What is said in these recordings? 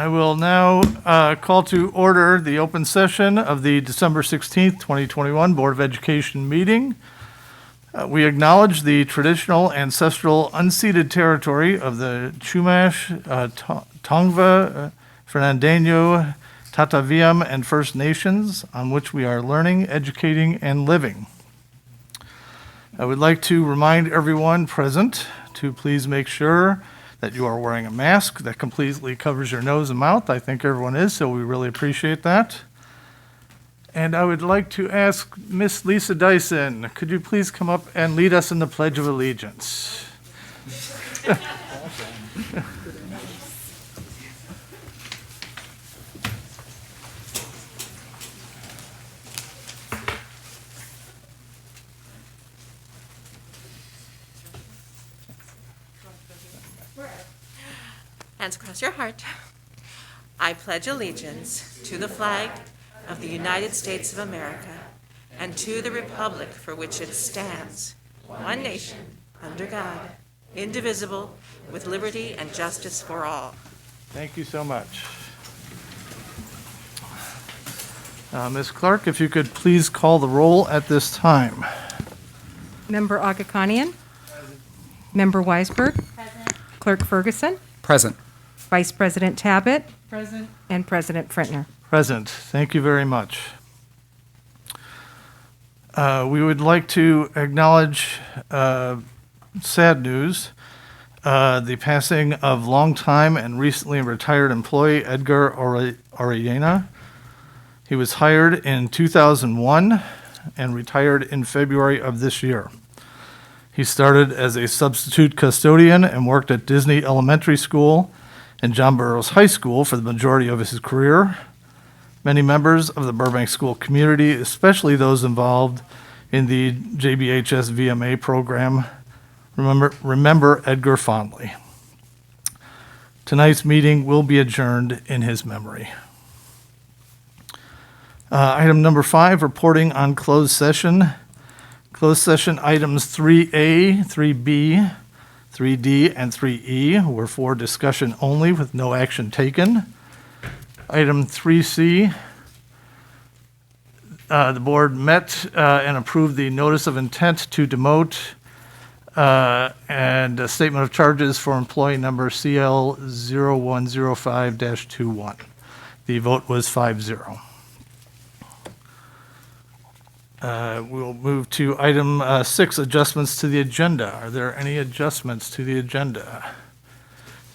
I will now call to order the open session of the December 16th, 2021 Board of Education meeting. We acknowledge the traditional, ancestral, unceded territory of the Chumash, Tongva, Fernandino, Tataviam, and First Nations on which we are learning, educating, and living. I would like to remind everyone present to please make sure that you are wearing a mask that completely covers your nose and mouth. I think everyone is, so we really appreciate that. And I would like to ask Miss Lisa Dyson, could you please come up and lead us in the Pledge of Allegiance? Hands across your heart. I pledge allegiance to the flag of the United States of America and to the republic for which it stands, one nation, under God, indivisible, with liberty and justice for all. Thank you so much. Ms. Clark, if you could please call the roll at this time. Member Agakanian. Member Weisberg. Present. Clerk Ferguson. Present. Vice President Tabbitt. Present. And President Frentner. Present. Thank you very much. We would like to acknowledge sad news, the passing of longtime and recently retired employee Edgar Orellana. He was hired in 2001 and retired in February of this year. He started as a substitute custodian and worked at Disney Elementary School and John Burroughs High School for the majority of his career. Many members of the Burbank school community, especially those involved in the JBHS VMA program, remember Edgar fondly. Tonight's meeting will be adjourned in his memory. Item number 5, reporting on closed session. Closed session items 3A, 3B, 3D, and 3E were for discussion only with no action taken. Item 3C, the board met and approved the notice of intent to demote and a statement of charges for employee number CL0105-21. The vote was 5-0. We'll move to item 6, adjustments to the agenda. Are there any adjustments to the agenda?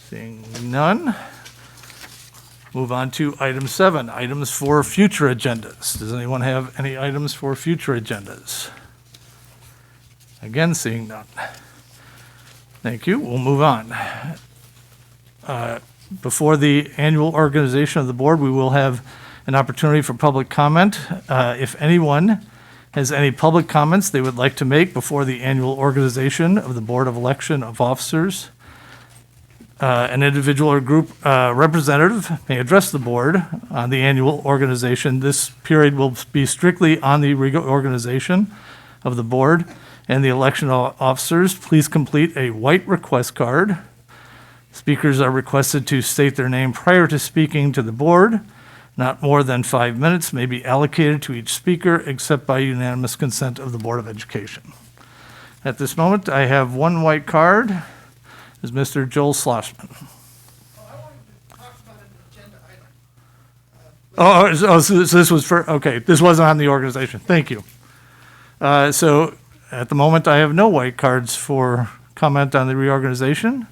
Seeing none. Move on to item 7, items for future agendas. Does anyone have any items for future agendas? Again, seeing none. Thank you. We'll move on. Before the annual organization of the board, we will have an opportunity for public comment. If anyone has any public comments they would like to make before the annual organization of the Board of Election of Officers, an individual or group representative may address the board on the annual organization. This period will be strictly on the reorganization of the board and the election of officers. Please complete a white request card. Speakers are requested to state their name prior to speaking to the board. Not more than 5 minutes may be allocated to each speaker except by unanimous consent of the Board of Education. At this moment, I have one white card. Is Mr. Joel Schlossman. I wanted to talk about an agenda item. So this was for, okay, this wasn't on the organization. Thank you. So at the moment, I have no white cards for comment on the reorganization.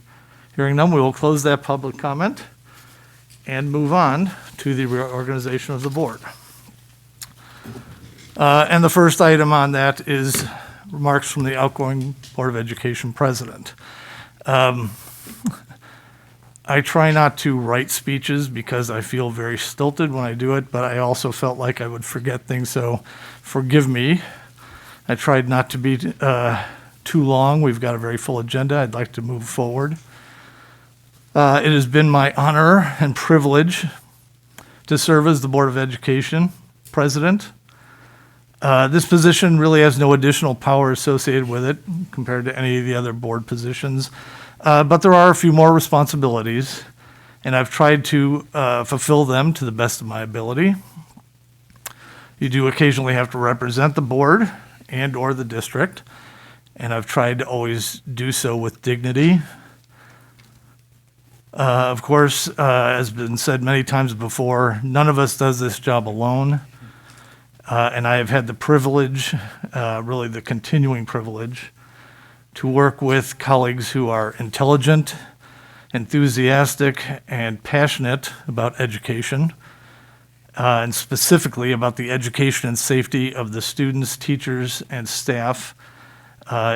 Hearing none, we will close that public comment and move on to the reorganization of the board. And the first item on that is remarks from the outgoing Board of Education president. I try not to write speeches because I feel very stilted when I do it, but I also felt like I would forget things, so forgive me. I tried not to be too long. We've got a very full agenda. I'd like to move forward. It has been my honor and privilege to serve as the Board of Education president. This position really has no additional power associated with it compared to any of the other board positions, but there are a few more responsibilities, and I've tried to fulfill them to the best of my ability. You do occasionally have to represent the board and/or the district, and I've tried to always do so with dignity. Of course, as been said many times before, none of us does this job alone. And I have had the privilege, really the continuing privilege, to work with colleagues who are intelligent, enthusiastic, and passionate about education, and specifically about the education and safety of the students, teachers, and staff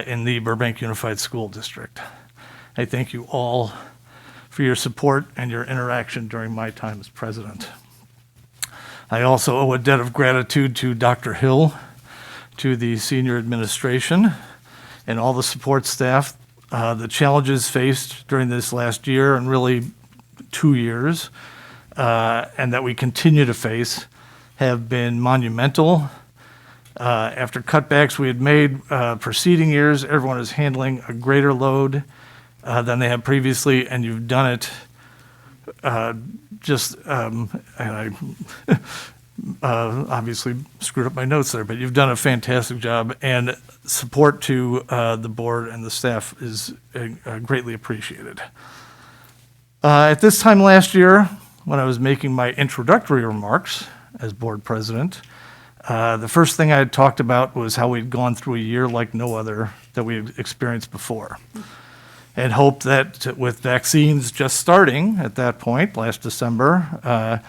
in the Burbank Unified School District. I thank you all for your support and your interaction during my time as president. I also owe a debt of gratitude to Dr. Hill, to the senior administration, and all the support staff. The challenges faced during this last year and really 2 years, and that we continue to face, have been monumental. After cutbacks we had made preceding years, everyone is handling a greater load than they have previously, and you've done it and I obviously screwed up my notes there, but you've done a fantastic job, and support to the board and the staff is greatly appreciated. At this time last year, when I was making my introductory remarks as board president, the first thing I had talked about was how we'd gone through a year like no other that we had experienced before, and hoped that with vaccines just starting at that point, last December,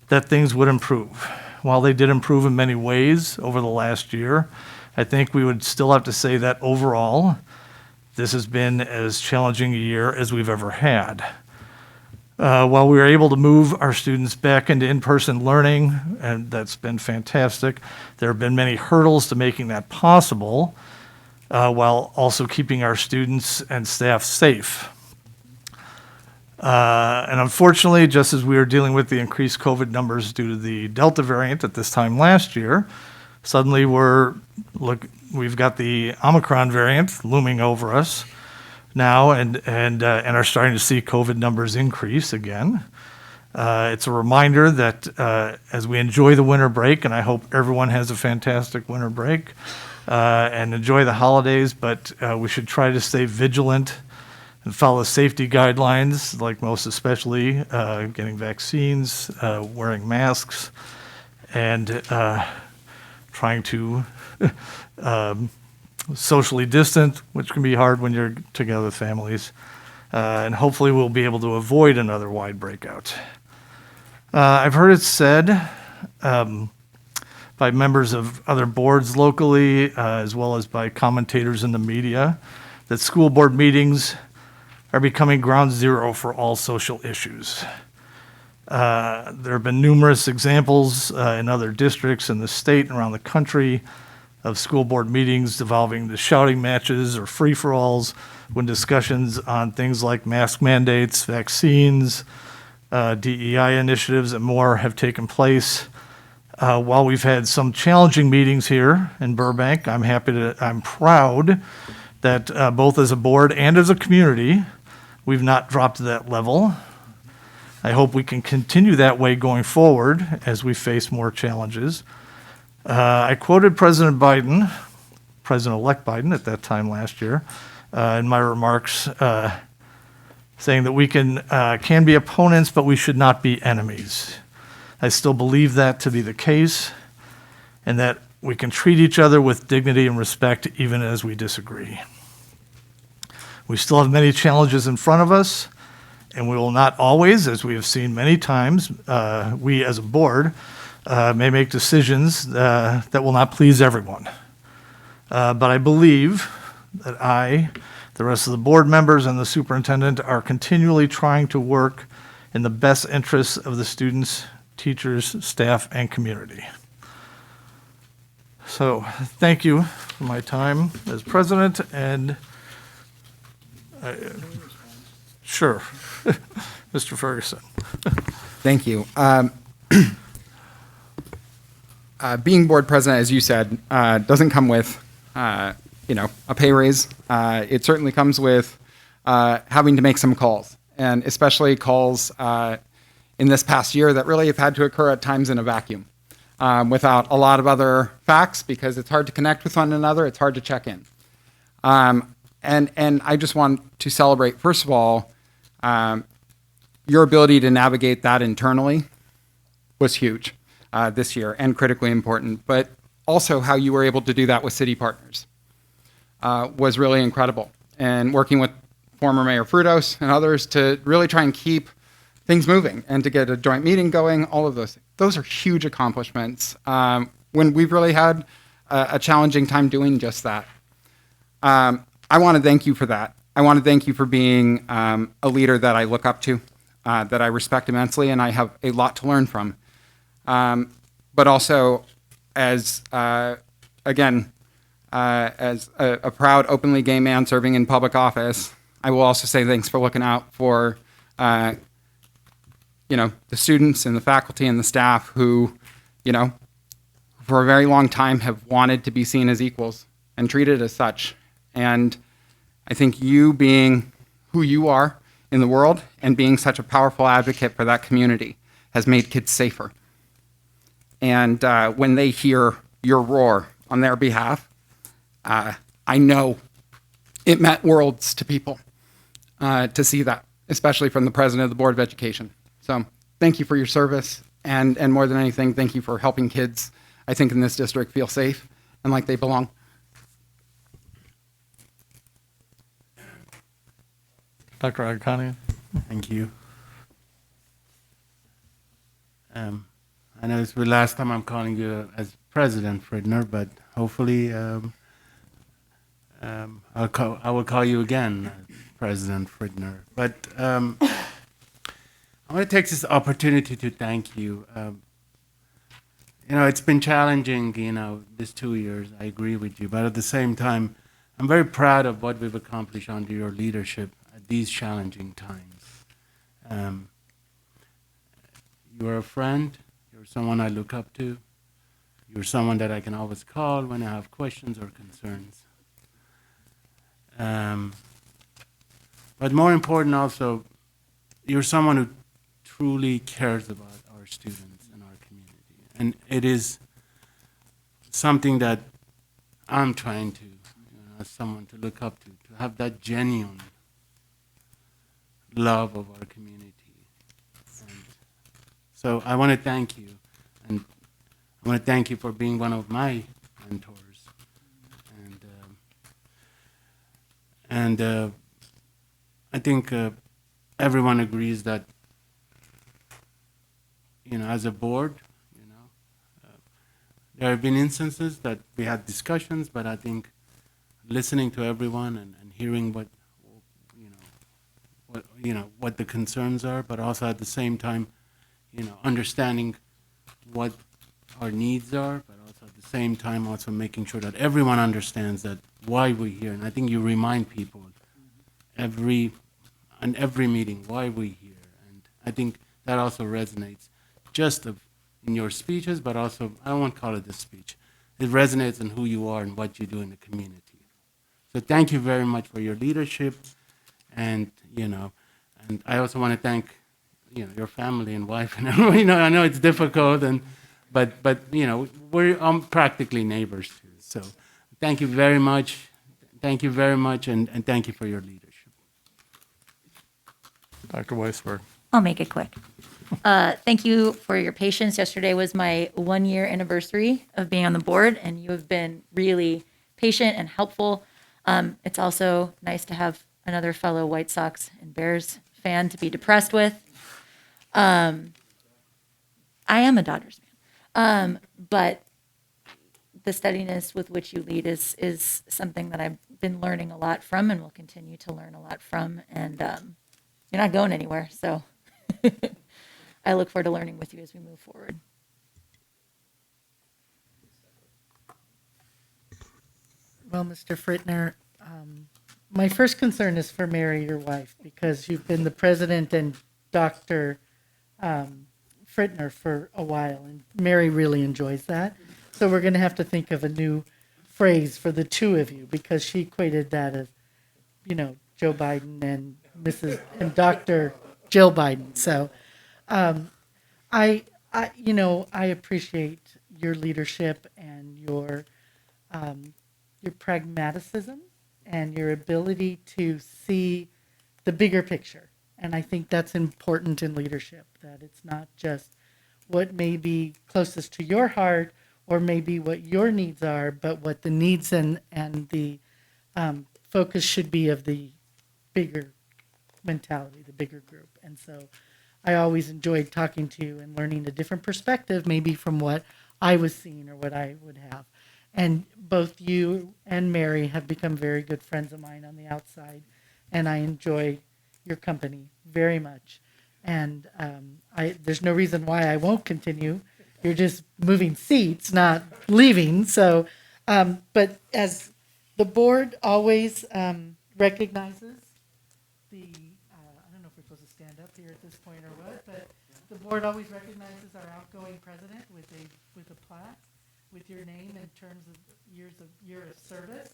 that things would improve. While they did improve in many ways over the last year, I think we would still have to say that overall, this has been as challenging a year as we've ever had. While we were able to move our students back into in-person learning, and that's been fantastic, there have been many hurdles to making that possible, while also keeping our students and staff safe. And unfortunately, just as we were dealing with the increased COVID numbers due to the Delta variant at this time last year, suddenly we've got the Omicron variant looming over us now, and are starting to see COVID numbers increase again. It's a reminder that as we enjoy the winter break, and I hope everyone has a fantastic winter break, and enjoy the holidays, but we should try to stay vigilant and follow safety guidelines, like most especially getting vaccines, wearing masks, and trying to socially distant, which can be hard when you're together with families. And hopefully we'll be able to avoid another wide breakout. I've heard it said by members of other boards locally, as well as by commentators in the media, that school board meetings are becoming ground zero for all social issues. There have been numerous examples in other districts in the state and around the country of school board meetings devolving to shouting matches or free-for-alls when discussions on things like mask mandates, vaccines, DEI initiatives, and more have taken place. While we've had some challenging meetings here in Burbank, I'm proud that both as a board and as a community, we've not dropped to that level. I hope we can continue that way going forward as we face more challenges. I quoted President Biden, President-elect Biden at that time last year, in my remarks, saying that we can be opponents, but we should not be enemies. I still believe that to be the case, and that we can treat each other with dignity and respect even as we disagree. We still have many challenges in front of us, and we will not always, as we have seen many times, we as a board may make decisions that will not please everyone. But I believe that the rest of the board members, and the superintendent are continually trying to work in the best interests of the students, teachers, staff, and community. So thank you for my time as president, and sure, Mr. Ferguson. Thank you. Being board president, as you said, doesn't come with, a pay raise. It certainly comes with having to make some calls. and especially calls in this past year that really have had to occur at times in a vacuum without a lot of other facts because it's hard to connect with one another, it's hard to check in. And I just want to celebrate, first of all, your ability to navigate that internally was huge this year and critically important, but also how you were able to do that with city partners was really incredible. And working with former Mayor Frutos and others to really try and keep things moving and to get a joint meeting going, all of those. Those are huge accomplishments when we've really had a challenging time doing just that. I want to thank you for that. I want to thank you for being a leader that I look up to, that I respect immensely, and I have a lot to learn from. But also, as again, as a proud, openly gay man serving in public office, I will also say thanks for looking out for, the students and the faculty and the staff who, for a very long time have wanted to be seen as equals and treated as such. And I think you being who you are in the world and being such a powerful advocate for that community has made kids safer. And when they hear your roar on their behalf, I know it meant worlds to people to see that, especially from the president of the Board of Education. So thank you for your service, and more than anything, thank you for helping kids, I think, in this district feel safe and like they belong. Dr. Agakanian? Thank you. I know it's the last time I'm calling you as President Fridner, but hopefully I will call you again, President Fridner. But I want to take this opportunity to thank you. It's been challenging, these 2 years. I agree with you. But at the same time, I'm very proud of what we've accomplished under your leadership at these challenging times. You're a friend. You're someone I look up to. You're someone that I can always call when I have questions or concerns. But more important also, you're someone who truly cares about our students and our community. And it is something that I'm trying to, as someone to look up to have that genuine love of our community. And so I want to thank you. And I want to thank you for being one of my mentors. And I think everyone agrees that, as a board, there have been instances that we had discussions, but I think listening to everyone and hearing what the concerns are, but also at the same time, understanding what our needs are, but also at the same time also making sure that everyone understands that why we're here. And I think you remind people every meeting why we're here. And I think that also resonates just in your speeches, but also, I don't want to call it a speech. It resonates in who you are and what you do in the community. So thank you very much for your leadership. And, and I also want to thank, your family and wife and everyone. I know it's difficult, but we're practically neighbors too. So thank you very much. Thank you very much, and thank you for your leadership. Dr. Weisberg? I'll make it quick. Thank you for your patience. Yesterday was my 1-year anniversary of being on the board, and you have been really patient and helpful. It's also nice to have another fellow White Sox and Bears fan to be depressed with. I am a Dodgers fan. But the steadiness with which you lead is something that I've been learning a lot from and will continue to learn a lot from. And you're not going anywhere, so I look forward to learning with you as we move forward. Well, Mr. Fritner, my first concern is for Mary, your wife, because you've been the president and Dr. Fritner for a while, and Mary really enjoys that. So we're going to have to think of a new phrase for the two of you, because she equated that as, Joe Biden and Mrs. and Dr. Jill Biden. So I appreciate your leadership and your pragmaticism and your ability to see the bigger picture. And I think that's important in leadership, that it's not just what may be closest to your heart or maybe what your needs are, but what the needs and the focus should be of the bigger mentality, the bigger group. And so I always enjoyed talking to you and learning a different perspective, maybe from what I was seeing or what I would have. And both you and Mary have become very good friends of mine on the outside, and I enjoy your company very much. And there's no reason why I won't continue. You're just moving seats, not leaving. So, but as the board always recognizes the, I don't know if we're supposed to stand up here at this point or what, but the board always recognizes our outgoing president with a plaque with your name in terms of year of service.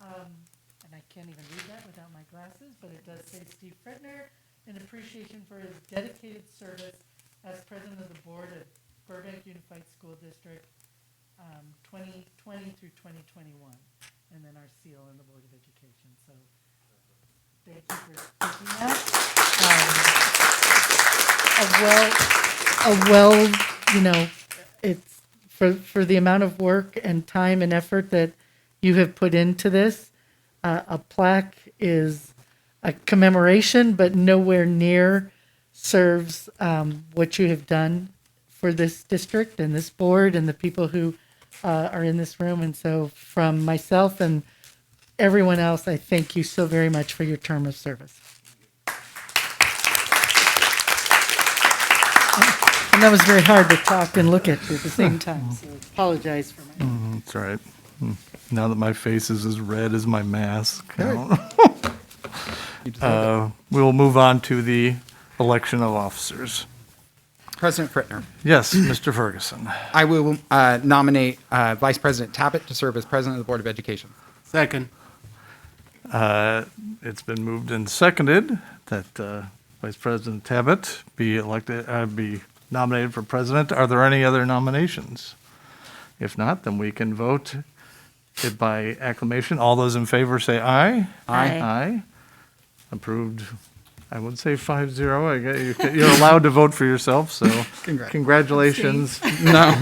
And I can't even read that without my glasses, but it does say Steve Frittner, in appreciation for his dedicated service as president of the board of Burbank Unified School District, 2020 through 2021, and then our seal in the Board of Education. So thank you for taking that. It's for the amount of work and time and effort that you have put into this. A plaque is a commemoration, but nowhere near serves what you have done for this district and this board and the people who are in this room. And so from myself and everyone else, I thank you so very much for your term of service. And that was very hard to talk and look at you at the same time, so apologize for my... That's all right. Now that my face is as red as my mask. We'll move on to the election of officers. President Frittner. Yes, Mr. Ferguson. I will nominate Vice President Tabbitt to serve as President of the Board of Education. Second. It's been moved and seconded that Vice President Tabbitt be nominated for president. Are there any other nominations? If not, then we can vote it by acclamation. All those in favor say aye. Aye. Aye. Approved. I would say 5-0. You're allowed to vote for yourself, so Congrats. congratulations, No.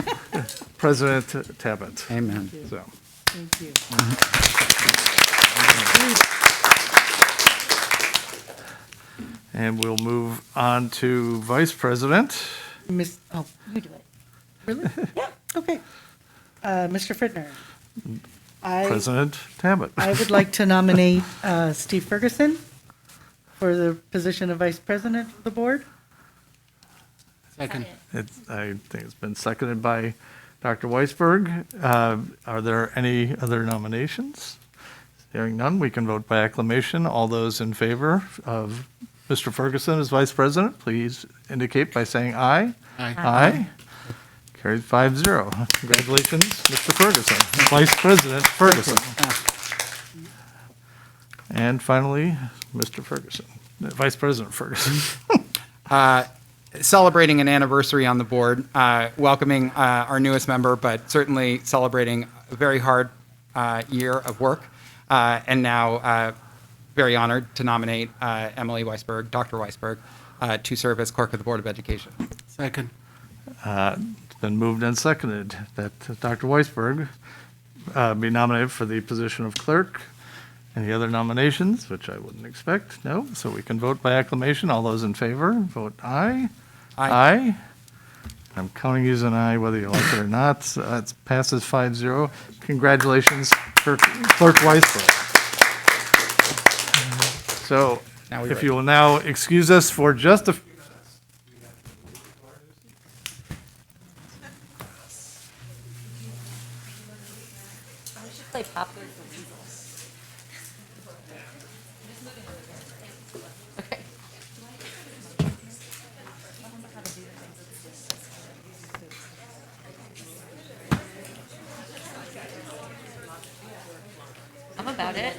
President Tabbitt. Amen. So, Thank you. and we'll move on to Vice President. You do it. Really? Yeah. Okay. Mr. Frittner, President Tabbitt. I would like to nominate Steve Ferguson for the position of Vice President of the board. Second. I think it's been seconded by Dr. Weisberg. Are there any other nominations? Hearing none, we can vote by acclamation. All those in favor of Mr. Ferguson as Vice President, please indicate by saying aye. Aye. Aye. Carried 5-0. Congratulations, Mr. Ferguson, Vice President Ferguson. And finally, Mr. Ferguson, Vice President Ferguson. Celebrating an anniversary on the board, welcoming our newest member, but certainly celebrating a very hard year of work, and now very honored to nominate Emily Weisberg, Dr. Weisberg, to serve as clerk of the Board of Education. Second. It's been moved and seconded that Dr. Weisberg be nominated for the position of clerk. Any other nominations, which I wouldn't expect? No, so we can vote by acclamation. All those in favor, vote aye. Aye. I'm counting you as an aye, whether you like it or not. So it passes 5-0. Congratulations, Clerk Weisberg. So Now we're if ready. you will now excuse us for just a few minutes. We should play pop quiz. Okay. I'm about it.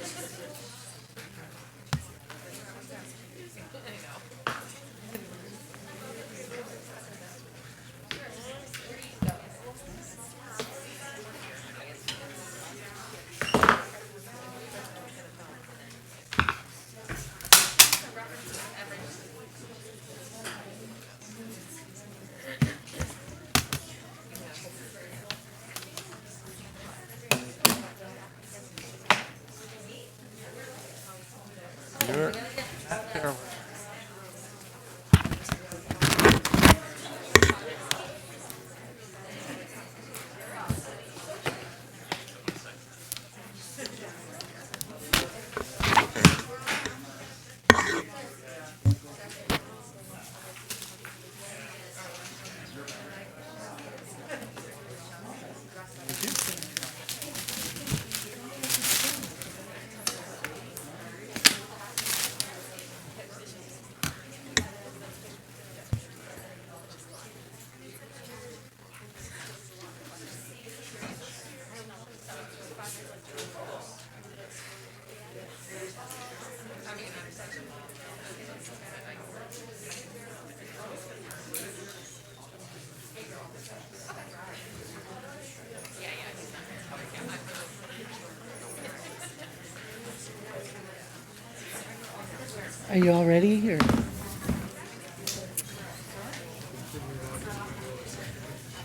Are you all ready? Or?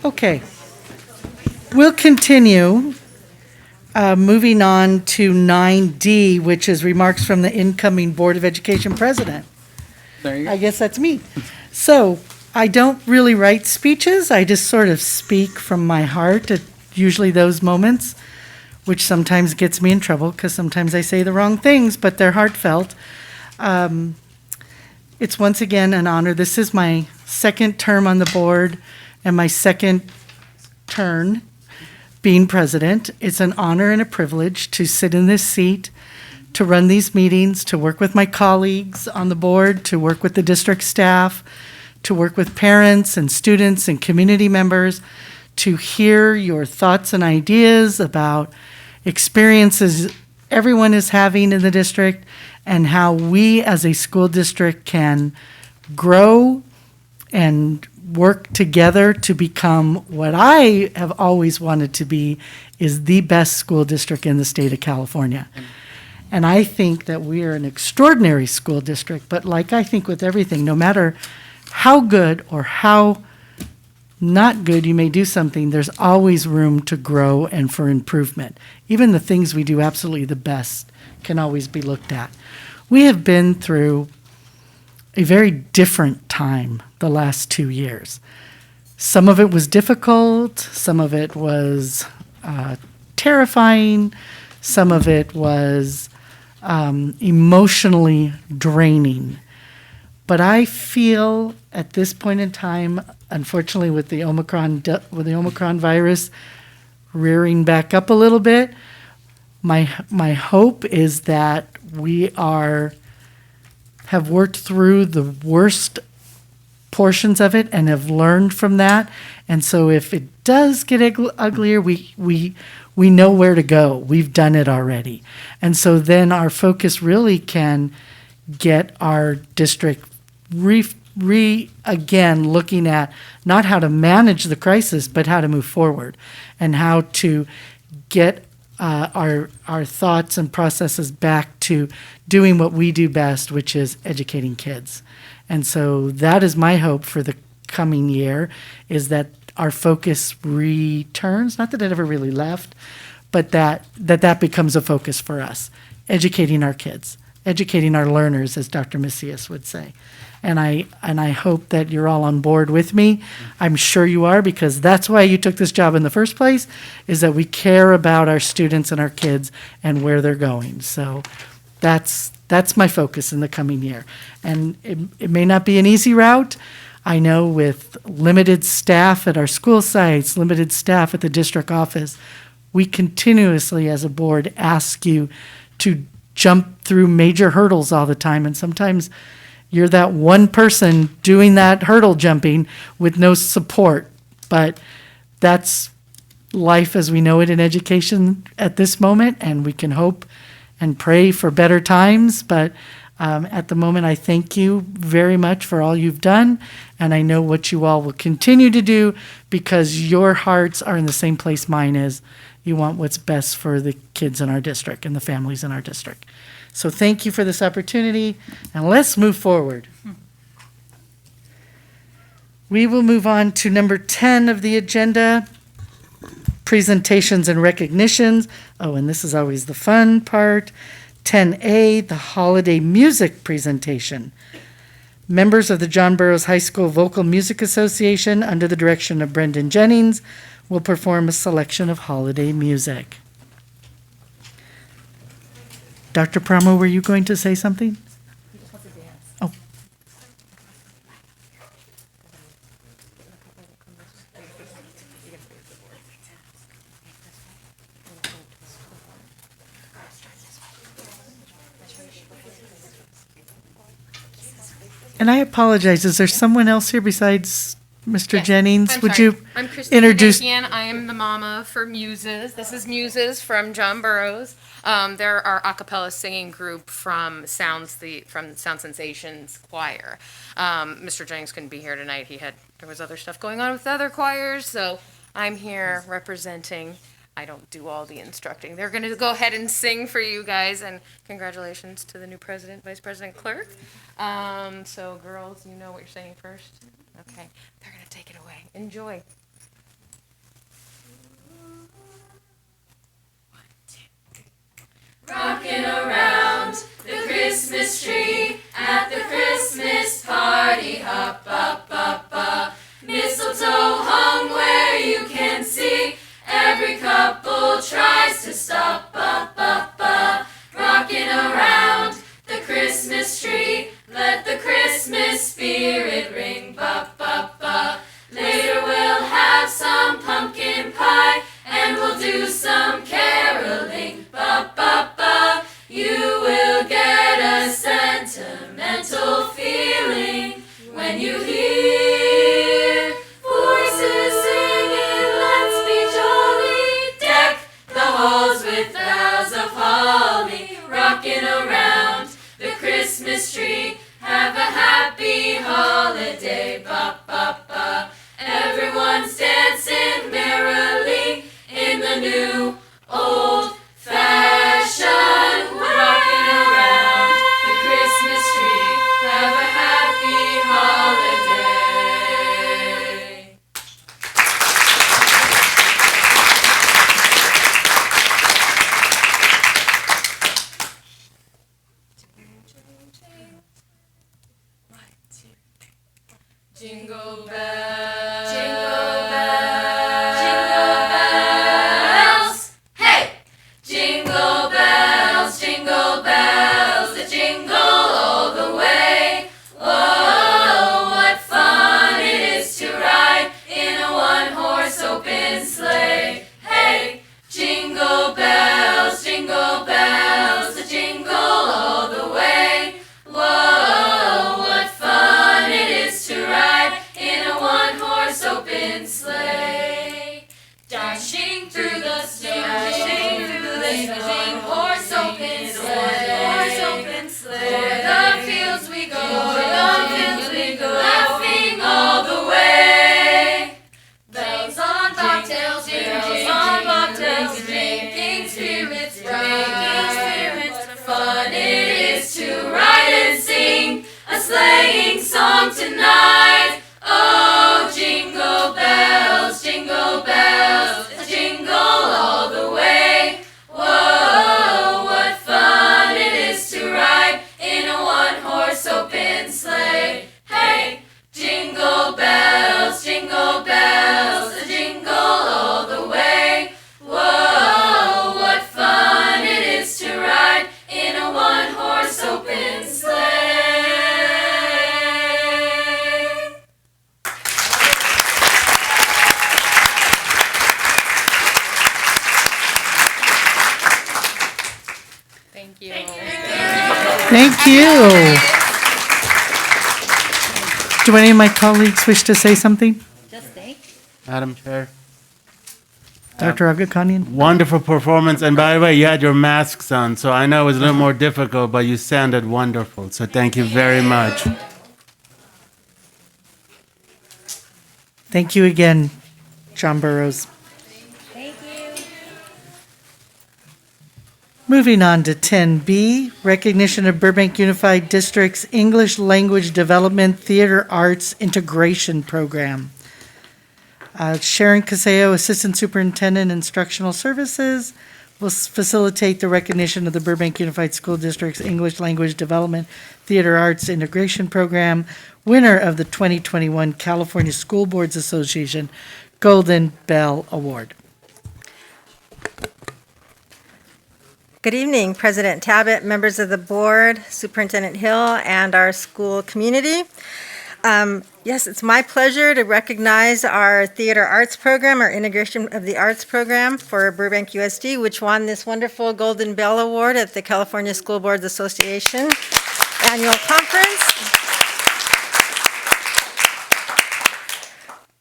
Okay. We'll continue. Moving on to 9D, which is remarks from the incoming Board of Education president. There you I go. guess that's me. So I don't really write speeches. I just sort of speak from my heart at usually those moments, which sometimes gets me in trouble because sometimes I say the wrong things, but they're heartfelt. It's once again an honor. This is my second term on the board and my second turn being president. It's an honor and a privilege to sit in this seat, to run these meetings, to work with my colleagues on the board, to work with the district staff, to work with parents and students and community members, to hear your thoughts and ideas about experiences everyone is having in the district and how we as a school district can grow and work together to become what I have always wanted to be, is the best school district in the state of California. And I think that we are an extraordinary school district, but like I think with everything, no matter how good or how not good you may do something, there's always room to grow and for improvement. Even the things we do absolutely the best can always be looked at. We have been through a very different time the last 2 years. Some of it was difficult, some of it was terrifying, some of it was emotionally draining. But I feel at this point in time, unfortunately, with the Omicron virus rearing back up a little bit, my hope is that we have worked through the worst portions of it and have learned from that. And so if it does get uglier, we know where to go. We've done it already. And so then our focus really can get our district again looking at not how to manage the crisis, but how to move forward and how to get our thoughts and processes back to doing what we do best, which is educating kids. And so that is my hope for the coming year, is that our focus returns, not that it ever really left, but that becomes a focus for us, educating our kids, educating our learners, as Dr. Macias would say. And I hope that you're all on board with me. I'm sure you are, because that's why you took this job in the first place, is that we care about our students and our kids and where they're going. So that's my focus in the coming year. And it may not be an easy route. I know with limited staff at our school sites, limited staff at the district office, we continuously as a board ask you to jump through major hurdles all the time. And sometimes you're that one person doing that hurdle jumping with no support. But that's life as we know it in education at this moment, and we can hope and pray for better times. But at the moment, I thank you very much for all you've done, and I know what you all will continue to do, because your hearts are in the same place mine is. You want what's best for the kids in our district and the families in our district. So thank you for this opportunity, and let's move forward. We will move on to number 10 of the agenda, presentations and recognitions. Oh, and this is always the fun part. 10A, the holiday music presentation. Members of the John Burroughs High School Vocal Music Association, under the direction of Brendan Jennings, will perform a selection of holiday music. Dr. Pramo, were you going to say something? Oh. And I apologize, is there someone else here besides Mr. Yes, Jennings? I'm Would sorry. you I'm Christina introduce? Dakian. I am the mama for Muses. This is Muses from John Burroughs. They're our a cappella singing group from Sound Sensations Choir. Mr. Jennings couldn't be here tonight. There was other stuff going on with other choirs, so I'm here representing. I don't do all the instructing. They're going to go ahead and sing for you guys, and congratulations to the new president, vice president, clerk. So girls, you know what you're saying first? Okay, they're going to take it away. Enjoy. Rocking around the Christmas tree at the Christmas party. Hop, up, up, up. Mistletoe hung where you can see. Every couple tries to stop, up, up, up. Rocking around the Christmas tree. Let the Christmas spirit ring, ba, ba, ba. Later we'll have some pumpkin pie and we'll do some caroling, ba, ba, ba. You will get a sentimental feeling when you hear voices singing, let's be jolly. Deck the halls with boughs of holly, rocking around the Christmas tree. Have a happy holiday, ba, ba, ba. Everyone's dancing merrily in the new old fashioned way. Rocking around the Christmas tree. Have a happy holiday. Jingle bells, jingle bells, jingle bells. Hey! Jingle bells, they jingle all the way. Whoa, what fun it is to ride in a one-horse open sleigh. Hey! Jingle bells, they jingle all the way. Whoa, what fun it is to ride in a one-horse open sleigh. Dashing through the snow, dashing through the snow, horse open sleigh, o'er the fields we go, laughing all the way. Bells on bobtails, making spirits bright. Fun it is to ride and sing a sleighing song tonight. Oh, jingle bells, jingle all the way. Whoa, what fun it is to ride in a one-horse open sleigh. Hey, jingle bells, jingle all the way. Whoa, what fun it is to ride in a one-horse open sleigh. Thank you. Thank you. Do any of my colleagues wish to say something? Just think. Madam Chair. Dr. Agakanian? Wonderful performance. And by the way, you had your masks on, so I know it was a little more difficult, but you sounded wonderful. So thank you very much. Thank you again, John Burroughs. Thank you. Moving on to 10B, recognition of Burbank Unified District's English Language Development Theater Arts Integration Program. Sharon Caseo, Assistant Superintendent, Instructional Services, will facilitate the recognition of the Burbank Unified School District's English Language Development Theater Arts Integration Program, winner of the 2021 California School Boards Association Golden Bell Award. Good evening, President Tabbitt, members of the board, Superintendent Hill, and our school community. Yes, it's my pleasure to recognize our theater arts program, our integration of the arts program for Burbank USD, which won this wonderful Golden Bell Award at the California School Boards Association Annual Conference.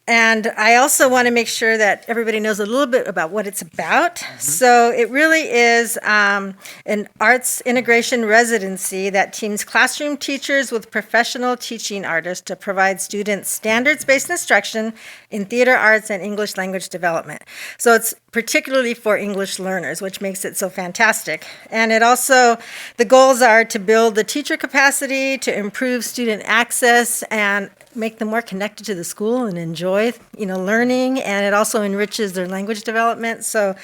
And I also want to make sure that everybody knows a little bit about what it's about. So it really is an arts integration residency that teams classroom teachers with professional teaching artists to provide students standards-based instruction in theater arts and English language development. So it's particularly for English learners, which makes it so fantastic. And it also, the goals are to build the teacher capacity, to improve student access, and make them more connected to the school and enjoy, learning, and it also enriches their language development. So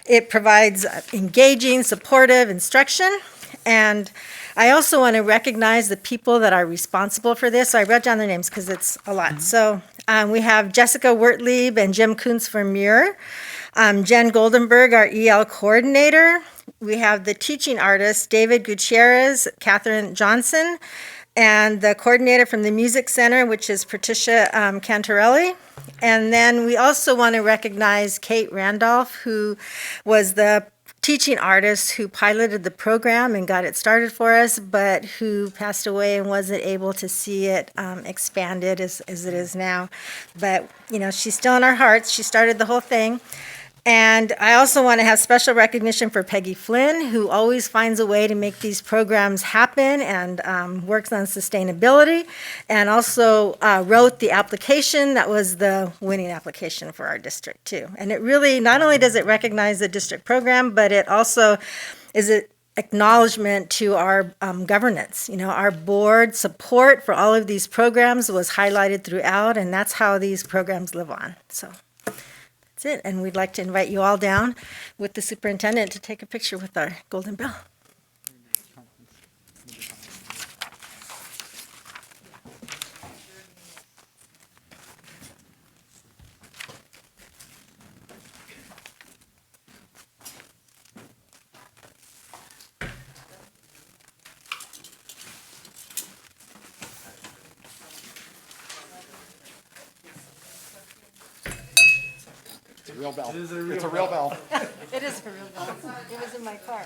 it provides engaging, supportive instruction. And I also want to recognize the people that are responsible for this. So I wrote down their names because it's a lot. So we have Jessica Wertlieb and Jim Kuntz from Muir. Jen Goldenberg, our EL coordinator. We have the teaching artists, David Gutierrez, Catherine Johnson, and the coordinator from the Music Center, which is Patricia Cantarelli. And then we also want to recognize Kate Randolph, who was the teaching artist who piloted the program and got it started for us, but who passed away and wasn't able to see it expanded as it is now. But, she's still in our hearts. She started the whole thing. And I also want to have special recognition for Peggy Flynn, who always finds a way to make these programs happen and works on sustainability, and also wrote the application that was the winning application for our district, too. And it really, not only does it recognize the district program, but it also is an acknowledgement to our governance. Our board support for all of these programs was highlighted throughout, and that's how these programs live on. So that's it, and we'd like to invite you all down with the superintendent to take a picture with our Golden Bell. Real bell. It's a real bell. It is a real bell. It was in my car.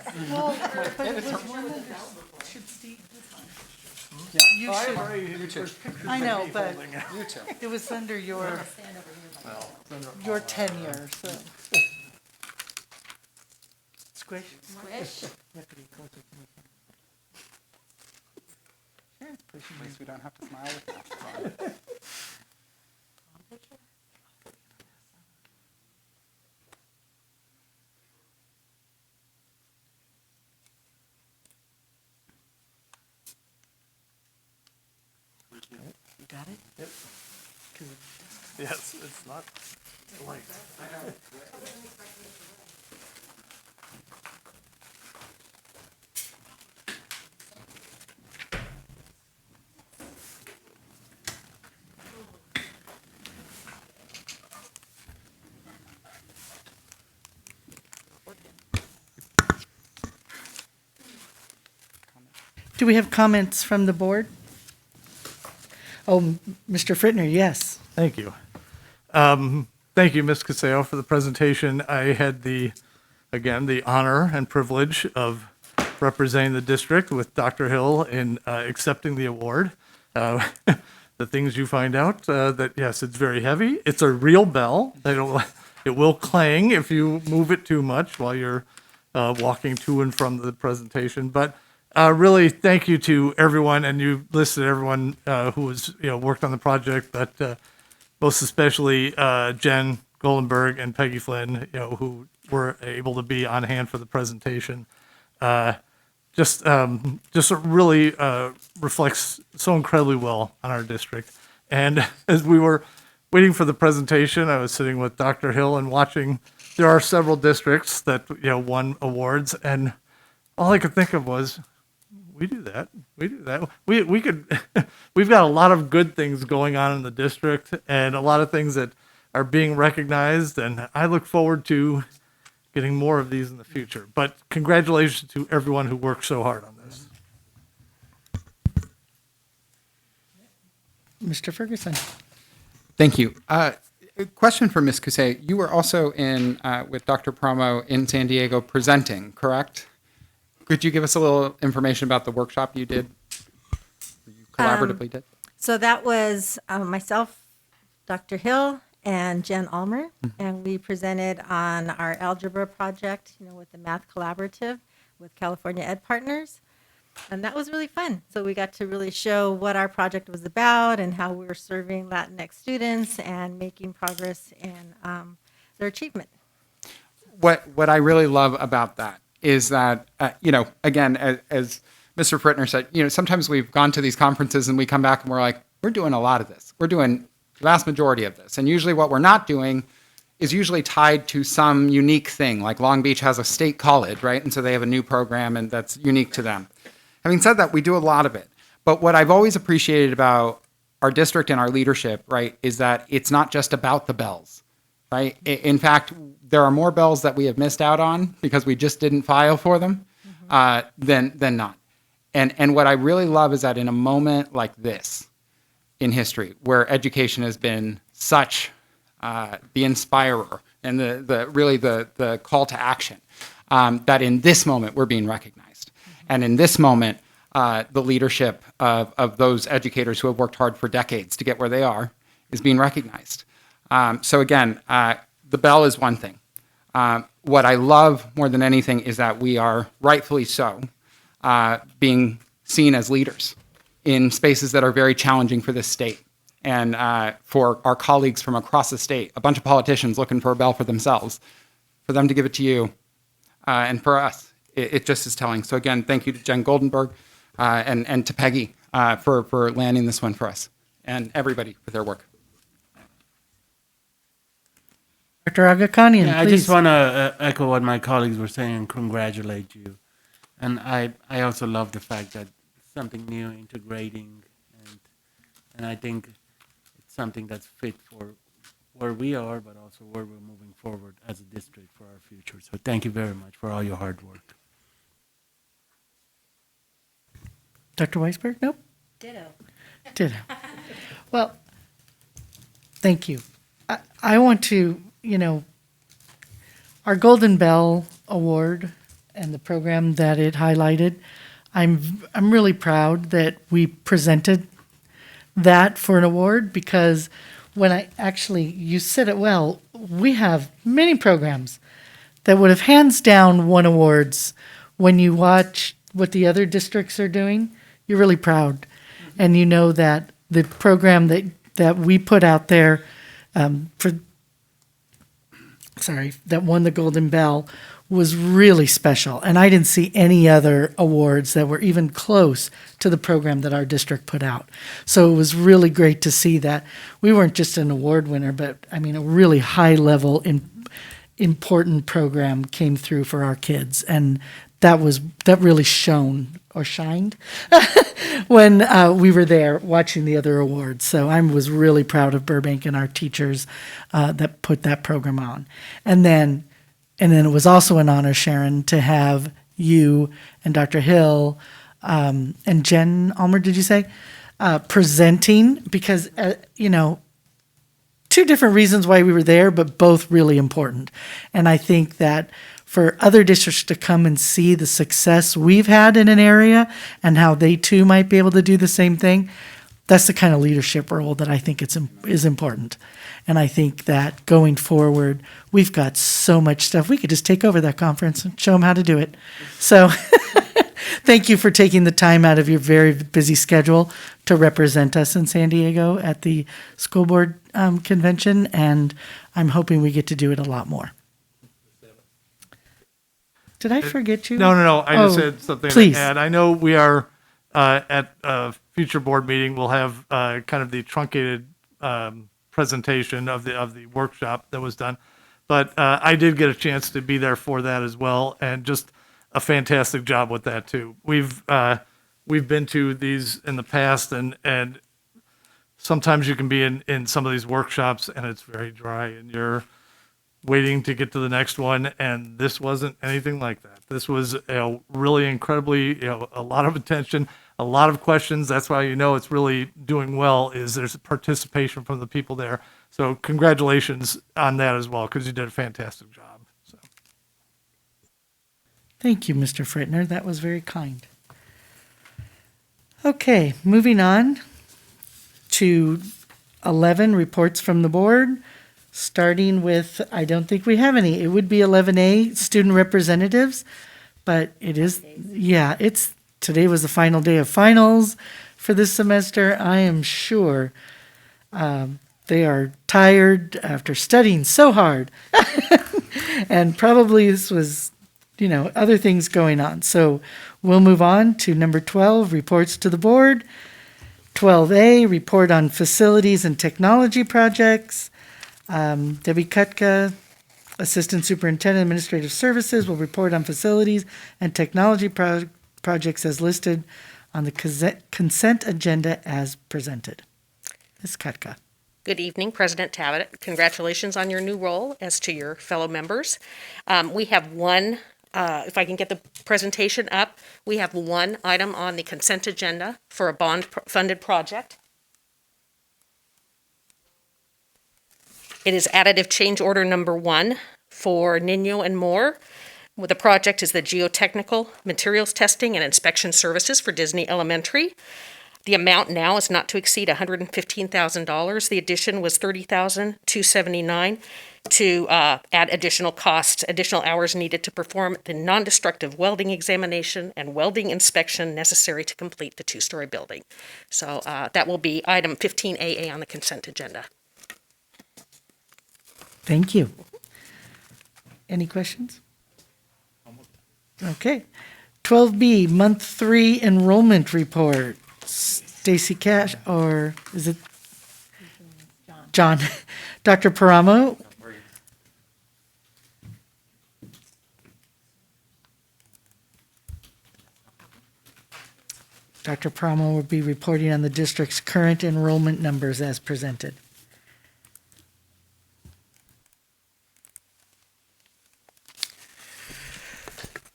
I know, but it was under your tenure, so. Squish. Squish. At least we don't have to smile with that. You got it? Yep. Yes, it's not light. Do we have comments from the board? Oh, Mr. Frittner, yes. Thank you. Thank you, Ms. Caseo, for the presentation. I had the honor and privilege of representing the district with Dr. Hill in accepting the award. The things you find out, that yes, it's very heavy. It's a real bell. It will clang if you move it too much while you're walking to and from the presentation. But really, thank you to everyone, and you listed everyone who was worked on the project, but most especially Jen Goldenberg and Peggy Flynn, who were able to be on hand for the presentation. Just really reflects so incredibly well on our district. And as we were waiting for the presentation, I was sitting with Dr. Hill and watching there are several districts that, won awards, and all I could think of was, we do that. We do that. We could, we've got a lot of good things going on in the district and a lot of things that are being recognized. And I look forward to getting more of these in the future. But congratulations to everyone who worked so hard on this. Mr. Ferguson. Thank you. A question for Ms. Cusay. You were also in with Dr. Promo in San Diego presenting, correct? Could you give us a little information about the workshop you did, you collaboratively did? So that was myself, Dr. Hill, and Jen Ulmer, and we presented on our algebra project, with the Math Collaborative with California Ed Partners. And that was really fun. So we got to really show what our project was about and how we were serving Latinx students and making progress in their achievement. What I really love about that is that, again, as Mr. Frittner said, sometimes we've gone to these conferences and we come back and we're like, we're doing a lot of this. We're doing the vast majority of this. And usually what we're not doing is usually tied to some unique thing, like Long Beach has a state college, right? And so they have a new program and that's unique to them. Having said that, we do a lot of it. But what I've always appreciated about our district and our leadership, right, is that it's not just about the bells, right? In fact, there are more bells that we have missed out on because we just didn't file for them than not. And what I really love is that in a moment like this in history, where education has been such the inspirer and the call to action, that in this moment we're being recognized. And in this moment, the leadership of those educators who have worked hard for decades to get where they are is being recognized. So again, the bell is one thing. What I love more than anything is that we are rightfully so being seen as leaders in spaces that are very challenging for this state. And for our colleagues from across the state, a bunch of politicians looking for a bell for themselves, for them to give it to you, and for us. It just is telling. So again, thank you to Jen Goldenberg and to Peggy for landing this one for us, and everybody for their work. Dr. Agakanian, Yeah, I please. just want to echo what my colleagues were saying and congratulate you. And I also love the fact that it's something new, integrating, and I think it's something that's fit for where we are, but also where we're moving forward as a district for our future. So thank you very much for all your hard work. Dr. Weisberg? Nope. Ditto. Ditto. Well, thank you. I want to, our Golden Bell Award and the program that it highlighted, I'm really proud that we presented that for an award, because when you said it well, we have many programs that would have hands down won awards. When you watch what the other districts are doing, you're really proud. And you know that the program that we put out there that won the Golden Bell was really special. And I didn't see any other awards that were even close to the program that our district put out. So it was really great to see that we weren't just an award winner, but a really high level important program came through for our kids. And that really shined when we were there watching the other awards. So I was really proud of Burbank and our teachers that put that program on. And then it was also an honor, Sharon, to have you and Dr. Hill and Jen Ulmer, did you say, presenting, because, two different reasons why we were there, but both really important. And I think that for other districts to come and see the success we've had in an area and how they too might be able to do the same thing, that's the kind of leadership role that I think is important. And I think that going forward, we've got so much stuff. We could just take over that conference and show them how to do it. So thank you for taking the time out of your very busy schedule to represent us in San Diego at the school board convention. And I'm hoping we get to do it a lot more. Did I forget you? No. I just had something please. to add. I know we are at a future board meeting. We'll have kind of the truncated presentation of the workshop that was done. But But I did get a chance to be there for that as well, and just a fantastic job with that too. We've been to these in the past, and sometimes you can be in some of these workshops and it's very dry and you're waiting to get to the next one. And this wasn't anything like that. This was really incredibly, a lot of attention, a lot of questions. That's why it's really doing well, is there's participation from the people there. So congratulations on that as well, because you did a fantastic job. So. Thank you, Mr. Frittner. That was very kind. Okay, moving on to 11, reports from the board, starting with, I don't think we have any. It would be 11A, student representatives, but it is, today was the final day of finals for this semester. I am sure they are tired after studying so hard. And probably this was, other things going on. So we'll move on to number 12, reports to the board. 12A, report on facilities and technology projects. Debbie Kutka, Assistant Superintendent Administrative Services, will report on facilities and technology projects as listed on the consent agenda as presented. Ms. Kutka. Good evening, President Tabbitt. Congratulations on your new role, as to your fellow members. We have one, if I can get the presentation up, we have one item on the consent agenda for a bond-funded project. It is additive change order number 1 for Nino and Moore. Well, the project is the geotechnical materials testing and inspection services for Disney Elementary. The amount now is not to exceed $115,000. The addition was $30,279 to add additional costs, additional hours needed to perform the non-destructive welding examination and welding inspection necessary to complete the 2-story building. So that will be item 15AA on the consent agenda. Thank you. Any questions? Okay. 12B, month 3 enrollment report. Stacy Cash, or is it John? Dr. Paramo. Dr. Paramo will be reporting on the district's current enrollment numbers as presented.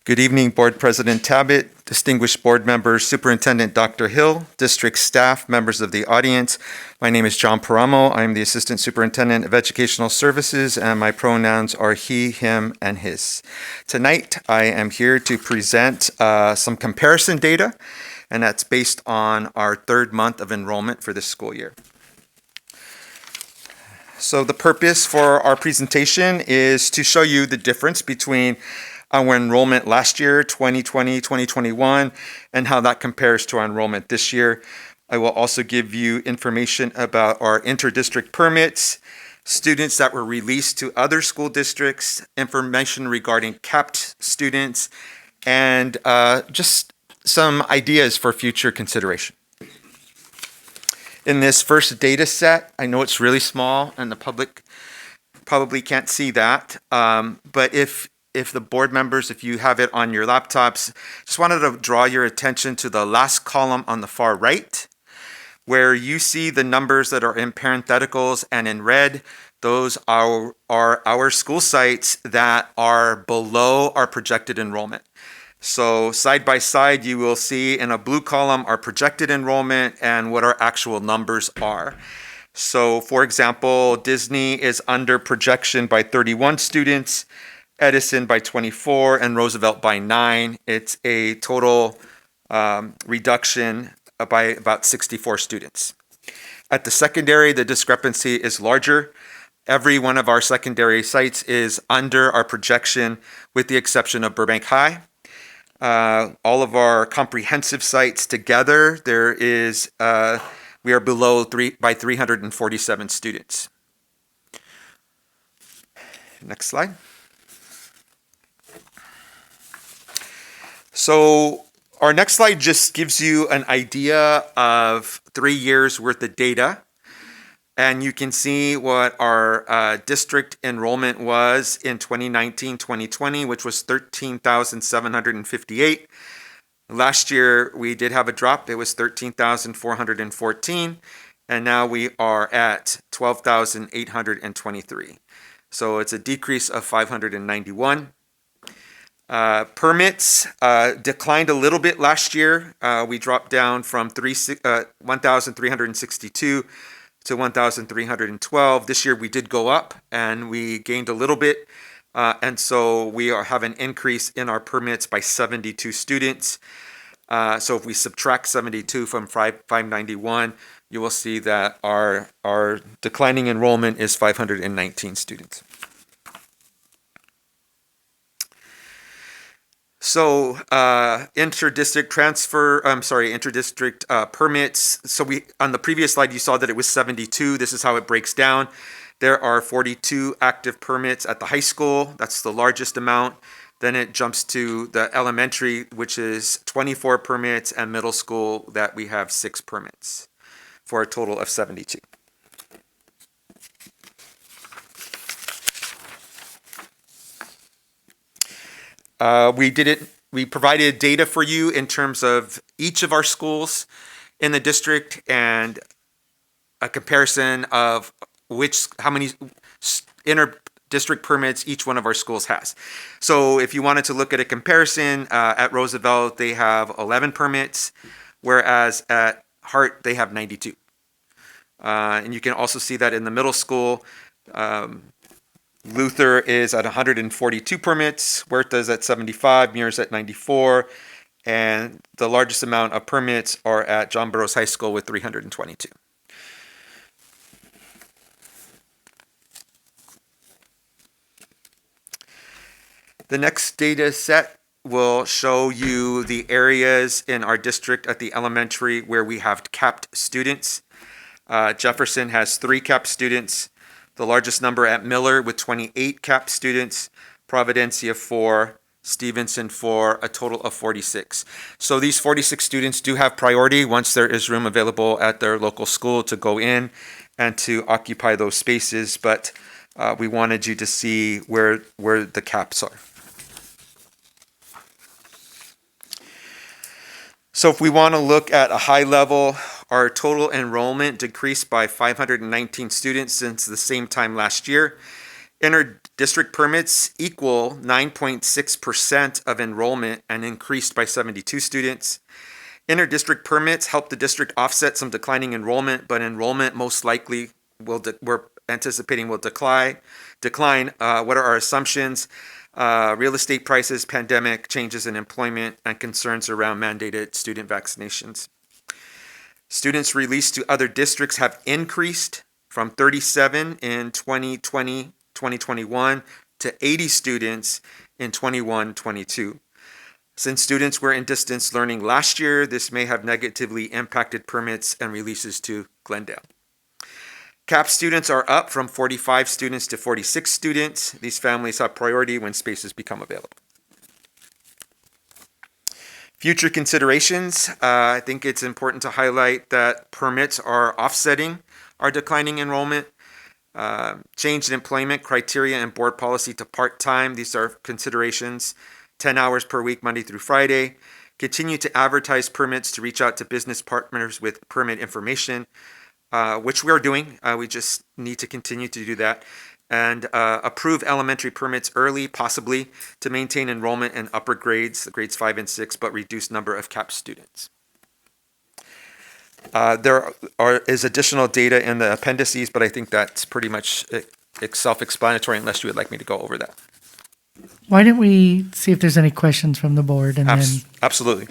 Good evening, Board President Tabbitt, distinguished board members, Superintendent Dr. Hill, district staff, members of the audience. My name is John Paramo. I am the Assistant Superintendent of Educational Services, and my pronouns are he, him, and his. Tonight, I am here to present some comparison data, and that's based on our 3rd month of enrollment for this school year. So the purpose for our presentation is to show you the difference between our enrollment last year, 2020, 2021, and how that compares to our enrollment this year. I will also give you information about our inter-district permits, students that were released to other school districts, information regarding capped students, and just some ideas for future consideration. In this first data set, I know it's really small and the public probably can't see that, but if the board members, if you have it on your laptops, just wanted to draw your attention to the last column on the far right, where you see the numbers that are in parentheticals and in red. Those are our school sites that are below our projected enrollment. So side by side, you will see in a blue column our projected enrollment and what our actual numbers are. So for example, Disney is under projection by 31 students, Edison by 24, and Roosevelt by 9. It's a total reduction by about 64 students. At the secondary, the discrepancy is larger. Every one of our secondary sites is under our projection, with the exception of Burbank High. All of our comprehensive sites together, we are below by 347 students. Next slide. So our next slide just gives you an idea of 3 years worth of data. And you can see what our district enrollment was in 2019-2020, which was 13,758. Last year, we did have a drop. It was 13,414. And now we are at 12,823. So it's a decrease of 591. Permits declined a little bit last year. We dropped down from 1,362 to 1,312. This year we did go up and we gained a little bit. And so we have an increase in our permits by 72 students. So if we subtract 72 from 591, you will see that our declining enrollment is 519 students. So interdistrict permits. So on the previous slide, you saw that it was 72. This is how it breaks down. There are 42 active permits at the high school. That's the largest amount. Then it jumps to the elementary, which is 24 permits, and middle school that we have 6 permits for a total of 72. We provided data for you in terms of each of our schools in the district and a comparison of how many inter-district permits each one of our schools has. So if you wanted to look at a comparison, at Roosevelt, they have 11 permits, whereas at Hart, they have 92. And you can also see that in the middle school, Luther is at 142 permits, Huerta's at 75, Muir's at 94, and the largest amount of permits are at John Burroughs High School with 322. The next data set will show you the areas in our district at the elementary where we have capped students. Jefferson has 3 capped students. The largest number at Miller with 28 capped students, Providencia 4, Stevenson 4, a total of 46. So these 46 students do have priority once there is room available at their local school to go in and to occupy those spaces, but we wanted you to see where the caps are. So if we want to look at a high level, our total enrollment decreased by 519 students since the same time last year. Inter-district permits equal 9.6% of enrollment and increased by 72 students. Inter-district permits help the district offset some declining enrollment, but enrollment most likely we're anticipating will decline. What are our assumptions? Real estate prices, pandemic, changes in employment, and concerns around mandated student vaccinations. Students released to other districts have increased from 37 in 2020-2021 to 80 students in 21-22. Since students were in distance learning last year, this may have negatively impacted permits and releases to Glendale. CAP students are up from 45 students to 46 students. These families have priority when spaces become available. Future considerations, I think it's important to highlight that permits are offsetting our declining enrollment. Change in employment criteria and board policy to part-time. These are considerations. 10 hours per week, Monday through Friday. Continue to advertise permits to reach out to business partners with permit information, which we're doing. We just need to continue to do that. And approve elementary permits early, possibly, to maintain enrollment in upper grades, grades 5 and 6, but reduce number of CAP students. There is additional data in the appendices, but I think that's pretty much self-explanatory unless you would like me to go over that. Why don't we see if there's any questions from the board, and then Absolutely.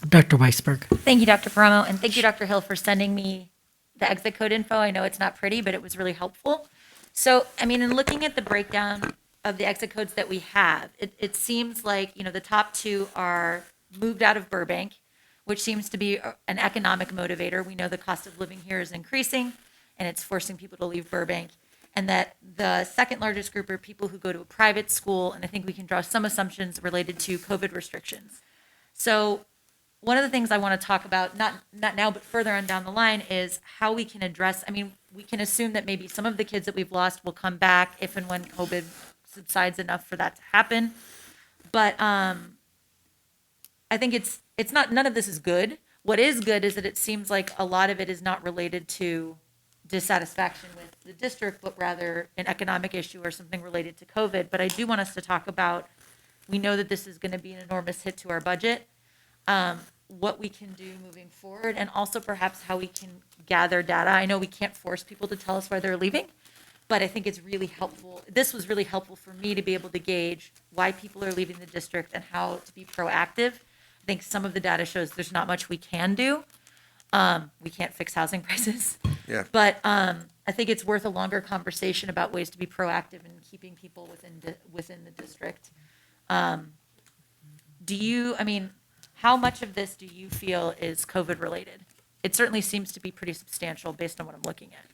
Dr. Weisberg. Thank you, Dr. Paramo, and thank you, Dr. Hill, for sending me the exit code info. I know it's not pretty, but it was really helpful. So, I mean, in looking at the breakdown of the exit codes that we have, it seems like, the top 2 are moved out of Burbank, which seems to be an economic motivator. We know the cost of living here is increasing, and it's forcing people to leave Burbank. And that the second largest group are people who go to a private school, and I think we can draw some assumptions related to COVID restrictions. So one of the things I want to talk about, not now, but further on down the line, is how we can address, we can assume that maybe some of the kids that we've lost will come back if and when COVID subsides enough for that to happen. But I think it's not, none of this is good. What is good is that it seems like a lot of it is not related to dissatisfaction with the district, but rather an economic issue or something related to COVID. But I do want us to talk about, we know that this is going to be an enormous hit to our budget, what we can do moving forward, and also perhaps how we can gather data. I know we can't force people to tell us why they're leaving, but I think it's really helpful. This was really helpful for me to be able to gauge why people are leaving the district and how to be proactive. I think some of the data shows there's not much we can do. We can't fix housing prices. Yeah. But I think it's worth a longer conversation about ways to be proactive in keeping people within the district. How much of this do you feel is COVID related? It certainly seems to be pretty substantial based on what I'm looking at.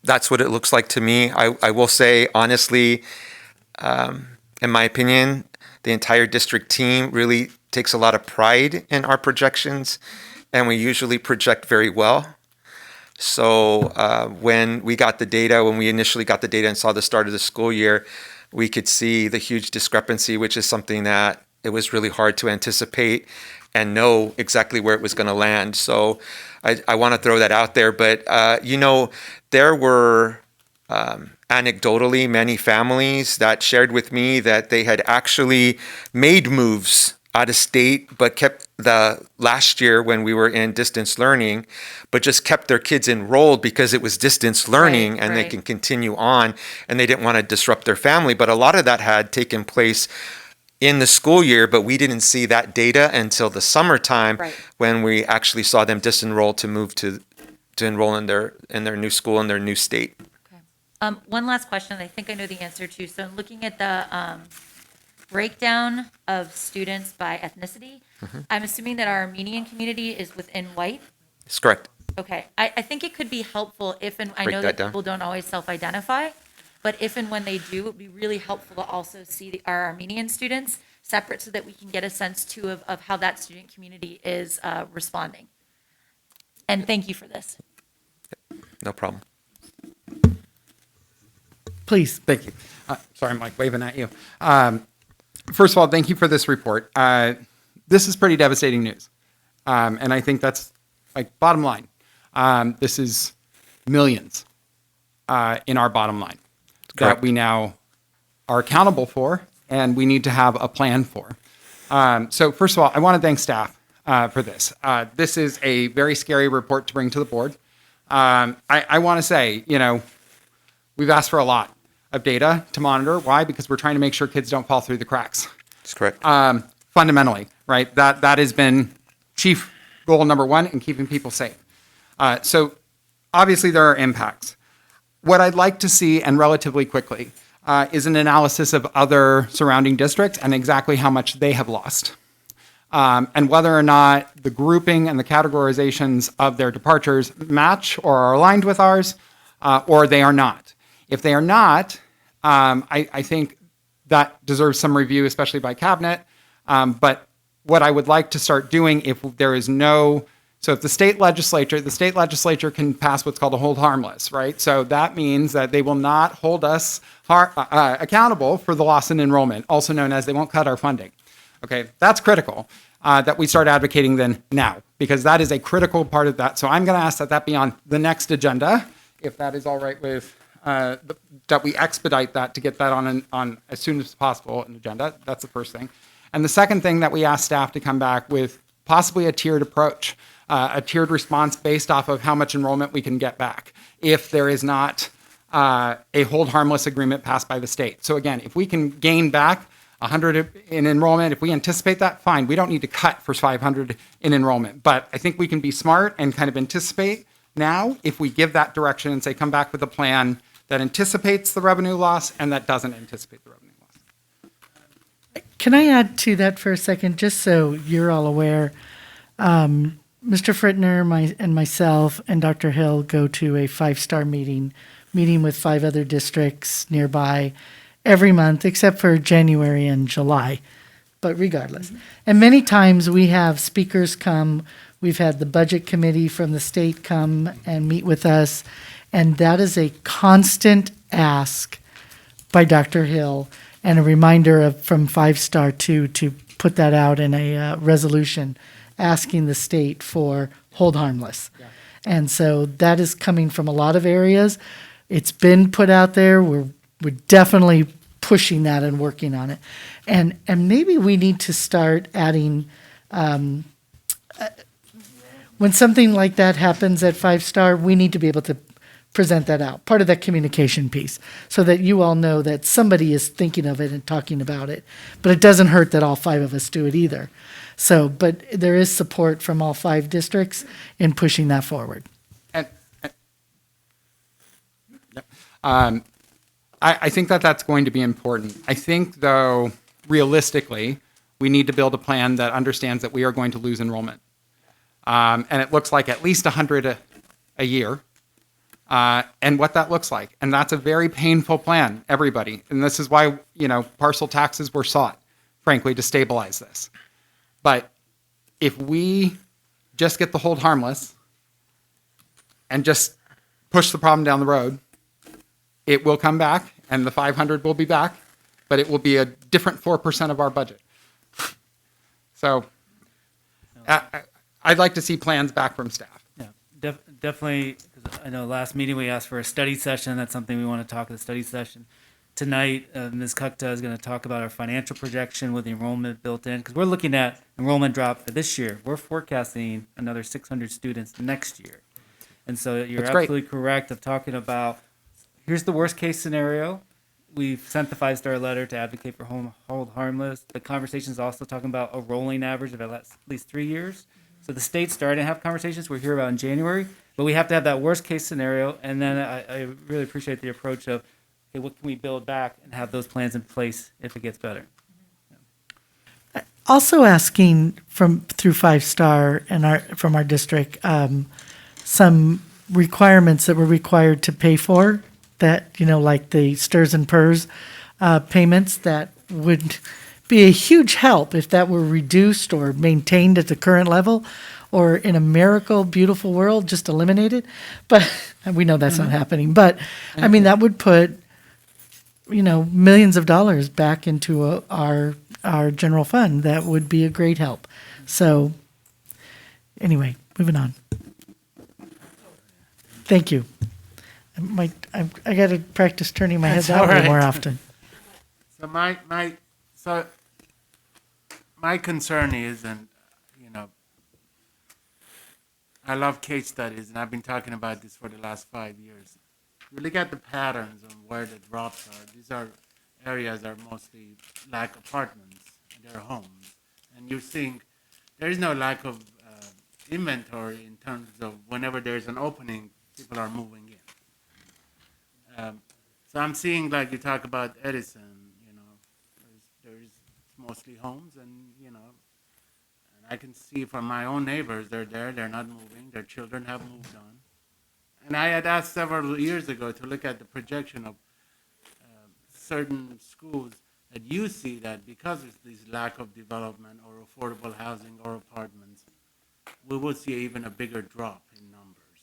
That's what it looks like to me. I will say, honestly, in my opinion, the entire district team really takes a lot of pride in our projections, and we usually project very well. So when we initially got the data and saw the start of the school year, we could see the huge discrepancy, which is something that it was really hard to anticipate and know exactly where it was going to land. So I want to throw that out there. But, there were anecdotally many families that shared with me that they had actually made moves out of state, but kept the last year when we were in distance learning, but just kept their kids enrolled because it was distance learning and they can continue on, and they didn't want to disrupt their family. But a lot of that had taken place in the school year, but we didn't see that data until the summertime when we actually saw them disenroll to move to enroll in their new school in their new state. Okay. One last question I think I know the answer to. So looking at the breakdown of students by ethnicity, I'm assuming that our Armenian community is within white? That's correct. Okay. I think it could be helpful I know that people don't always self-identify, but if and when they do, it would be really helpful to also see our Armenian students separate so that we can get a sense too of how that student community is responding. And thank you for this. No problem. Please. Thank you. Sorry, I'm like waving at you. First of all, thank you for this report. This is pretty devastating news. And I think that's like bottom line. This is millions in our bottom line that we now are accountable for and we need to have a plan for. So first of all, I want to thank staff for this. This is a very scary report to bring to the board. I want to say, we've asked for a lot of data to monitor. Why? Because we're trying to make sure kids don't fall through the cracks. That's correct. Fundamentally, right? That has been chief goal number one in keeping people safe. So obviously there are impacts. What I'd like to see, and relatively quickly, is an analysis of other surrounding districts and exactly how much they have lost. And whether or not the grouping and the categorizations of their departures match or are aligned with ours, or they are not. If they are not, I think that deserves some review, especially by cabinet. But what I would like to start doing if there is if the state legislature can pass what's called a hold harmless, right? So that means that they will not hold us accountable for the loss in enrollment, also known as they won't cut our funding. Okay, that's critical that we start advocating then now, because that is a critical part of that. So I'm going to ask that be on the next agenda, if that is all right with, that we expedite that to get that on as soon as possible an agenda. That's the first thing. And the second thing that we ask staff to come back with possibly a tiered approach, a tiered response based off of how much enrollment we can get back if there is not a hold harmless agreement passed by the state. So again, if we can gain back 100 in enrollment, if we anticipate that, fine. We don't need to cut for 500 in enrollment. But I think we can be smart and kind of anticipate now if we give that direction and say, come back with a plan that anticipates the revenue loss and that doesn't anticipate the revenue loss. Can I add to that for a second, just so you're all aware? Mr. Frittner and myself and Dr. Hill go to a 5-star meeting with 5 other districts nearby every month, except for January and July, but regardless. And many times we have speakers come. We've had the budget committee from the state come and meet with us. And that is a constant ask by Dr. Hill and a reminder from 5-Star to put that out in a resolution asking the state for hold harmless. And so that is coming from a lot of areas. It's been put out there. We're definitely pushing that and working on it. And maybe we need to start adding, when something like that happens at 5-Star, we need to be able to present that out, part of that communication piece, so that you all know that somebody is thinking of it and talking about it. But it doesn't hurt that all 5 of us do it either. So, but there is support from all 5 districts in pushing that forward. I think that that's going to be important. I think, though, realistically, we need to build a plan that understands that we are going to lose enrollment. And it looks like at least 100 a year, and what that looks like. And that's a very painful plan, everybody. And this is why, parcel taxes were sought, frankly, to stabilize this. But if we just get the hold harmless and just push the problem down the road, it will come back, and the 500 will be back, but it will be a different 4% of our budget. So I'd like to see plans back from staff. Yeah, definitely. 'Cause I know last meeting we asked for a study session. That's something we want to talk at the study session. Tonight, Ms. Kukta is going to talk about our financial projection with the enrollment built in, because we're looking at enrollment drop for this year. We're forecasting another 600 students next year. And so you're That's great. absolutely correct of talking about, here's the worst case scenario. We've sent the 5-Star letter to advocate for hold harmless. The conversation is also talking about a rolling average of at least 3 years. So the state's starting to have conversations we're here about in January, but we have to have that worst case scenario. And then I really appreciate the approach of, okay, what can we build back and have those plans in place if it gets better. Also asking through 5-Star and from our district, some requirements that we're required to pay for that, like the STRS and PERS payments, that would be a huge help if that were reduced or maintained at the current level, or in a miracle, beautiful world, just eliminated. But we know that's not happening. But I mean, that would put, millions of dollars back into our general fund. That would be a great help. So anyway, moving on. Thank you. I got to practice turning my head that way more often. So my concern is, and I love case studies, and I've been talking about this for the last 5 years. You look at the patterns on where the drops are. These are areas that are mostly lack apartments, they're homes, and you're seeing there is no lack of inventory in terms of whenever there's an opening, people are moving in. So I'm seeing, like you talk about Edison, there's mostly homes, and I can see from my own neighbors, they're there, they're not moving, their children have moved on. And I had asked several years ago to look at the projection of certain schools that you see that because of this lack of development or affordable housing or apartments, we will see even a bigger drop in numbers.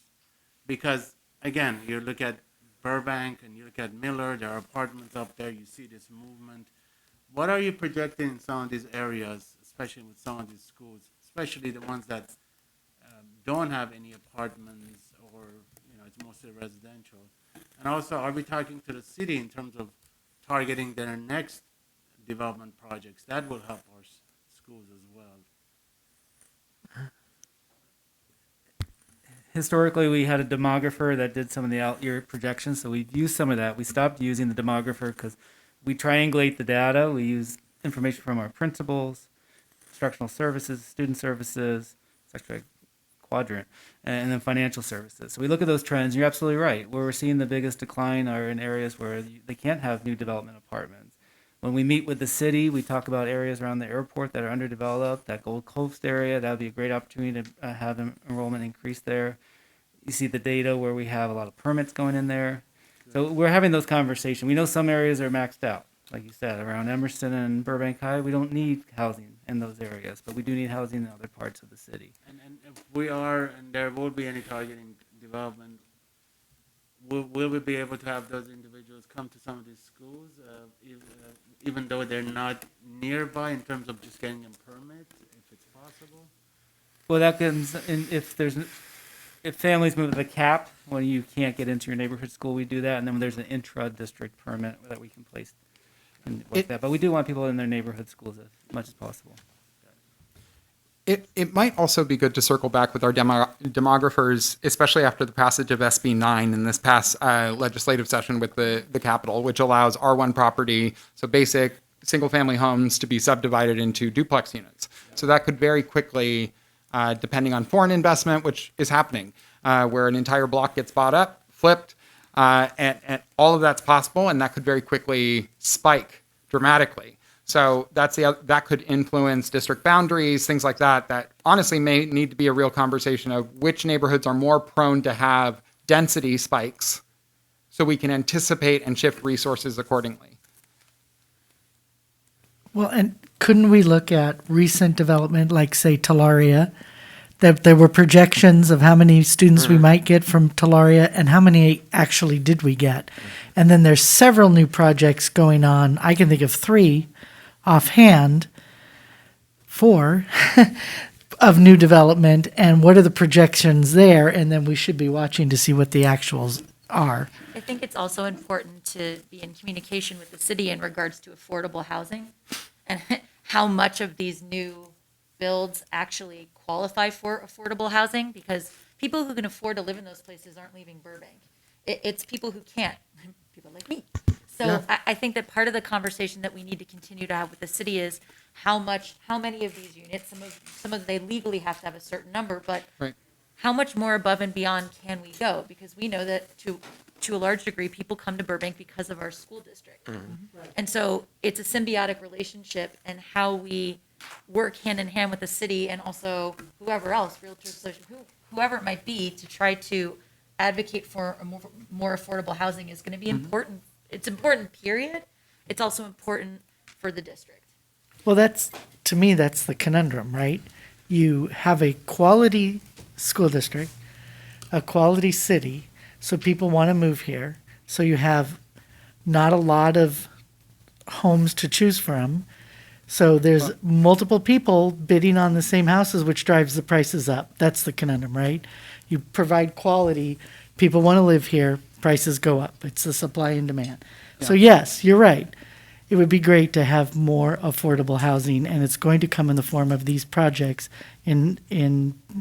Because, again, you look at Burbank and you look at Miller, there are apartments up there, you see this movement. What are you projecting in some of these areas, especially with some of these schools, especially the ones that don't have any apartments, or it's mostly residential? And also, are we talking to the city in terms of targeting their next development projects? That will help our schools as well. Historically, we had a demographer that did some of the out-year projections, so we've used some of that. We stopped using the demographer because we triangulate the data. We use information from our principals, instructional services, student services, it's actually a quadrant, and then financial services. So we look at those trends. You're absolutely right. Where we're seeing the biggest decline are in areas where they can't have new development apartments. When we meet with the city, we talk about areas around the airport that are underdeveloped, that Gold Coast area. That would be a great opportunity to have enrollment increase there. You see the data where we have a lot of permits going in there. So we're having those conversations. We know some areas are maxed out. Like you said, around Emerson and Burbank High, we don't need housing in those areas, but we do need housing in other parts of the city. And if we are, and there will be any targeting development, will we be able to have those individuals come to some of these schools, even though they're not nearby, in terms of just getting a permit, if it's possible? Well, that comes in if families move to the cap when you can't get into your neighborhood school, we do that, and then there's an intra-district permit that we can place and work that. But we do want people in their neighborhood schools as much as possible. It might also be good to circle back with our demographers, especially after the passage of SB 9 in this past legislative session with the Capitol, which allows R1 property, so basic single-family homes, to be subdivided into duplex units. So that could very quickly, depending on foreign investment, which is happening, where an entire block gets bought up, flipped, and all of that's possible, and that could very quickly spike dramatically. So that could influence district boundaries, things like that, that honestly may need to be a real conversation of which neighborhoods are more prone to have density spikes so we can anticipate and shift resources accordingly. Well, and couldn't we look at recent development, like, say, Talaria, that there were projections of how many students we might get from Talaria and how many actually did we get? And then there's several new projects going on. I can think of 3 offhand, 4 of new development, and what are the projections there? And then we should be watching to see what the actuals are. I think it's also important to be in communication with the city in regards to affordable housing and how much of these new builds actually qualify for affordable housing, because people who can afford to live in those places aren't leaving Burbank. It's people who can't, people like me. So I think that part of the conversation that we need to continue to have with the city is how many of these units, some of they legally have to have a certain number, but how much more above and beyond can we go? Because we know that to a large degree, people come to Burbank because of our school district. And so it's a symbiotic relationship, and how we work hand in hand with the city and also whoever else, realtors, whoever it might be, to try to advocate for a more affordable housing is going to be important. It's important, period. It's also important for the district. Well, to me, that's the conundrum, right? You have a quality school district, a quality city, so people want to move here. So you have not a lot of homes to choose from. So there's multiple people bidding on the same houses, which drives the prices up. That's the conundrum, right? You provide quality, people want to live here, prices go up. It's the supply and demand. So yes, you're right. It would be great to have more affordable housing, and it's going to come in the form of these projects in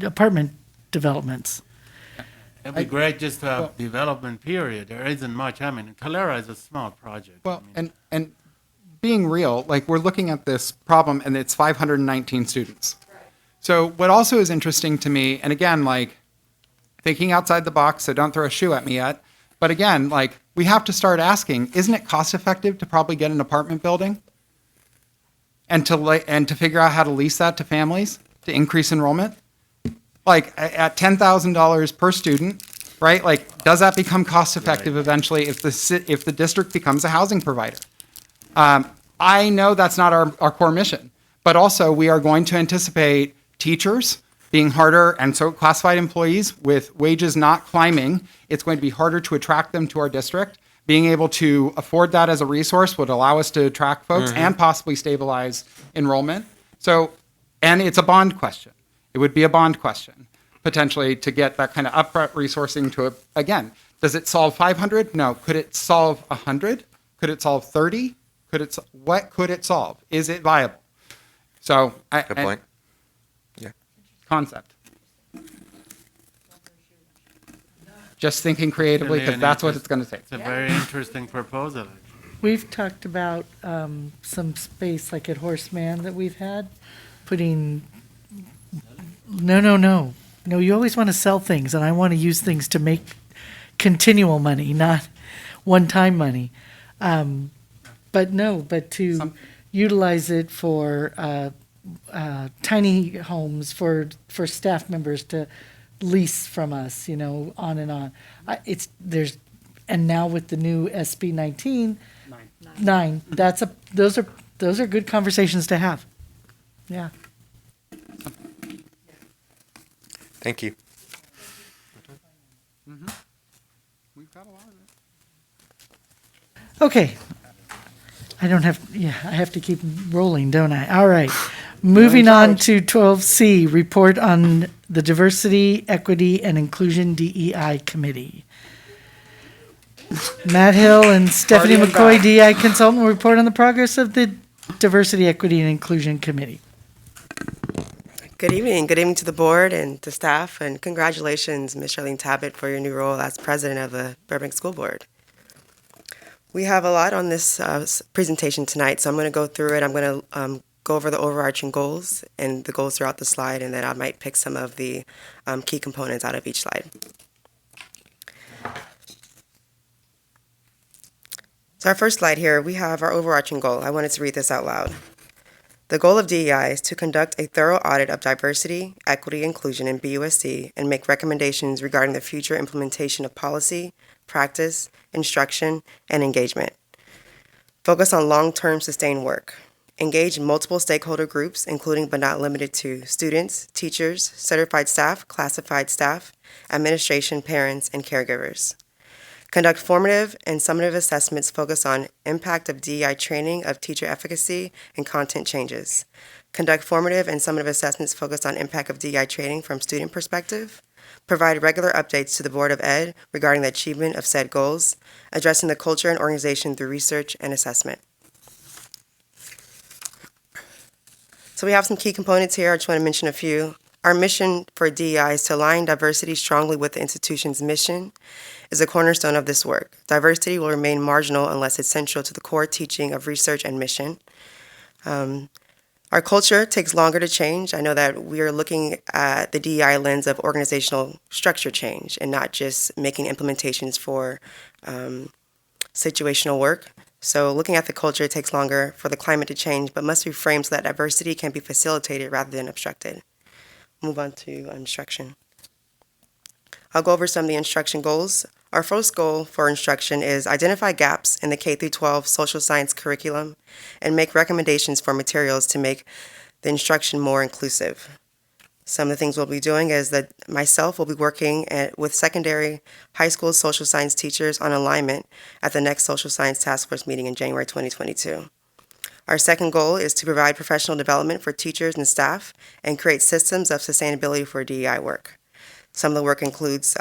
apartment developments. It'd be great just to have development, period. There isn't much. I mean, Calera is a small project. Well, and being real, like, we're looking at this problem, and it's 519 students. So what also is interesting to me, and again, like, thinking outside the box, so don't throw a shoe at me yet, but again, like, we have to start asking, isn't it cost effective to probably get an apartment building and to figure out how to lease that to families to increase enrollment? Like, at $10,000 per student, right? Like, does that become cost effective eventually if the district becomes a housing provider? I know that's not our core mission, but also we are going to anticipate teachers being harder, and so classified employees with wages not climbing, it's going to be harder to attract them to our district. Being able to afford that as a resource would allow us to attract folks and possibly stabilize enrollment. So, and it's a bond question. It would be a bond question, potentially, to get that kind of upfront resourcing to, again, does it solve 500? No. Could it solve 100? Could it solve 30? What could it solve? Is it viable? So, Good point. Concept. Just thinking creatively, because that's what it's going to take. It's a very interesting proposal. We've talked about some space, like at Horseman, that we've had, putting. No. You always want to sell things, and I want to use things to make continual money, not one-time money. But to utilize it for tiny homes for staff members to lease from us, on and on. And now with the new SB 19, 9, those are good conversations to have. Yeah. Thank you. We've got a lot of it. Okay. I don't have, yeah, I have to keep rolling, don't I? All right. Moving on to 12C, report on the Diversity, Equity, and Inclusion DEI Committee. Matt Hill and Stephanie Party and McCoy, back. DEI consultant, will report on the progress of the Diversity, Equity, and Inclusion Committee. Good evening. Good evening to the board and to staff, and congratulations, Ms. Charlene Tabbitt, for your new role as president of the Burbank School Board. We have a lot on this presentation tonight, so I'm going to go through it. I'm going to go over the overarching goals and the goals throughout the slide, and then I might pick some of the key components out of each slide. So our first slide here, we have our overarching goal. I wanted to read this out loud. The goal of DEI is to conduct a thorough audit of diversity, equity, inclusion in BUSC and make recommendations regarding the future implementation of policy, practice, instruction, and engagement. Focus on long-term sustained work. Engage multiple stakeholder groups, including but not limited to students, teachers, certified staff, classified staff, administration, parents, and caregivers. Conduct formative and summative assessments focused on impact of DEI training of teacher efficacy and content changes. Conduct formative and summative assessments focused on impact of DEI training from student perspective. Provide regular updates to the Board of Ed regarding the achievement of said goals, addressing the culture and organization through research and assessment. So we have some key components here. I just want to mention a few. Our mission for DEI is to align diversity strongly with the institution's mission, is a cornerstone of this work. Diversity will remain marginal unless it's central to the core teaching of research and mission. Our culture takes longer to change. I know that we are looking at the DEI lens of organizational structure change and not just making implementations for situational work. So looking at the culture takes longer for the climate to change, but must be framed so that diversity can be facilitated rather than obstructed. Move on to instruction. I'll go over some of the instruction goals. Our first goal for instruction is identify gaps in the K-12 social science curriculum and make recommendations for materials to make the instruction more inclusive. Some of the things we'll be doing is that myself will be working with secondary high school social science teachers on alignment at the next social science task force meeting in January 2022. Our second goal is to provide professional development for teachers and staff and create systems of sustainability for DEI work. Some of the work includes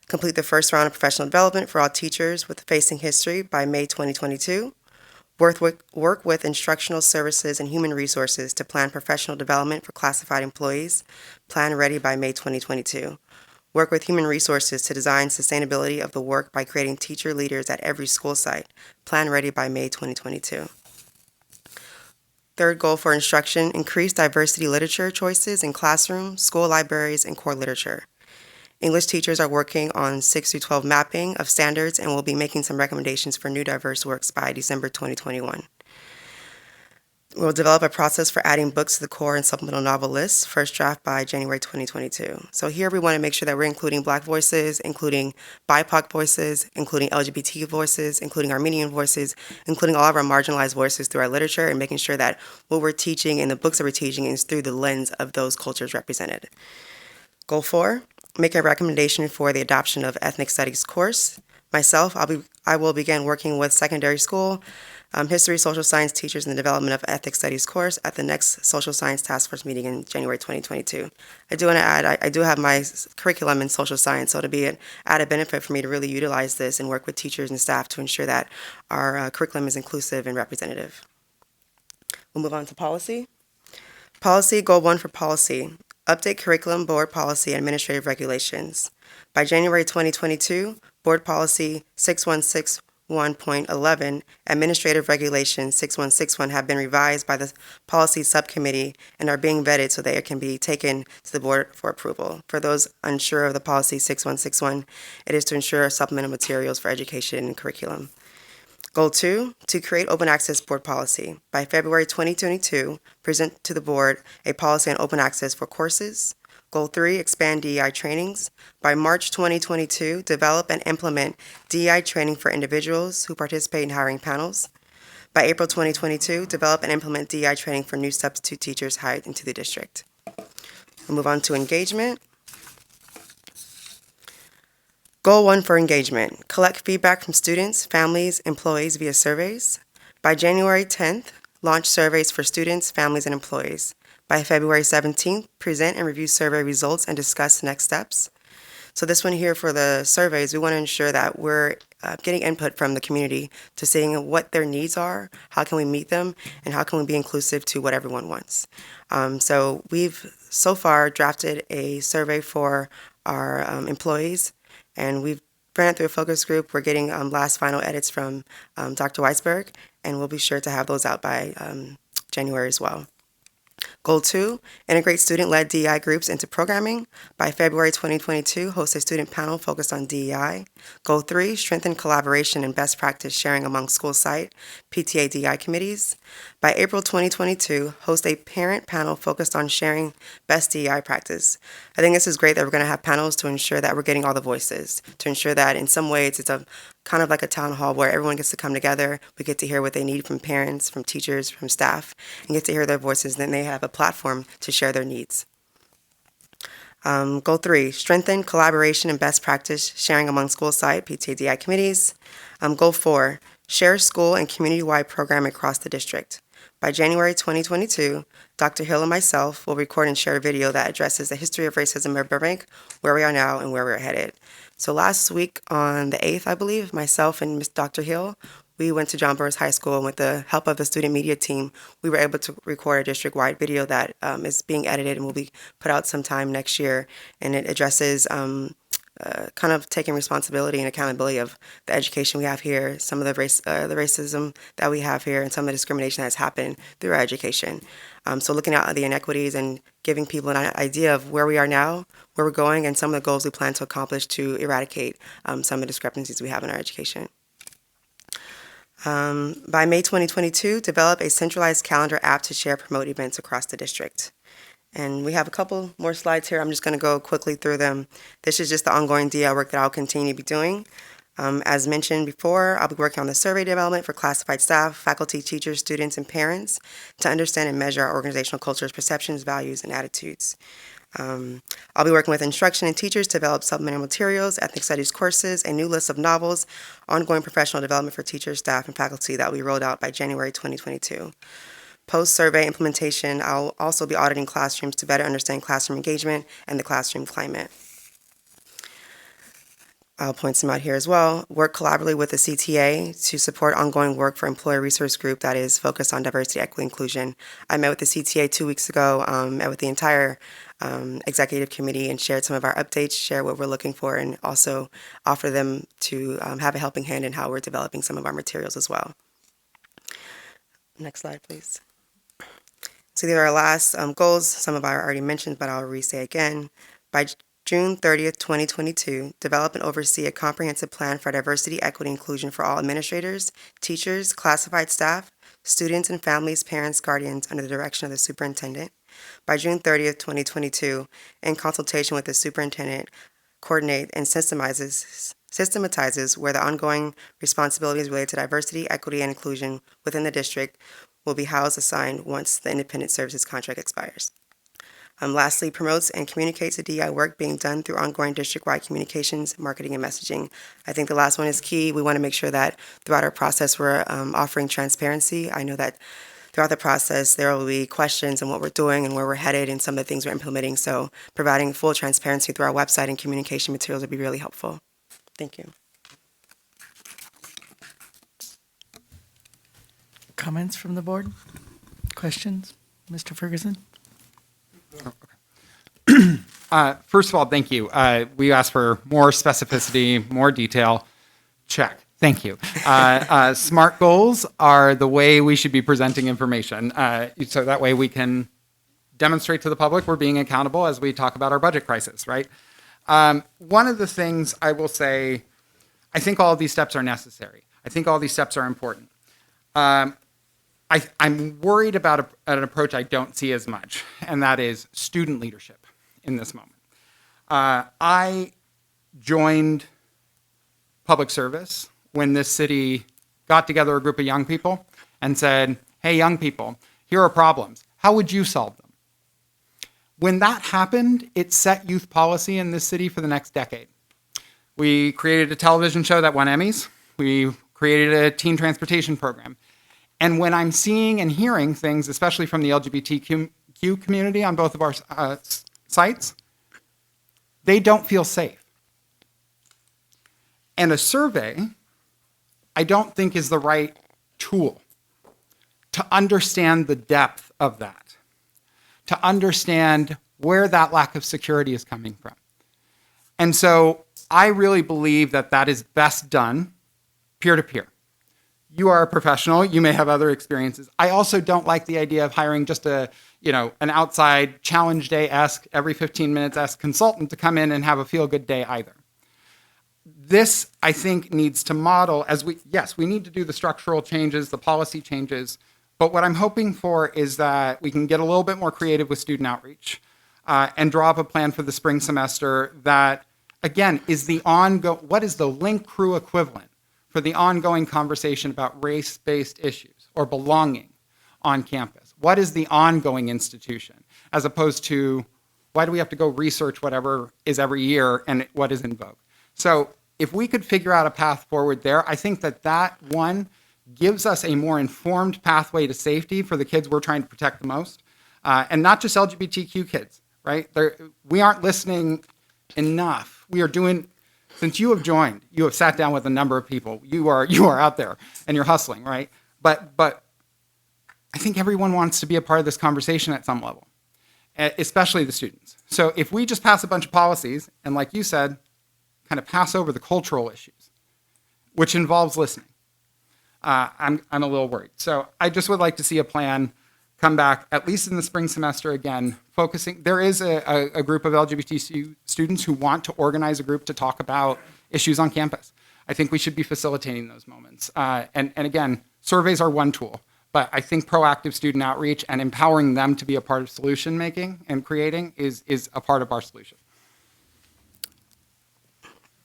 complete the first round of professional development for all teachers with facing history by May 2022, work with instructional services and human resources to plan professional development for classified employees, plan ready by May 2022, work with human resources to design sustainability of the work by creating teacher leaders at every school site, plan ready by May 2022. Third goal for instruction, increase diversity literature choices in classrooms, school libraries, and core literature. English teachers are working on 6 through 12 mapping of standards and will be making some recommendations for new diverse works by December 2021. We'll develop a process for adding books to the core and supplemental novel lists, first draft by January 2022. So here we want to make sure that we're including Black voices, including BIPOC voices, including LGBT voices, including Armenian voices, including all of our marginalized voices through our literature, and making sure that what we're teaching and the books that we're teaching is through the lens of those cultures represented. Goal 4, make a recommendation for the adoption of ethnic studies course. Myself, I will begin working with secondary school, history, social science teachers in the development of ethics studies course at the next social science task force meeting in January 2022. I do want to add, I do have my curriculum in social science, so it'll be an added benefit for me to really utilize this and work with teachers and staff to ensure that our curriculum is inclusive and representative. We'll move on to policy. Policy, goal 1 for policy. Update curriculum, board policy, and administrative regulations. By January 2022, Board Policy 6161.11, Administrative Regulations 6161 have been revised by the Policy Subcommittee and are being vetted so they can be taken to the board for approval. For those unsure of the Policy 6161, it is to ensure supplemental materials for education and curriculum. Goal 2, to create open access board policy. By February 2022, present to the board a policy on open access for courses. Goal 3, expand DEI trainings. By March 2022, develop and implement DEI training for individuals who participate in hiring panels. By April 2022, develop and implement DEI training for new substitute teachers hired into the district. We'll move on to engagement. Goal 1 for engagement, collect feedback from students, families, employees via surveys. By January 10th, launch surveys for students, families, and employees. By February 17th, present and review survey results and discuss next steps. So this one here for the surveys, we want to ensure that we're getting input from the community to seeing what their needs are, how can we meet them, and how can we be inclusive to what everyone wants. So we've so far drafted a survey for our employees, and we've ran it through a focus group. We're getting last final edits from Dr. Weisberg, and we'll be sure to have those out by January as well. Goal 2, integrate student-led DEI groups into programming. By February 2022, host a student panel focused on DEI. Goal 3, strengthen collaboration and best practice sharing among school site, PTA DEI committees. By April 2022, host a parent panel focused on sharing best DEI practice. I think this is great that we're going to have panels to ensure that we're getting all the voices, to ensure that in some ways it's a kind of like a town hall where everyone gets to come together. We get to hear what they need from parents, from teachers, from staff, and get to hear their voices. Then they have a platform to share their needs. Goal 3, strengthen collaboration and best practice sharing among school site, PTA DI committees. Goal 4, share school and community-wide program across the district. By January 2022, Dr. Hill and myself will record and share a video that addresses the history of racism in Burbank, where we are now, and where we're headed. So last week on the 8th, I believe, myself and Ms. Dr. Hill, we went to John Burroughs High School, and with the help of the student media team, we were able to record a district-wide video that is being edited and will be put out sometime next year. And it addresses kind of taking responsibility and accountability of the education we have here, some of the racism that we have here, and some of the discrimination that's happened through our education. So looking at the inequities and giving people an idea of where we are now, where we're going, and some of the goals we plan to accomplish to eradicate some of the discrepancies we have in our education. By May 2022, develop a centralized calendar app to share promote events across the district. And we have a couple more slides here. I'm just going to go quickly through them. This is just the ongoing DI work that I'll continue to be doing. As mentioned before, I'll be working on the survey development for classified staff, faculty, teachers, students, and parents to understand and measure our organizational culture's perceptions, values, and attitudes. I'll be working with instruction and teachers to develop supplemental materials, ethnic studies courses, a new list of novels, ongoing professional development for teachers, staff, and faculty that will be rolled out by January 2022. Post-survey implementation, I'll also be auditing classrooms to better understand classroom engagement and the classroom climate. I'll point some out here as well. Work collaboratively with the CTA to support ongoing work for employee resource group that is focused on diversity, equity, inclusion. I met with the CTA 2 weeks ago, met with the entire executive committee and shared some of our updates, share what we're looking for, and also offer them to have a helping hand in how we're developing some of our materials as well. Next slide, please. So these are our last goals. Some of our already mentioned, but I'll re-say again. By June 30th, 2022, develop and oversee a comprehensive plan for diversity, equity, inclusion for all administrators, teachers, classified staff, students and families, parents, guardians, under the direction of the superintendent. By June 30th, 2022, in consultation with the superintendent, coordinate and systematizes where the ongoing responsibilities related to diversity, equity, and inclusion within the district will be housed assigned once the independent services contract expires. Lastly, promotes and communicates the DEI work being done through ongoing district-wide communications, marketing, and messaging. I think the last one is key. We want to make sure that throughout our process we're offering transparency. I know that throughout the process there will be questions on what we're doing and where we're headed and some of the things we're implementing. So providing full transparency through our website and communication materials would be really helpful. Thank you. Comments from the board? Questions? Mr. Ferguson? First of all, thank you. We asked for more specificity, more detail. Check. Thank you. SMART goals are the way we should be presenting information. So that way we can demonstrate to the public we're being accountable as we talk about our budget crisis, right? One of the things I will say, I think all of these steps are necessary. I think all these steps are important. I'm worried about an approach I don't see as much, and that is student leadership in this moment. I joined public service when this city got together a group of young people and said, hey, young people, here are problems. How would you solve them? When that happened, it set youth policy in this city for the next decade. We created a television show that won Emmys. We created a teen transportation program. And when I'm seeing and hearing things, especially from the LGBTQ community on both of our sites, they don't feel safe. And a survey, I don't think is the right tool to understand the depth of that, to understand where that lack of security is coming from. And so I really believe that that is best done peer-to-peer. You are a professional, you may have other experiences. I also don't like the idea of hiring just an outside challenge day-esque, every 15 minutes-esque consultant to come in and have a feel-good day either. This, I think, needs to model we need to do the structural changes, the policy changes, but what I'm hoping for is that we can get a little bit more creative with student outreach and draw up a plan for the spring semester that, again, is what is the link crew equivalent for the ongoing conversation about race-based issues or belonging on campus? What is the ongoing institution, as opposed to why do we have to go research whatever is every year and what is in vogue? So if we could figure out a path forward there, I think that one gives us a more informed pathway to safety for the kids we're trying to protect the most, and not just LGBTQ kids, right? We aren't listening enough. We are doing. Since you have joined, you have sat down with a number of people. You are out there and you're hustling, right? But I think everyone wants to be a part of this conversation at some level, especially the students. So if we just pass a bunch of policies and, like you said, kind of pass over the cultural issues, which involves listening, I'm a little worried. So I just would like to see a plan come back, at least in the spring semester again, focusing. There is a group of LGBT students who want to organize a group to talk about issues on campus. I think we should be facilitating those moments. And again, surveys are one tool, but I think proactive student outreach and empowering them to be a part of solution making and creating is a part of our solution.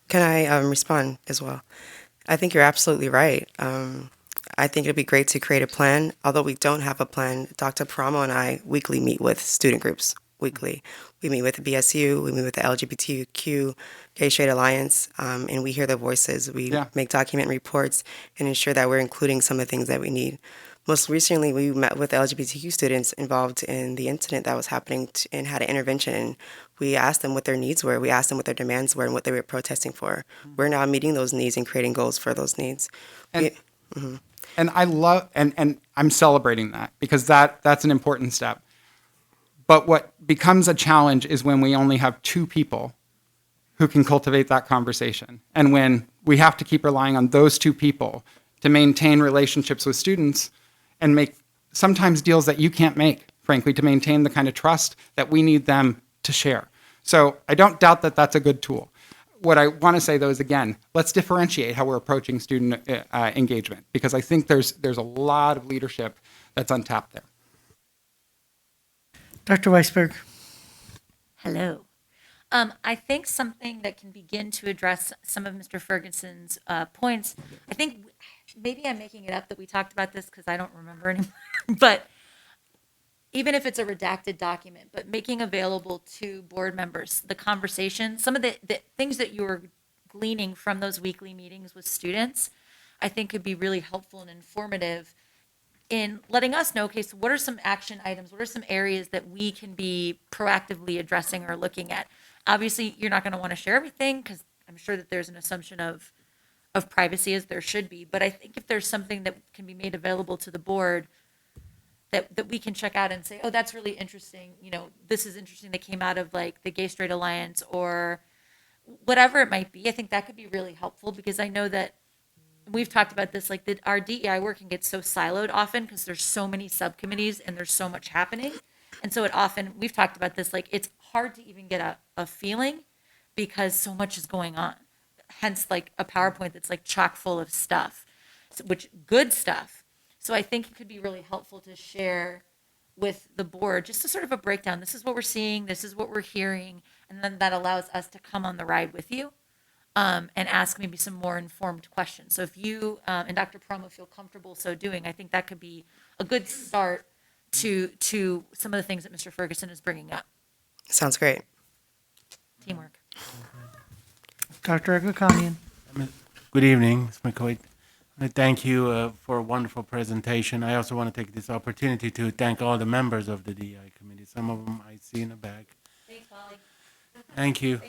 Can I respond as well? I think you're absolutely right. I think it'd be great to create a plan. Although we don't have a plan, Dr. Paramo and I weekly meet with student groups. Weekly, we meet with the BSU, we meet with the LGBTQ Gay Straight Alliance, and we hear their voices. We make document reports and ensure that we're including some of the things that we need. Most recently, we met with LGBTQ students involved in the incident that was happening and had an intervention. We asked them what their needs were. We asked them what their demands were and what they were protesting for. We're now meeting those needs and creating goals for those needs. And I love, and I'm celebrating that because that's an important step. But what becomes a challenge is when we only have two people who can cultivate that conversation. And when we have to keep relying on those two people to maintain relationships with students and make sometimes deals that you can't make, frankly, to maintain the kind of trust that we need them to share. So I don't doubt that that's a good tool. What I want to say, though, is, again, let's differentiate how we're approaching student engagement, because I think there's a lot of leadership that's untapped there. Dr. Weisberg. Hello. I think something that can begin to address some of Mr. Ferguson's points, I think maybe I'm making it up that we talked about this because I don't remember anymore, but even if it's a redacted document, but making available to board members the conversation, some of the things that you were gleaning from those weekly meetings with students, I think could be really helpful and informative in letting us know, okay, so what are some action items? What are some areas that we can be proactively addressing or looking at? Obviously, you're not going to want to share everything because I'm sure that there's an assumption of privacy, as there should be. But I think if there's something that can be made available to the board that we can check out and say, oh, that's really interesting. You know, this is interesting that came out of like the Gay Straight Alliance or whatever it might be. I think that could be really helpful because I know that we've talked about this, like our DEI work can get so siloed often because there's so many subcommittees and there's so much happening. And so we've talked about this, like it's hard to even get a feeling because so much is going on. Hence like a PowerPoint that's like chock full of stuff, which good stuff. So I think it could be really helpful to share with the board, just a sort of a breakdown. This is what we're seeing, this is what we're hearing, and then that allows us to come on the ride with you and ask maybe some more informed questions. So if you and Dr. Promo feel comfortable so doing, I think that could be a good start to some of the things that Mr. Ferguson is bringing up. Sounds great. Teamwork. Dr. Agakanian. Good evening, Ms. McCoy. I thank you for a wonderful presentation. I also want to take this opportunity to thank all the members of the DI committee. Some of them I see in the back. Thanks, Polly. Thank you.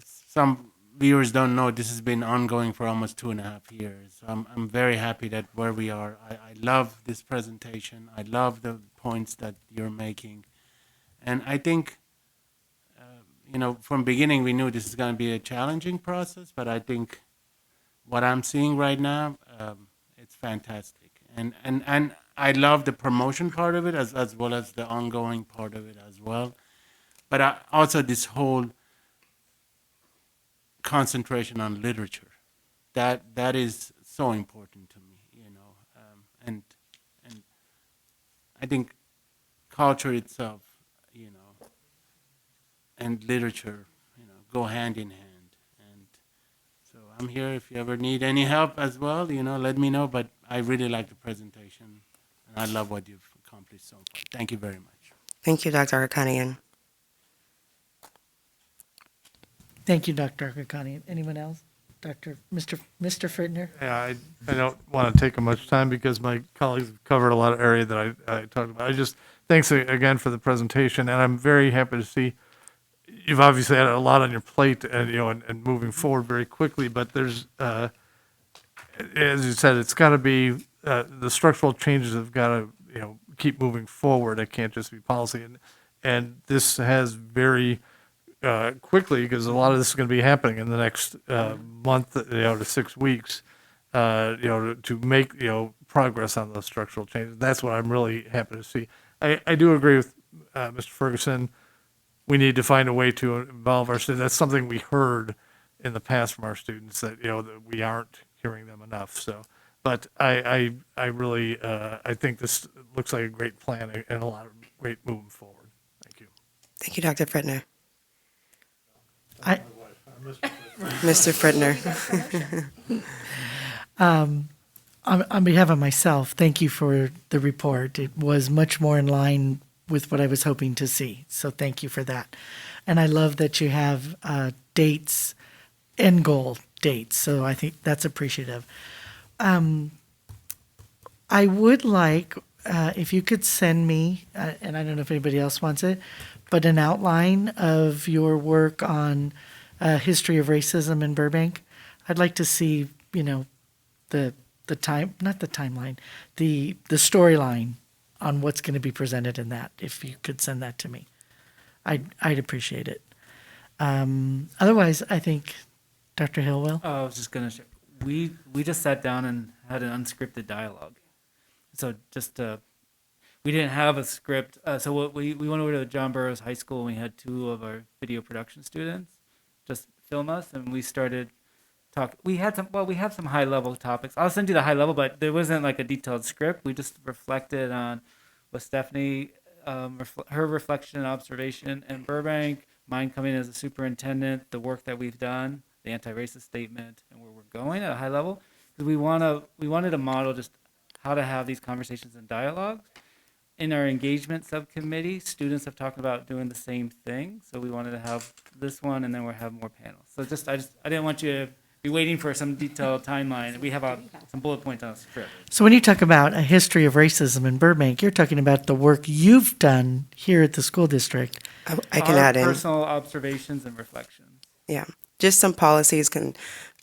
Some viewers don't know this has been ongoing for almost 2.5 years. So I'm very happy that where we are. I love this presentation. I love the points that you're making. And I think, from beginning we knew this is going to be a challenging process, but I think what I'm seeing right now, it's fantastic. And I love the promotion part of it as well as the ongoing part of it as well. But also this whole concentration on literature, that is so important to me, and I think culture itself, and literature, go hand in hand. And so I'm here if you ever need any help as well, let me know. But I really like the presentation, and I love what you've accomplished so far. Thank you very much. Thank you, Dr. Agakanian. Thank you, Dr. Agakanian. Anyone else? Mr. Frittner? Yeah, I don't want to take up much time because my colleagues have covered a lot of area that I talked about. Thanks again for the presentation, and I'm very happy to see you've obviously had a lot on your plate and, and moving forward very quickly, but there's, as you said, it's got to be, the structural changes have got to, keep moving forward. It can't just be policy. And this has very, quickly, because a lot of this is going to be happening in the next month, to 6 weeks, to make progress on those structural changes. That's what I'm really happy to see. I do agree with Mr. Ferguson. We need to find a way to involve our students. That's something we heard in the past from our students that that we aren't hearing them enough. So, but I really I think this looks like a great plan and a lot of great moving forward. Thank you. Thank you, Dr. Frittner. Mr. Frittner. On behalf of myself, thank you for the report. It was much more in line with what I was hoping to see. So thank you for that. And I love that you have dates, end goal dates. So I think that's appreciative. I would like, if you could send me, and I don't know if anybody else wants it, but an outline of your work on history of racism in Burbank. I'd like to see, the storyline on what's going to be presented in that. If you could send that to me, I'd appreciate it. Otherwise, I think Dr. Hill will. Oh, I was just gonna share. We just sat down and had an unscripted dialogue. So we didn't have a script. So what we went over to John Burroughs High School and we had 2 of our video production students just film us, and we started talk. We had some high level topics. I'll send you the high level, but there wasn't like a detailed script. We just reflected on what Stephanie, her reflection and observation in Burbank, mine coming as a superintendent, the work that we've done, the anti-racist statement, and where we're going at a high level. Because we wanted to model just how to have these conversations and dialogues. In our engagement subcommittee, students have talked about doing the same thing. So we wanted to have this one, and then we'll have more panels. So I didn't want you to be waiting for some detailed timeline. We have some bullet points on the script. So when you talk about a history of racism in Burbank, you're talking about the work you've done here at the school district. I can add in personal observations and reflections. Yeah, just some policies, and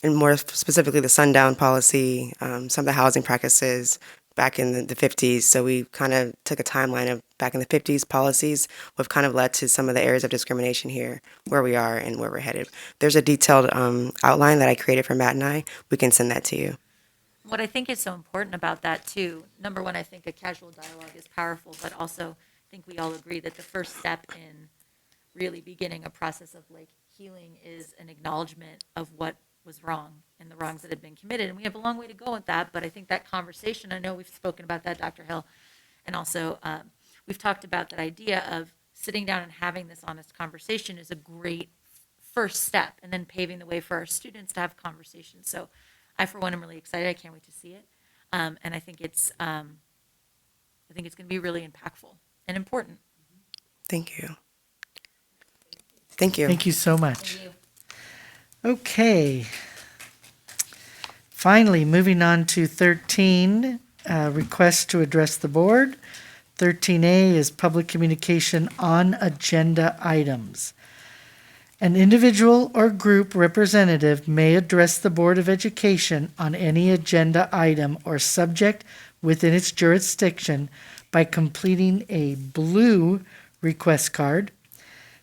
more specifically the sundown policy, some of the housing practices back in the 50s. So we kind of took a timeline of back in the 50s policies, what kind of led to some of the areas of discrimination here, where we are and where we're headed. There's a detailed outline that I created for Matt and I. We can send that to you. What I think is so important about that too, number one, I think a casual dialogue is powerful, but also I think we all agree that the first step in really beginning a process of like healing is an acknowledgement of what was wrong and the wrongs that had been committed. And we have a long way to go with that, but I think that conversation, I know we've spoken about that, Dr. Hill, and also we've talked about that idea of sitting down and having this honest conversation is a great first step, and then paving the way for our students to have conversations. So I, for one, am really excited. I can't wait to see it. And I think it's going to be really impactful and important. Thank you. Thank you. Thank you so much. Thank you. Okay. Finally, moving on to 13, request to address the board. 13A is public communication on agenda items. An individual or group representative may address the Board of Education on any agenda item or subject within its jurisdiction by completing a blue request card.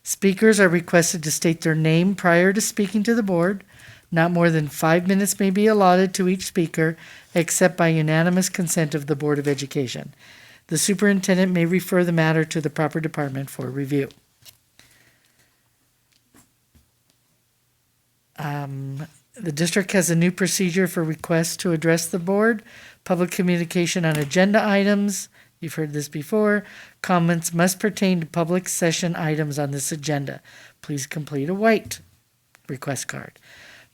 Speakers are requested to state their name prior to speaking to the board. Not more than 5 minutes may be allotted to each speaker, except by unanimous consent of the Board of Education. The superintendent may refer the matter to the proper department for review. The district has a new procedure for requests to address the board. Public communication on agenda items. You've heard this before. Comments must pertain to public session items on this agenda. Please complete a white request card.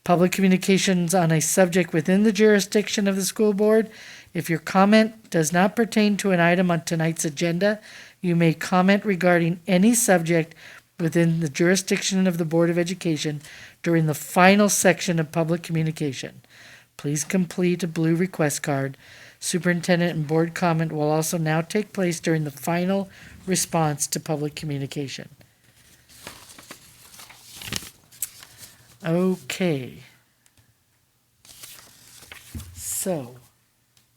Public communications on a subject within the jurisdiction of the school board. If your comment does not pertain to an item on tonight's agenda, you may comment regarding any subject within the jurisdiction of the Board of Education during the final section of public communication. Please complete a blue request card. Superintendent and board comment will also now take place during the final response to public communication. Okay. So,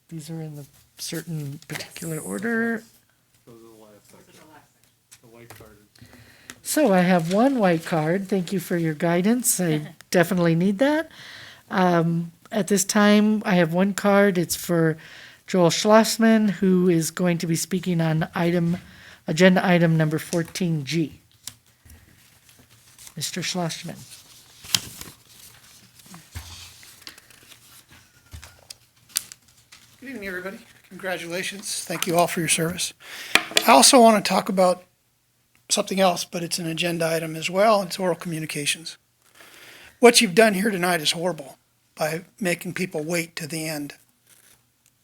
these are in the certain particular order. So I have one white card. Thank you for your guidance. I definitely need that. At this time, I have one card. It's for Joel Schlossman, who is going to be speaking on agenda item number 14G. Mr. Schlossman. Good evening, everybody. Congratulations. Thank you all for your service. I also want to talk about something else, but it's an agenda item as well. It's oral communications. What you've done here tonight is horrible by making people wait to the end.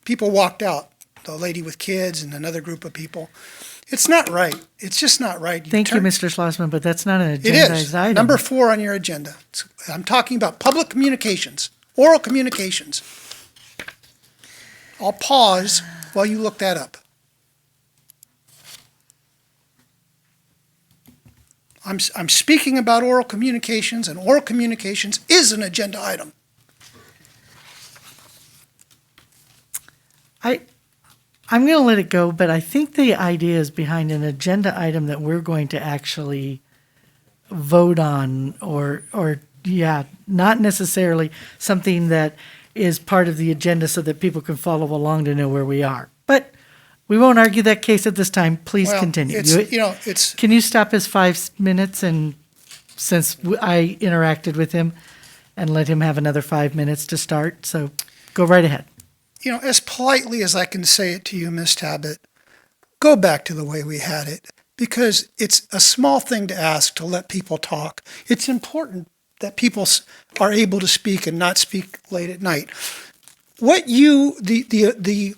People walked out, the lady with kids and another group of people. It's not right. It's just not right. Thank you, Mr. Schlossman, but that's not an It agendized is. item. Number 4 on your agenda. I'm talking about public communications, oral communications. I'll pause while you look that up. I'm speaking about oral communications, and oral communications is an agenda item. I'm going to let it go, but I think the idea is behind an agenda item that we're going to actually vote on, or not necessarily something that is part of the agenda so that people can follow along to know where we are. But we won't argue that case at this time. Please Well, continue. it's Can you stop his 5 minutes, and since I interacted with him, and let him have another 5 minutes to start? So go right ahead. as politely as I can say it to you, Miss Tabbitt, go back to the way we had it, because it's a small thing to ask to let people talk. It's important that people are able to speak and not speak late at night. The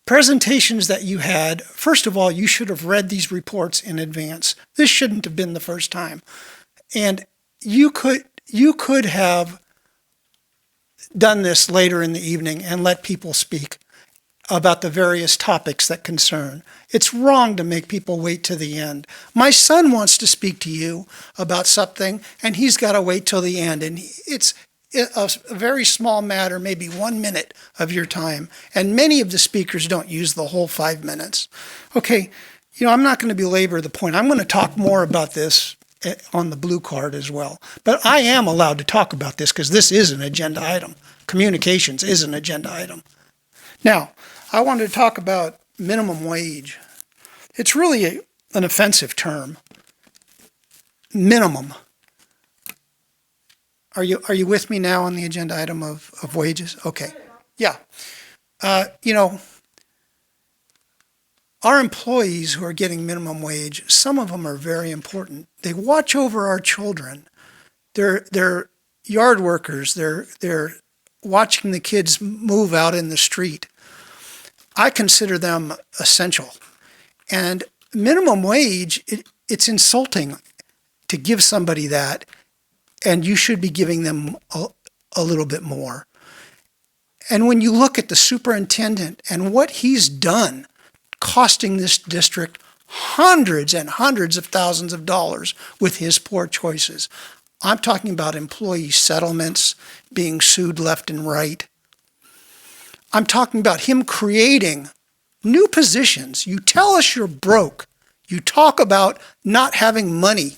presentations that you had, first of all, you should have read these reports in advance. This shouldn't have been the first time. And you could have done this later in the evening and let people speak about the various topics that concern. It's wrong to make people wait to the end. My son wants to speak to you about something, and he's got to wait till the end. And it's a very small matter, maybe 1 minute of your time. And many of the speakers don't use the whole 5 minutes. Okay, I'm not going to belabor the point. I'm going to talk more about this on the blue card as well. But I am allowed to talk about this because this is an agenda item. Communications is an agenda item. Now, I wanted to talk about minimum wage. It's really an offensive term. Minimum. Are you with me now on the agenda item of wages? Okay. Yeah. Our employees who are getting minimum wage, some of them are very important. They watch over our children. They're yard workers. They're watching the kids move out in the street. I consider them essential. And minimum wage, it's insulting to give somebody that and you should be giving them a little bit more. And when you look at the superintendent and what he's done, costing this district hundreds and hundreds of thousands of dollars with his poor choices. I'm talking about employee settlements, being sued left and right. I'm talking about him creating new positions. You tell us you're broke. You talk about not having money,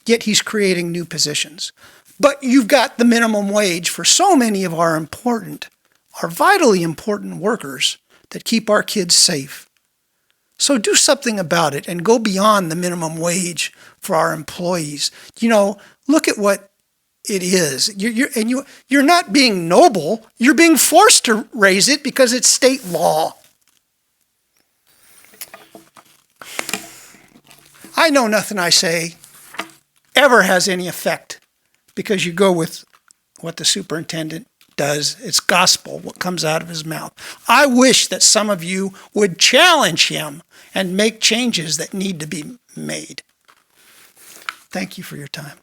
yet he's creating new positions. But you've got the minimum wage for so many of our vitally important workers that keep our kids safe. So do something about it and go beyond the minimum wage for our employees. Look at what it is. You're not being noble. You're being forced to raise it because it's state law. I know nothing I say ever has any effect because you go with what the superintendent does. It's gospel, what comes out of his mouth. I wish that some of you would challenge him and make changes that need to be made. Thank you for your time.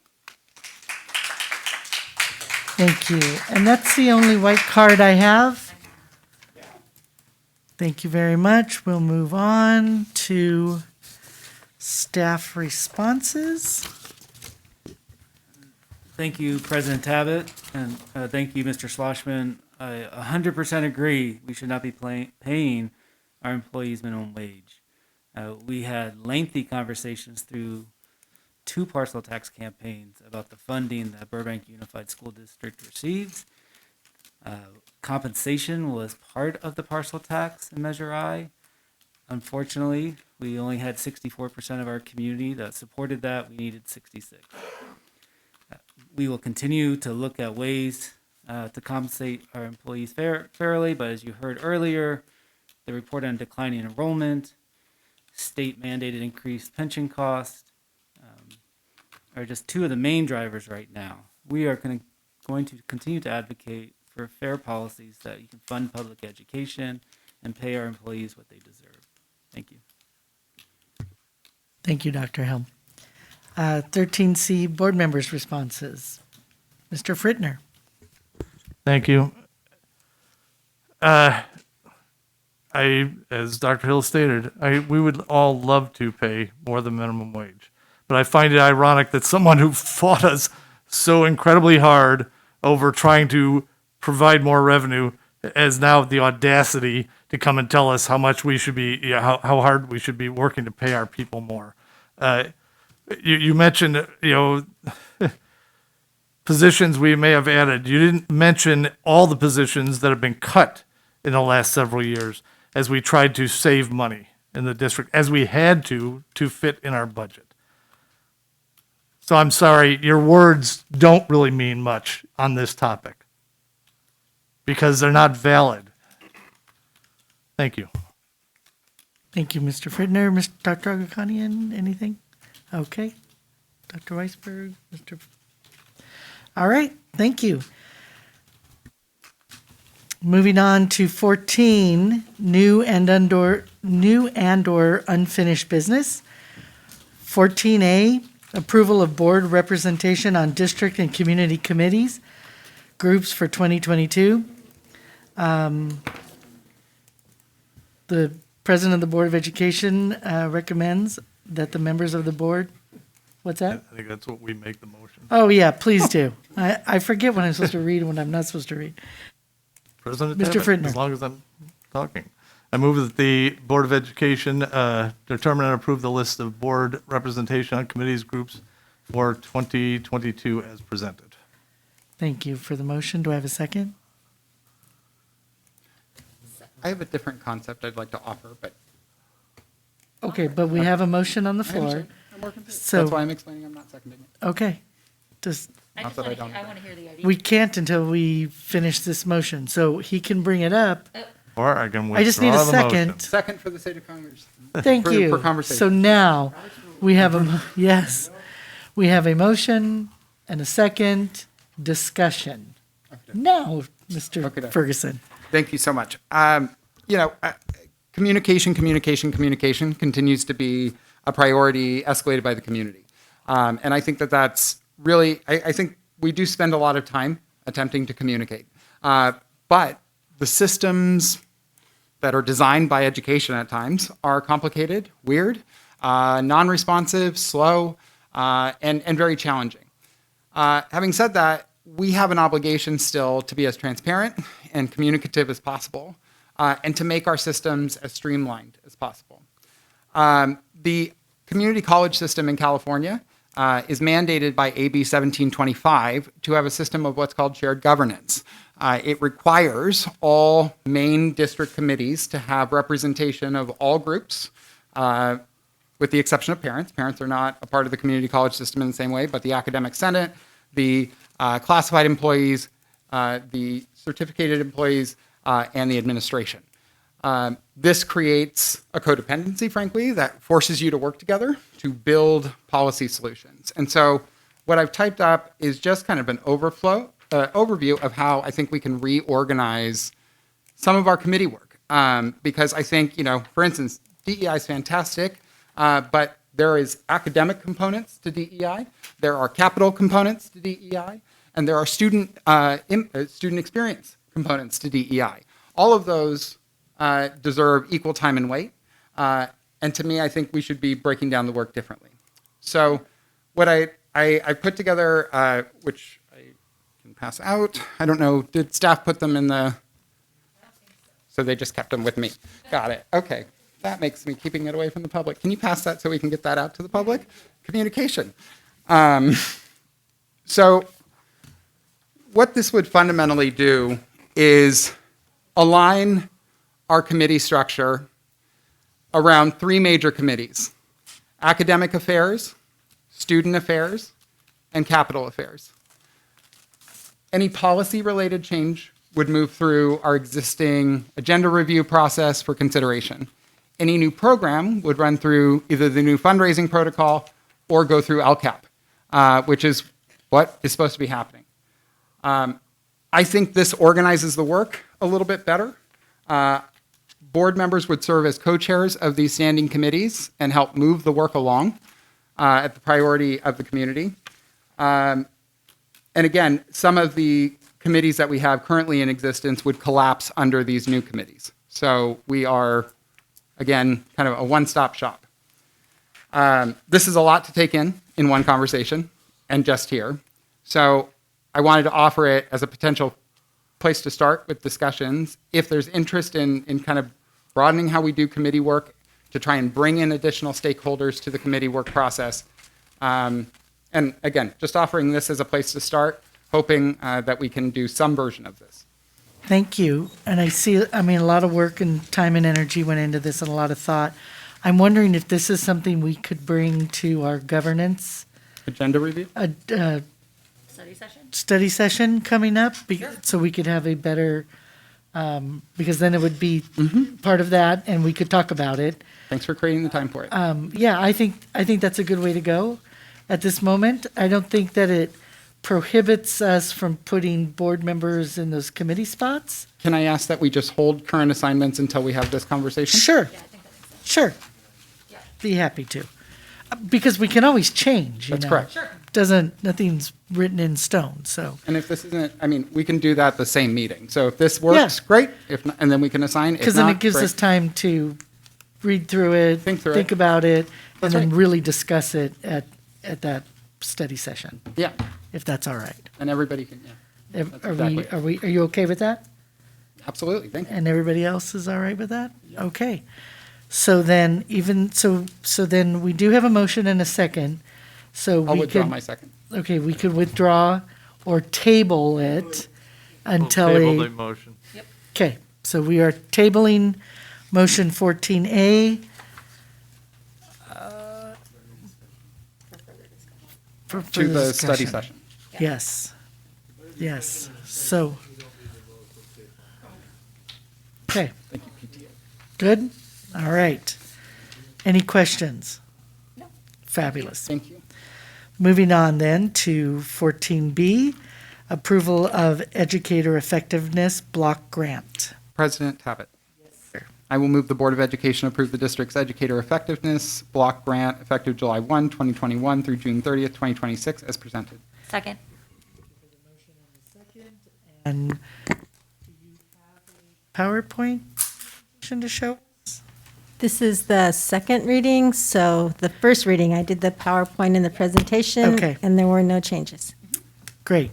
Thank you. And that's the only white card I have. Thank you very much. We'll move on to staff responses. Thank you, President Tabbitt, and thank you, Mr. Schlossman. I 100% agree we should not be paying our employees minimum wage. We had lengthy conversations through 2 parcel tax campaigns about the funding that Burbank Unified School District receives. Compensation was part of the parcel tax in Measure I. Unfortunately, we only had 64% of our community that supported that. We needed 66. We will continue to look at ways to compensate our employees fairly, but as you heard earlier, the report on declining enrollment, state mandated increased pension costs are just 2 of the main drivers right now. We are going to continue to advocate for fair policies that you can fund public education and pay our employees what they deserve. Thank you. Thank you, Dr. Helm. 13C, board members' responses. Mr. Frittner. Thank you. As Dr. Hill stated, we would all love to pay more than minimum wage. But I find it ironic that someone who fought us so incredibly hard over trying to provide more revenue has now the audacity to come and tell us how much we should be, how hard we should be working to pay our people more. You mentioned, positions we may have added. You didn't mention all the positions that have been cut in the last several years as we tried to save money in the district, as we had to fit in our budget. So I'm sorry, your words don't really mean much on this topic because they're not valid. Thank you. Thank you, Mr. Frittner. Dr. Agakanian, anything? Okay. Dr. Weisberg, All right, thank you. Moving on to 14, new and or unfinished business. 14A, approval of board representation on district and community committees, groups for 2022. The president of the Board of Education recommends that the members of the board, what's that? I think that's what we make the motion. Oh, yeah, please do. I forget when I'm supposed to read and when I'm not supposed to read. President Mr. Tabbitt, Frittner. as long as I'm talking. I move that the Board of Education determine and approve the list of board representation on committees groups for 2022 as presented. Thank you for the motion. Do I have a second? I have a different concept I'd like to offer, but Okay, but we have a motion on the I floor. understand. I'm working through it. So- That's why I'm explaining I'm not seconding it. Okay. Just, Not that I don't. I want to hear the idea. we can't until we finish this motion, so he can bring it up. Or I can withdraw I just need a the motion. second. Second for the state of Congress. Thank For you. conversation. So now, we have yes, we have a motion and a second discussion. Now, Mr. Okay. Ferguson. Thank you so much. Communication continues to be a priority escalated by the community. And I think that that's really, I think we do spend a lot of time attempting to communicate. But the systems that are designed by education at times are complicated, weird, non-responsive, slow, and very challenging. Having said that, we have an obligation still to be as transparent and communicative as possible, and to make our systems as streamlined as possible. The community college system in California is mandated by AB 1725 to have a system of what's called shared governance. It requires all main district committees to have representation of all groups, with the exception of parents. Parents are not a part of the community college system in the same way, but the academic senate, the classified employees, the certificated employees, and the administration. This creates a codependency, frankly, that forces you to work together to build policy solutions. And so what I've typed up is just kind of an overview of how I think we can reorganize some of our committee work. Because I think, for instance, DEI is fantastic, but there is academic components to DEI, there are capital components to DEI, and there are student experience components to DEI. All of those deserve equal time and weight. And to me, I think we should be breaking down the work differently. So what I put together, which I can pass out, I don't know, did staff put them in the, so they just kept them with me. Got it, okay. That makes me keeping it away from the public. Can you pass that so we can get that out to the public? Communication. So what this would fundamentally do is align our committee structure around three major committees: academic affairs, student affairs, and capital affairs. Any policy-related change would move through our existing agenda review process for consideration. Any new program would run through either the new fundraising protocol or go through LCAP, which is what is supposed to be happening. I think this organizes the work a little bit better. Board members would serve as co-chairs of these standing committees and help move the work along at the priority of the community. And again, some of the committees that we have currently in existence would collapse under these new committees. So we are, again, kind of a one-stop shop. This is a lot to take in one conversation and just here. So I wanted to offer it as a potential place to start with discussions. If there's interest in kind of broadening how we do committee work to try and bring in additional stakeholders to the committee work process. And again, just offering this as a place to start, hoping that we can do some version of this. Thank you. And a lot of work and time and energy went into this and a lot of thought. I'm wondering if this is something we could bring to our governance Agenda review? Study session coming up, so we could have a better, because then it would be part of that and we could talk about it. Thanks for creating the time for it. Yeah, I think that's a good way to go at this moment. I don't think that it prohibits us from putting board members in those committee spots. Can I ask that we just hold current assignments until we have this conversation? Sure. Sure. Be happy to. Because we can always change, That's correct. Sure. Nothing's written in stone, so. And if this isn't, we can do that the same meeting. So if this works, great. If not, and then we can assign. Because then it gives us time to read through it, think about it, and then really discuss it at that study session. Yeah. If that's all right. And everybody can, yeah. Are you okay with that? Absolutely, thank you. And everybody else is all right with that? Okay. So then then we do have a motion and a second. So I'll we withdraw could, my second. Okay, we could withdraw or table it until Table the motion. Okay, so we are tabling motion 14A. For To further the study discussion. session. Yes, yes, so. Okay. Thank you, PTA. Good? All right. Any questions? No. Fabulous. Thank you. Moving on then to 14B, approval of educator effectiveness block grant. President Tabbitt. I will move the Board of Education approve the district's educator effectiveness block grant effective July 1, 2021 through June 30th, 2026 as presented. Second. And do you have a PowerPoint to show? This is the second reading, so the first reading, I did the PowerPoint in the presentation. Okay. And there were no changes. Great.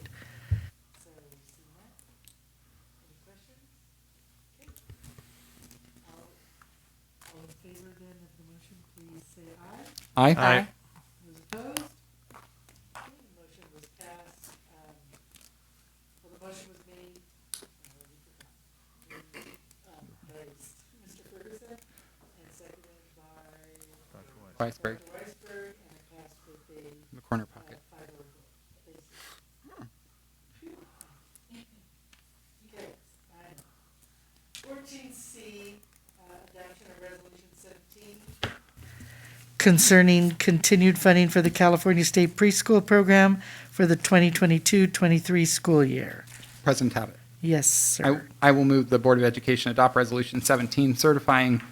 Aye. Aye. Weisberg. In the corner pocket. Concerning continued funding for the California State Preschool Program for the 2022-23 school year. President Tabbitt. Yes, sir. I will move the Board of Education adopt Resolution 17 certifying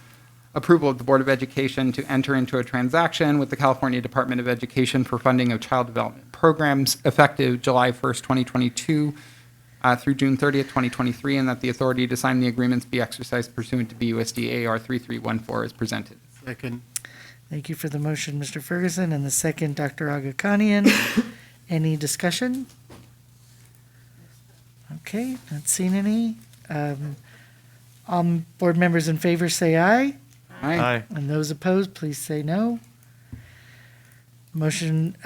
approval of the Board of Education to enter into a transaction with the California Department of Education for funding of child development programs effective July 1st, 2022 through June 30th, 2023, and that the authority to sign the agreements be exercised pursuant to BUSD AR 3314 as presented. Second. Thank you for the motion, Mr. Ferguson, and the second, Dr. Agakanian. Any discussion? Okay, not seen any. All board members in favor say aye. Aye. And those opposed, please say no. Motion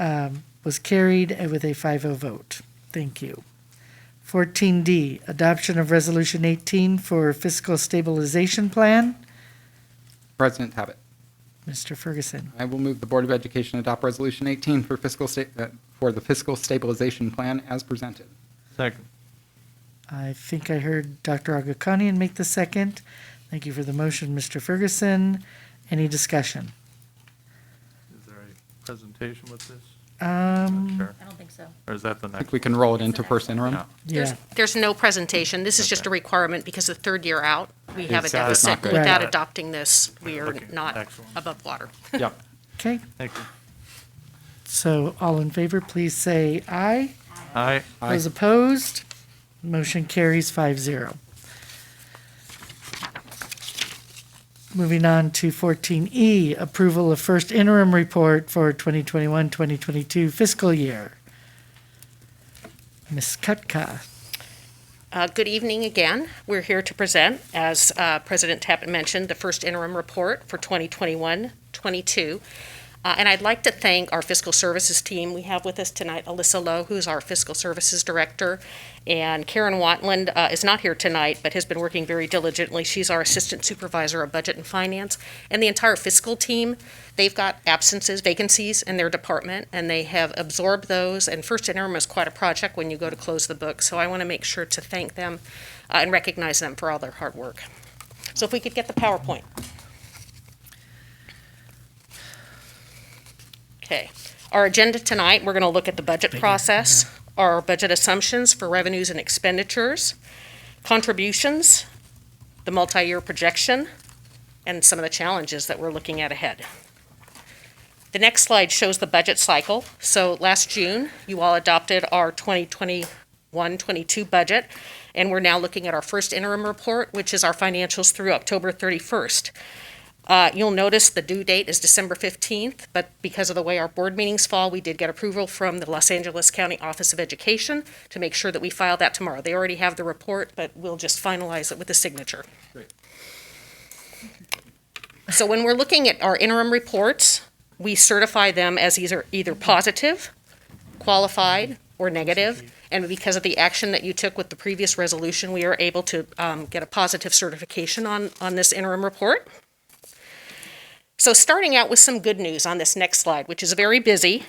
was carried with a 5-0 vote. Thank you. 14D, adoption of Resolution 18 for fiscal stabilization plan. President Tabbitt. Mr. Ferguson. I will move the Board of Education adopt Resolution 18 for for the fiscal stabilization plan as presented. Second. I think I heard Dr. Agakanian make the second. Thank you for the motion, Mr. Ferguson. Any discussion? Is there a presentation with this? Um, Sure. I don't think so. Or is that the I think next? we can roll it into first interim. Yeah. yeah. There's no presentation. This is just a requirement because the third year out, we have a It's not deficit. good. Without Right. adopting this, we are Okay, not excellent. above water. Yep. Okay, Thank you. so all in favor, please say aye. Aye. Aye. Those opposed, motion carries 5-0. Moving on to 14E, approval of first interim report for 2021-2022 fiscal year. Ms. Kutka. Good evening again. We're here to present, as President Tappan mentioned, the first interim report for 2021-22. And I'd like to thank our fiscal services team. We have with us tonight Alyssa Lowe, who's our fiscal services director, and Karen Watland is not here tonight, but has been working very diligently. She's our assistant supervisor of budget and finance. And the entire fiscal team, they've got vacancies in their department, and they have absorbed those. And first interim is quite a project when you go to close the book. So I want to make sure to thank them and recognize them for all their hard work. So if we could get the PowerPoint. Okay. Our agenda tonight, we're going to look at the budget process, our budget assumptions for revenues and expenditures, contributions, the multi-year projection, and some of the challenges that we're looking at ahead. The next slide shows the budget cycle. So last June, you all adopted our 2021-22 budget, and we're now looking at our first interim report, which is our financials through October 31st. You'll notice the due date is December 15th, but because of the way our board meetings fall, we did get approval from the Los Angeles County Office of Education to make sure that we file that tomorrow. They already have the report, but we'll just finalize it with a signature. Great. So when we're looking at our interim reports, we certify them as either positive, qualified, or negative. And because of the action that you took with the previous resolution, we are able to get a positive certification on this interim report. So starting out with some good news on this next slide, which is very busy,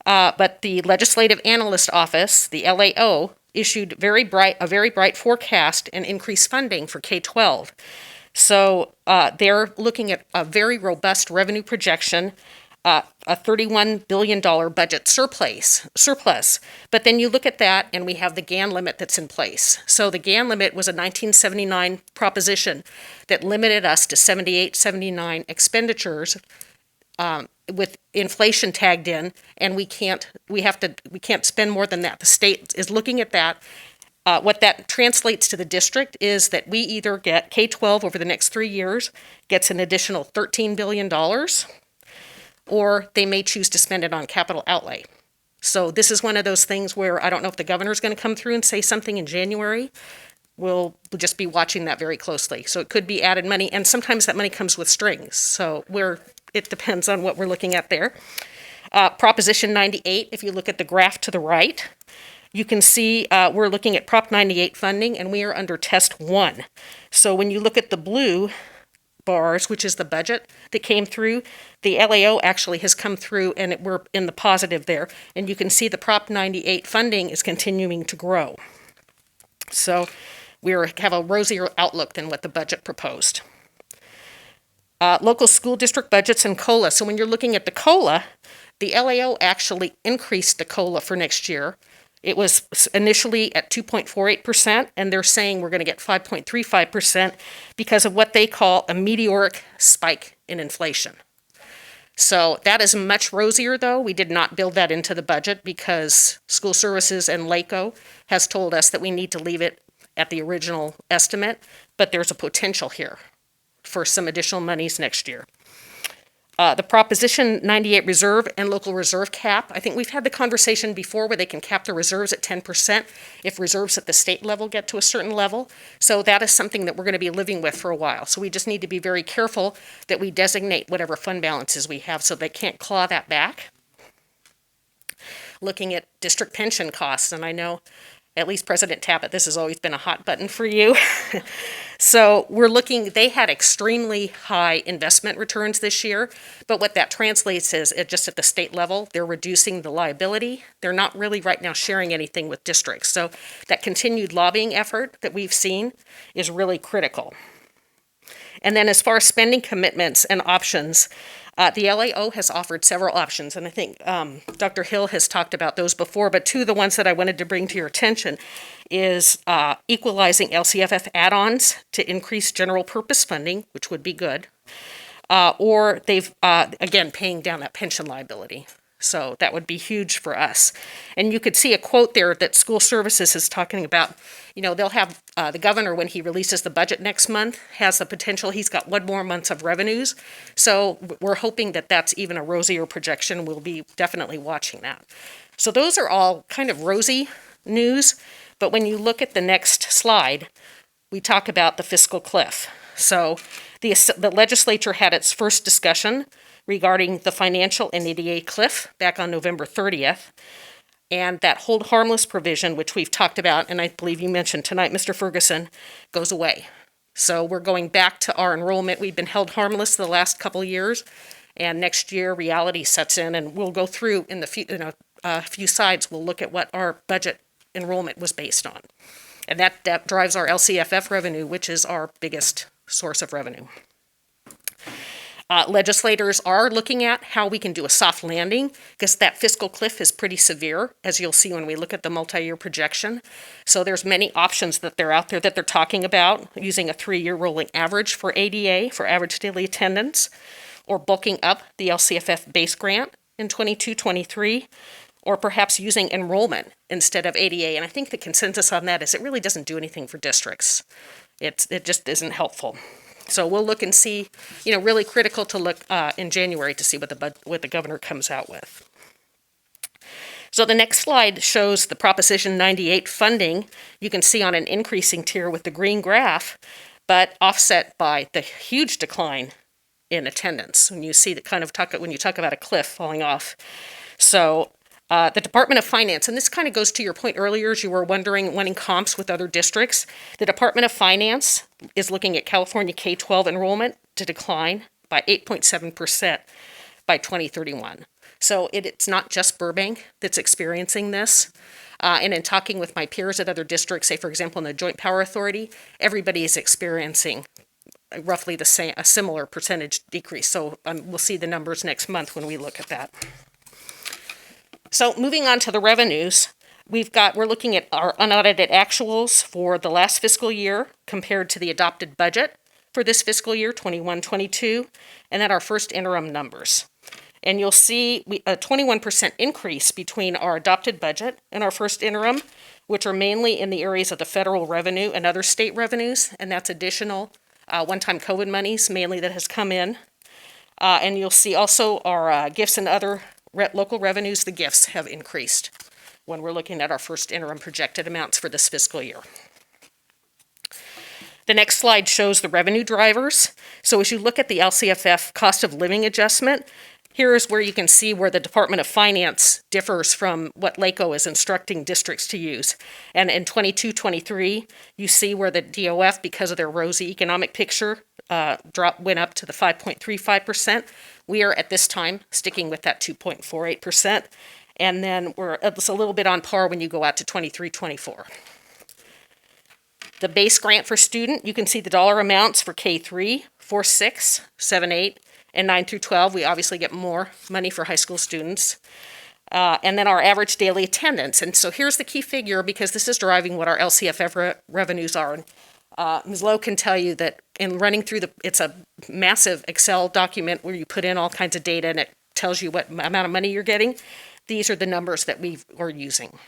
but the Legislative Analyst Office, the LAO, issued a very bright forecast and increased funding for K-12. So they're looking at a very robust revenue projection a $31 billion budget surplus. But then you look at that and we have the GAN limit that's in place. So the GAN limit was a 1979 proposition that limited us to 78, 79 expenditures with inflation tagged in, and we can't spend more than that. The state is looking at that. What that translates to the district is that we either get K-12 over the next 3 years gets an additional $13 billion, or they may choose to spend it on capital outlay. So this is one of those things where I don't know if the governor's going to come through and say something in January. We'll just be watching that very closely. So it could be added money, and sometimes that money comes with strings. So it depends on what we're looking at there. Proposition 98, if you look at the graph to the right, you can see we're looking at Prop 98 funding, and we are under Test 1. So when you look at the blue bars, which is the budget that came through, the LAO actually has come through, and we're in the positive there. And you can see the Prop 98 funding is continuing to grow. So we have a rosier outlook than what the budget proposed. Local school district budgets and COLA. So when you're looking at the COLA, the LAO actually increased the COLA for next year. It was initially at 2.48%, and they're saying we're going to get 5.35% because of what they call a meteoric spike in inflation. So that is much rosier, though. We did not build that into the budget because School Services and LACO has told us that we need to leave it at the original estimate, but there's a potential here for some additional monies next year. The Proposition 98 reserve and local reserve cap. I think we've had the conversation before where they can cap the reserves at 10% if reserves at the state level get to a certain level. So that is something that we're going to be living with for a while. So we just need to be very careful that we designate whatever fund balances we have so they can't claw that back. Looking at district pension costs, and I know at least President Tappett, this has always been a hot button for you. So we're looking, they had extremely high investment returns this year, but what that translates is just at the state level, they're reducing the liability. They're not really right now sharing anything with districts. So that continued lobbying effort that we've seen is really critical. And then as far as spending commitments and options, the LAO has offered several options, and I think Dr. Hill has talked about those before, but two of the ones that I wanted to bring to your attention is equalizing LCFF add-ons to increase general purpose funding, which would be good, or they've, again, paying down that pension liability. So that would be huge for us. And you could see a quote there that School Services is talking about. You know, they'll have the governor, when he releases the budget next month, has the potential, he's got 1 more month of revenues. So we're hoping that that's even a rosier projection. We'll be definitely watching that. So those are all kind of rosy news. But when you look at the next slide, we talk about the fiscal cliff. So the legislature had its first discussion regarding the financial and ADA cliff back on November 30th. And that hold harmless provision, which we've talked about, and I believe you mentioned tonight, Mr. Ferguson, goes away. So we're going back to our enrollment. We've been held harmless the last couple years, and next year reality sets in, and we'll go through in a few slides, we'll look at what our budget enrollment was based on. And that drives our LCFF revenue, which is our biggest source of revenue. Legislators are looking at how we can do a soft landing because that fiscal cliff is pretty severe, as you'll see when we look at the multi-year projection. So there's many options that they're out there that they're talking about, using a 3-year rolling average for ADA, for average daily attendance, or bulking up the LCFF base grant in 22-23, or perhaps using enrollment instead of ADA. And I think the consensus on that is it really doesn't do anything for districts. It just isn't helpful. So we'll look and see, really critical to look in January to see what the governor comes out with. So the next slide shows the Proposition 98 funding. You can see on an increasing tier with the green graph, but offset by the huge decline in attendance when you see when you talk about a cliff falling off. So the Department of Finance, and this kind of goes to your point earlier as you were wanting comps with other districts. The Department of Finance is looking at California K-12 enrollment to decline by 8.7% by 2031. So it's not just Burbank that's experiencing this. And in talking with my peers at other districts, say for example in the Joint Power Authority, everybody is experiencing roughly the same, a similar percentage decrease. So we'll see the numbers next month when we look at that. So moving on to the revenues, we're looking at our unaudited actuals for the last fiscal year compared to the adopted budget for this fiscal year, 21-22, and then our first interim numbers. And you'll see a 21% increase between our adopted budget and our first interim, which are mainly in the areas of the federal revenue and other state revenues, and that's additional one-time COVID monies mainly that has come in. And you'll see also our gifts and other local revenues, the gifts have increased when we're looking at our first interim projected amounts for this fiscal year. The next slide shows the revenue drivers. So as you look at the LCFF cost of living adjustment, here is where you can see where the Department of Finance differs from what LACO is instructing districts to use. And in 22-23, you see where the DOF, because of their rosy economic picture, went up to the 5.35%. We are at this time sticking with that 2.48%. And then it's a little bit on par when you go out to 23-24. The base grant for student, you can see the dollar amounts for K3, 4-6, 7-8, and 9-12. We obviously get more money for high school students. And then our average daily attendance. And so here's the key figure, because this is driving what our LCFF revenues are. Ms. Lowe can tell you that in running through it's a massive Excel document where you put in all kinds of data and it tells you what amount of money you're getting. These are the numbers that we are using.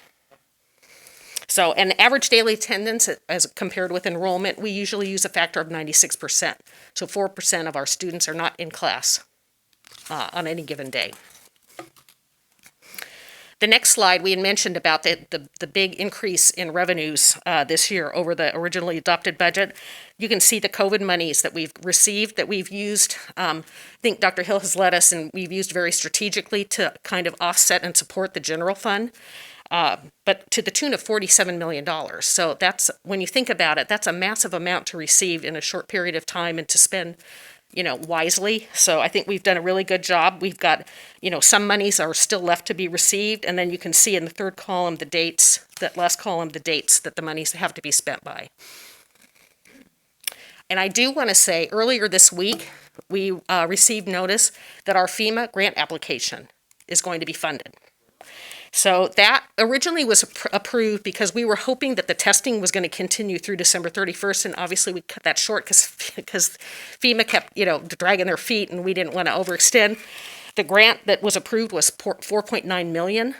So, and average daily attendance as compared with enrollment, we usually use a factor of 96%. So 4% of our students are not in class on any given day. The next slide, we had mentioned about the big increase in revenues this year over the originally adopted budget. You can see the COVID monies that we've received, that we've used. I think Dr. Hill has led us, and we've used very strategically to kind of offset and support the general fund. But to the tune of $47 million. So that's, when you think about it, that's a massive amount to receive in a short period of time and to spend, wisely. So I think we've done a really good job. We've got, some monies are still left to be received. And then you can see in the third column, the dates, that last column, the dates that the monies have to be spent by. And I do want to say, earlier this week, we received notice that our FEMA grant application is going to be funded. So that originally was approved because we were hoping that the testing was going to continue through December 31st, and obviously we cut that short because FEMA kept, dragging their feet, and we didn't want to overextend. The grant that was approved was $4.9 million,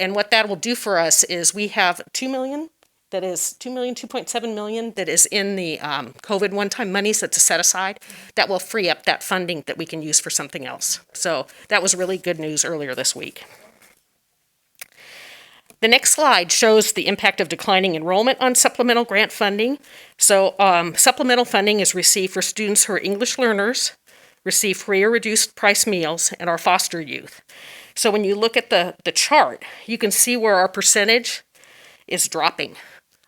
and what that will do for us is we have $2.7 million that is in the COVID one-time monies that's set aside that will free up that funding that we can use for something else. So that was really good news earlier this week. The next slide shows the impact of declining enrollment on supplemental grant funding. So supplemental funding is received for students who are English learners, receive free or reduced price meals, and our foster youth. So when you look at the chart, you can see where our percentage is dropping.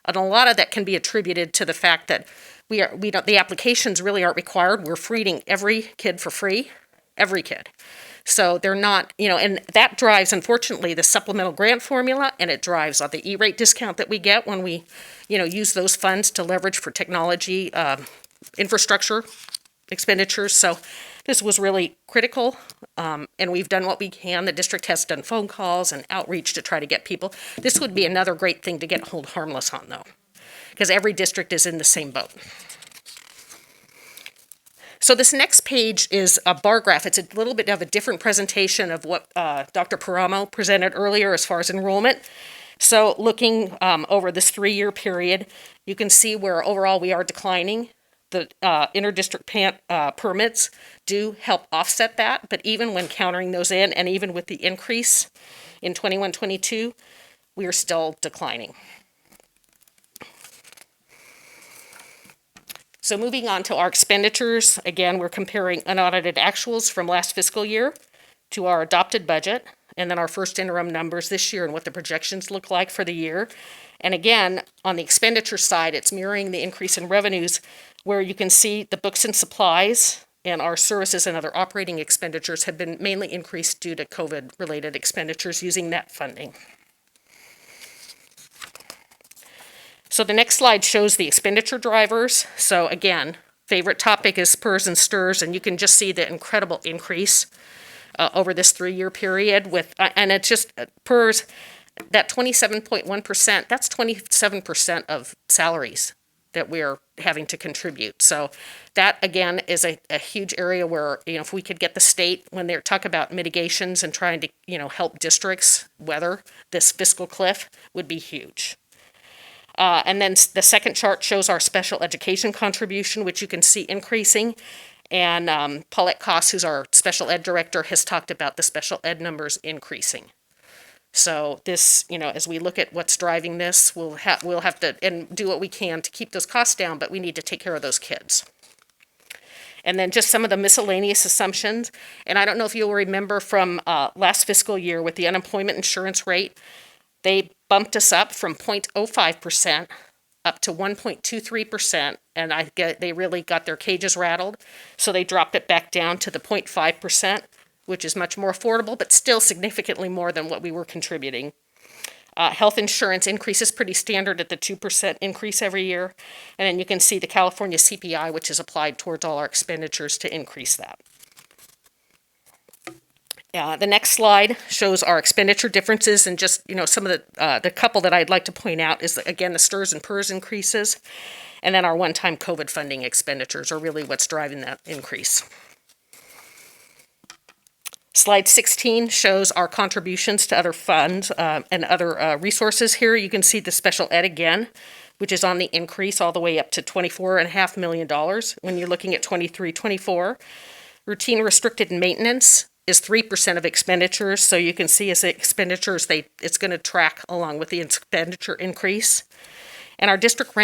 And a lot of that can be attributed to the fact that the applications really aren't required. We're feeding every kid for free, every kid. So they're not, and that drives, unfortunately, the supplemental grant formula, and it drives the E-rate discount that we get when we, use those funds to leverage for technology, infrastructure expenditures. So this was really critical, and we've done what we can. The district has done phone calls and outreach to try to get people. This would be another great thing to get hold harmless on, though, because every district is in the same boat. So this next page is a bar graph. It's a little bit of a different presentation of what Dr. Paramo presented earlier as far as enrollment. So looking over this 3-year period, you can see where overall we are declining. The interdistrict permits do help offset that, but even when countering those in, and even with the increase in 21-22, we are still declining. So moving on to our expenditures, again, we're comparing unaudited actuals from last fiscal year to our adopted budget, and then our first interim numbers this year and what the projections look like for the year. And again, on the expenditure side, it's mirroring the increase in revenues, where you can see the books and supplies and our services and other operating expenditures have been mainly increased due to COVID-related expenditures using that funding. So the next slide shows the expenditure drivers. So again, favorite topic is PERS and STIRS, and you can just see the incredible increase over this 3-year period with, and it's just PERS, that 27.1%, that's 27% of salaries that we're having to contribute. So that, again, is a huge area where, if we could get the state, when they talk about mitigations and trying to, help districts weather this fiscal cliff, would be huge. And then the second chart shows our special education contribution, which you can see increasing. And Paulette Koss, who's our special ed director, has talked about the special ed numbers increasing. So this, as we look at what's driving this, we'll have to and do what we can to keep those costs down, but we need to take care of those kids. And then just some of the miscellaneous assumptions. And I don't know if you'll remember from last fiscal year with the unemployment insurance rate, they bumped us up from 0.05% up to 1.23%, and they really got their cages rattled. So they dropped it back down to the 0.5%. Which is much more affordable, but still significantly more than what we were contributing. Health insurance increase is pretty standard at the 2% increase every year. And then you can see the California CPI, which is applied towards all our expenditures to increase that. The next slide shows our expenditure differences, and just, some of the couple that I'd like to point out is, again, the STIRS and PERS increases, and then our one-time COVID funding expenditures are really what's driving that increase. Slide 16 shows our contributions to other funds and other resources here. You can see the special ed again, which is on the increase all the way up to $24.5 million when you're looking at 23-24. Routine restricted maintenance is 3% of expenditures, so you can see as the expenditures, it's going to track along with the expenditure increase. And our district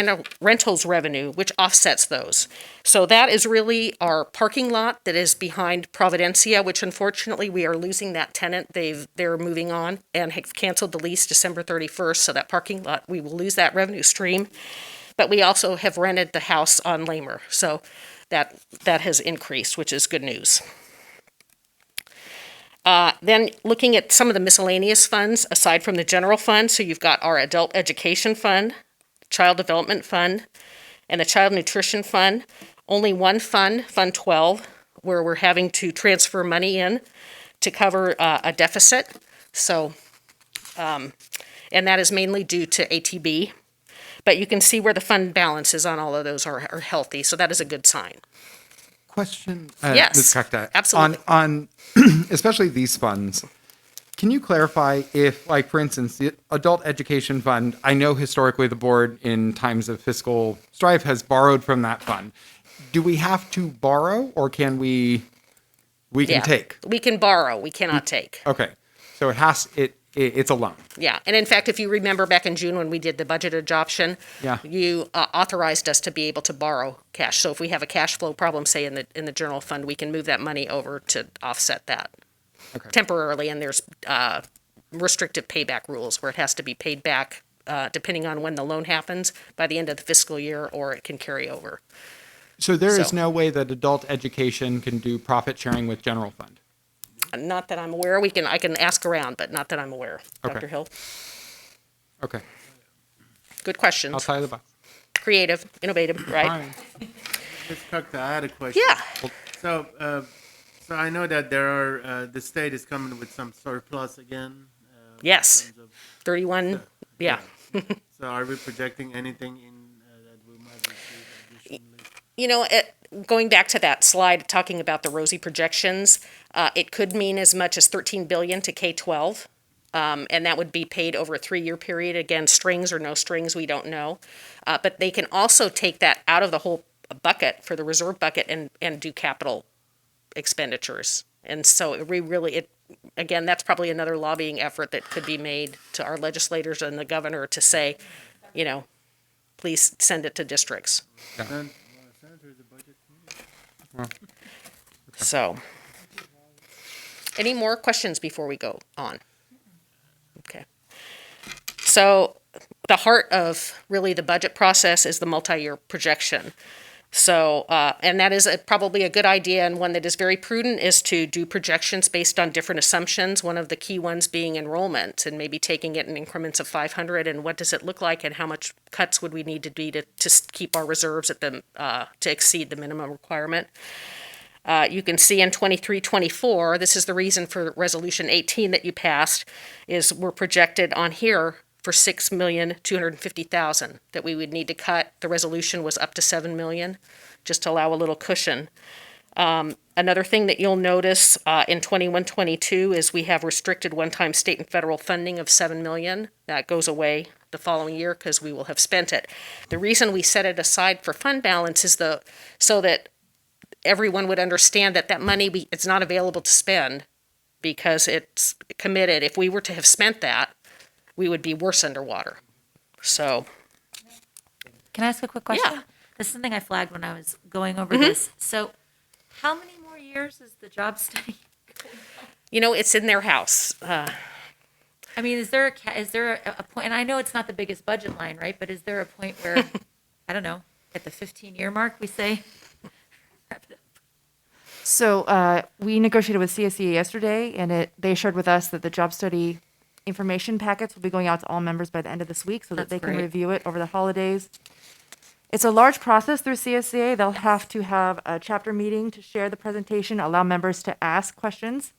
rentals revenue, which offsets those. So that is really our parking lot that is behind Providencia, which unfortunately we are losing that tenant. They're moving on and have canceled the lease December 31st. So that parking lot, we will lose that revenue stream. But we also have rented the house on Lamer. So that has increased, which is good news. Then looking at some of the miscellaneous funds aside from the general fund. So you've got our adult education fund, Child Development Fund, and the Child Nutrition Fund. Only one fund, Fund 12, where we're having to transfer money in to cover a deficit. So, and that is mainly due to ATB. But you can see where the fund balances on all of those are healthy, so that is a good sign. Question, Yes, Ms. Kekta, absolutely. on especially these funds. Can you clarify if, like, for instance, the Adult Education Fund, I know historically the board in times of fiscal strife has borrowed from that fund. Do we have to borrow, or can we can take? We can borrow, we cannot take. Okay. So it's a loan. Yeah, and in fact, if you remember back in June when we did the budget adoption, you authorized us to be able to borrow cash. So if we have a cash flow problem, say in the general fund, we can move that money over to offset that. Okay. Temporarily, and there's restrictive payback rules where it has to be paid back depending on when the loan happens by the end of the fiscal year, or it can carry over. So there is no way that adult education can do profit sharing with general fund? Not that I'm aware. I can ask around, but not that I'm aware. Okay. Dr. Hill? Okay. Good questions. I'll tie the box. Creative, innovative, right? Ms. Kekta, I had a question. Yeah. So I know that there are, the state is coming with some surplus again. Yes, 31, yeah. So are we projecting anything that we might receive additionally? Going back to that slide talking about the rosy projections, it could mean as much as $13 billion to K-12. And that would be paid over a 3-year period. Again, strings or no strings, we don't know. But they can also take that out of the whole bucket for the reserve bucket and do capital expenditures. And so again, that's probably another lobbying effort that could be made to our legislators and the governor to say, please send it to districts. Yeah. So, any more questions before we go on? Okay. So, the heart of really the budget process is the multi-year projection. So, and that is probably a good idea, and one that is very prudent is to do projections based on different assumptions. One of the key ones being enrollment, and maybe taking it in increments of 500, and what does it look like, and how much cuts would we need to be to keep our reserves at the to exceed the minimum requirement. You can see in 23-24, this is the reason for Resolution 18 that you passed, is we're projected on here for $6,250,000 that we would need to cut. The resolution was up to $7 million, just to allow a little cushion. Another thing that you'll notice in 21-22 is we have restricted one-time state and federal funding of $7 million. That goes away the following year because we will have spent it. The reason we set it aside for fund balance is so that everyone would understand that that money it's not available to spend because it's committed. If we were to have spent that, we would be worse underwater. So. Can I ask a quick question? Yeah. This is something I flagged when I was going over this. So how many more years is the job study? It's in their house. I mean, is there a point, and I know it's not the biggest budget line, right? But is there a point where, I don't know, at the 15-year mark, we say, wrap it up? So we negotiated with CSEA yesterday, and they shared with us that the job study information packets will be going out to all members by the end of this week so that they can review it over the holidays. It's a large process through CSEA. They'll have to have a chapter meeting to share the presentation, allow members to ask questions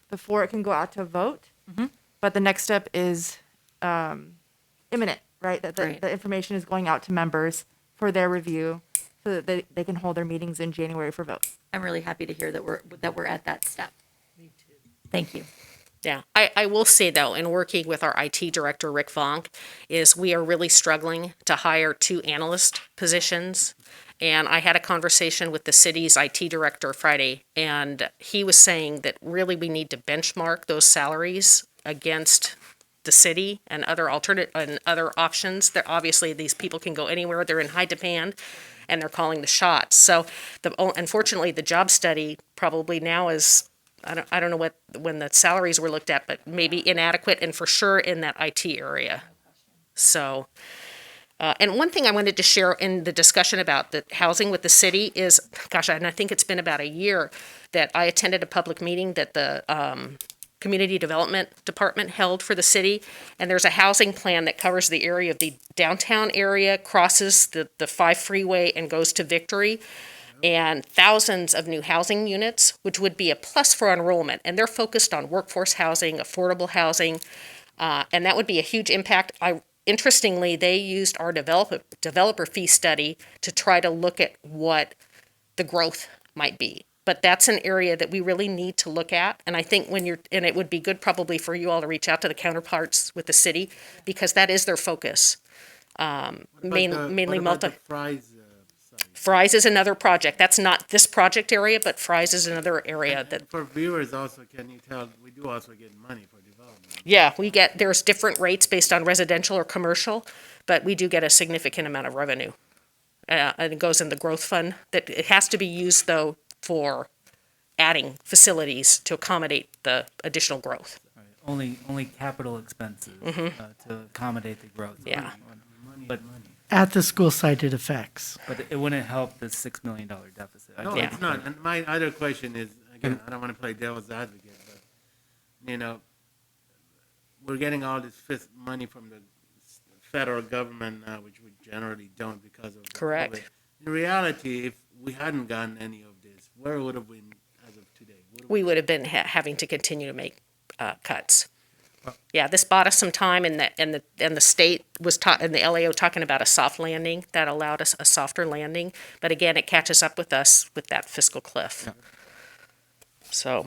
before it can go out to a vote. Mm-hmm. But the next step is imminent, right? That the information is going out to members for their review so that they can hold their meetings in January for votes. I'm really happy to hear that we're at that step. Me too. Thank you. Yeah, I will say though, in working with our IT director, Rick Vonk, is we are really struggling to hire 2 analyst positions. And I had a conversation with the city's IT director Friday, and he was saying that really we need to benchmark those salaries against the city and other other options. That obviously these people can go anywhere. They're in high demand, and they're calling the shots. So unfortunately, the job study probably now is. I don't know when the salaries were looked at, but maybe inadequate, and for sure in that IT area. So, and one thing I wanted to share in the discussion about the housing with the city is, and I think it's been about a year that I attended a public meeting that the Community Development Department held for the city, and there's a housing plan that covers the area of the downtown area, crosses the 5 freeway and goes to Victory. And thousands of new housing units, which would be a plus for enrollment. And they're focused on workforce housing, affordable housing, and that would be a huge impact. Interestingly, they used our developer fee study to try to look at what the growth might be. But that's an area that we really need to look at. And I think and it would be good probably for you all to reach out to the counterparts with the city, because that is their focus. Mainly multi. Fry's is another project. That's not this project area, but Fry's is another area that. For viewers also, can you tell, we do also get money for development. Yeah, there's different rates based on residential or commercial, but we do get a significant amount of revenue. And it goes in the growth fund. That it has to be used though for adding facilities to accommodate the additional growth. Right. Only capital expenses to accommodate the growth. Yeah. But At the school site, it affects. But it wouldn't help the $6 million deficit. No, it's not. And my other question is, again, I don't want to play devil's advocate, but, we're getting all this money from the federal government now, which we generally don't because of Correct. COVID. In reality, if we hadn't gotten any of this, where would have been as of today? We would have been having to continue to make cuts. Yeah, this bought us some time, and the state was and the LAO talking about a soft landing that allowed us a softer landing. But again, it catches up with us with that fiscal cliff. Yeah. So,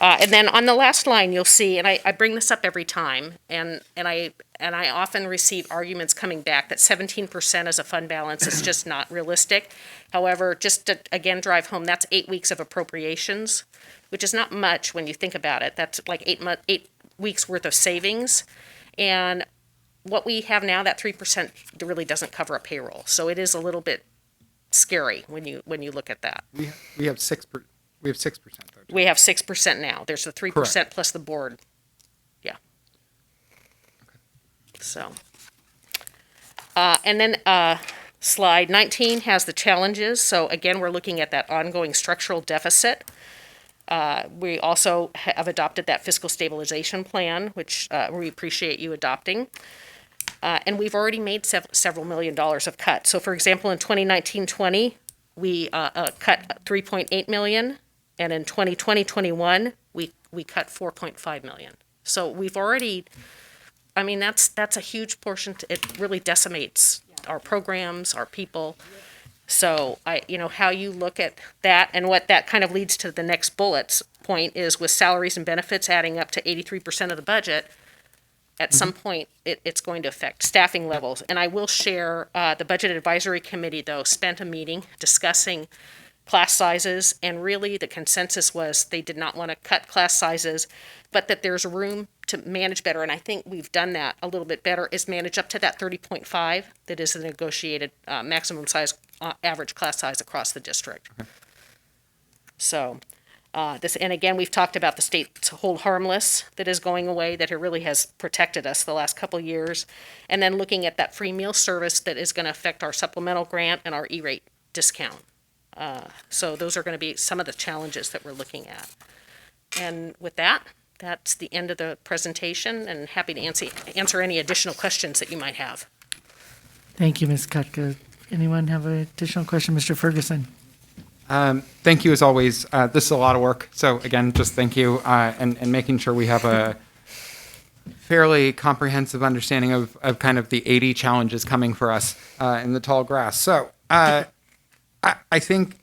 and then on the last line, you'll see, and I bring this up every time, and I often receive arguments coming back that 17% as a fund balance is just not realistic. However, just to again drive home, that's 8 weeks of appropriations, which is not much when you think about it. That's like 8 weeks worth of savings. And what we have now, that 3% really doesn't cover a payroll. So it is a little bit scary when you look at that. We have 6%. We have 6%. Though, we have 6% now. There's the 3% Correct. plus the board. Yeah. Okay. So. And then Slide 19 has the challenges. So again, we're looking at that ongoing structural deficit. We also have adopted that fiscal stabilization plan, which we appreciate you adopting. And we've already made several $million of cuts. So for example, in 2019-20, we cut 3.8 million, and in 2020-21, we cut 4.5 million. So we've already, I mean, that's a huge portion. It really decimates our programs, our people. So how you look at that and what that kind of leads to the next bullet's point is with salaries and benefits adding up to 83% of the budget, at some point it's going to affect staffing levels. And I will share, the Budget Advisory Committee, though, spent a meeting discussing class sizes, and really the consensus was they did not want to cut class sizes, but that there's room to manage better. And I think we've done that a little bit better, is manage up to that 30.5 that is the negotiated maximum size, average class size across the district. Okay. So and again, we've talked about the state hold harmless that is going away, that it really has protected us the last couple of years. And then looking at that free meal service that is going to affect our supplemental grant and our E-rate discount. So those are going to be some of the challenges that we're looking at. And with that, that's the end of the presentation, and happy to answer any additional questions that you might have. Thank you, Ms. Kutka. Anyone have an additional question? Mr. Ferguson? Thank you as always. This is a lot of work. So again, just thank you, and making sure we have a fairly comprehensive understanding of kind of the 80 challenges coming for us in the tall grass. So I think,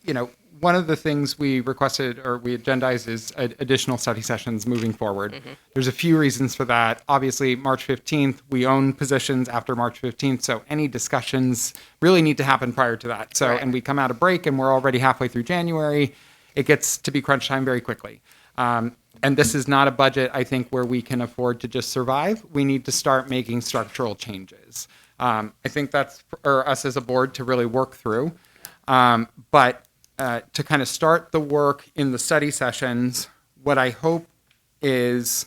one of the things we requested or we agendized is additional study sessions moving forward. Mm-hmm. There's a few reasons for that. Obviously, March 15th, we own positions after March 15th, so any discussions really need to happen prior to that. So, right. And we come out of break and we're already halfway through January. It gets to be crunch time very quickly. And this is not a budget, I think, where we can afford to just survive. We need to start making structural changes. I think that's for us as a board to really work through. But to kind of start the work in the study sessions, what I hope is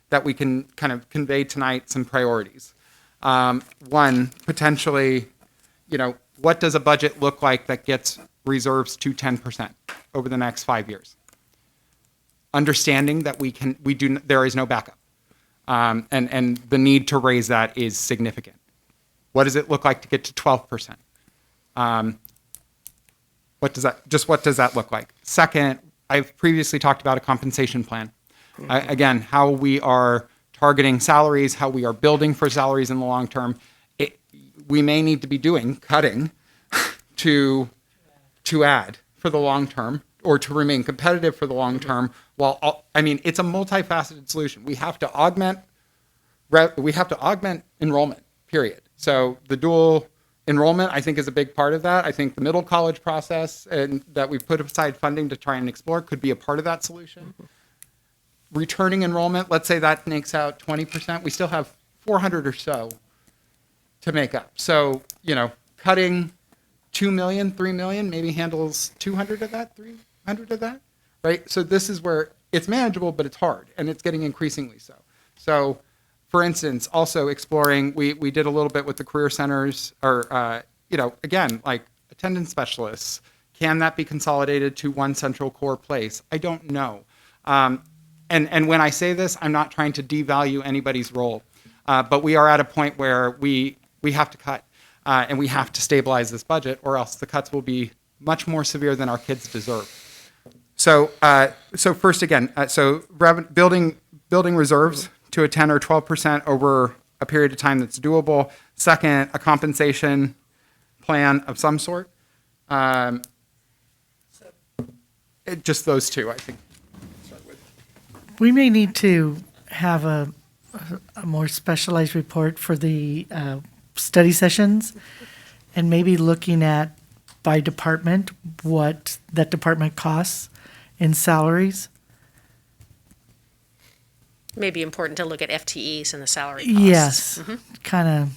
that we can kind of convey tonight some priorities. One, potentially, what does a budget look like that gets reserves to 10% over the next 5 years? Understanding that there is no backup, and the need to raise that is significant. What does it look like to get to 12%? What does that look like? Second, I've previously talked about a compensation plan. Again, how we are targeting salaries, how we are building for salaries in the long term. We may need to be cutting to add for the long term, or to remain competitive for the long term. It's a multifaceted solution. We have to augment enrollment, period. So the dual enrollment, I think, is a big part of that. I think the middle college process, and that we've put aside funding to try and explore, could be a part of that solution. Mm-hmm. Returning enrollment, let's say that makes out 20%. We still have 400 or so to make up. So, cutting 2 million, 3 million maybe handles 200 of that, 300 of that, right? So this is where it's manageable, but it's hard, and it's getting increasingly so. So, for instance, also exploring, we did a little bit with the career centers, or, again, like attendance specialists. Can that be consolidated to one central core place? I don't know. And when I say this, I'm not trying to devalue anybody's role, but we are at a point where we have to cut, and we have to stabilize this budget, or else the cuts will be much more severe than our kids deserve. So first, again, building reserves to a 10 or 12% over a period of time that's doable. Second, a compensation plan of some sort. Just those two, I think. We may need to have a more specialized report for the study sessions, and maybe looking at by department what that department costs in salaries. Maybe important to look at FTEs and the salary costs. Yes, Mm-hmm. kind of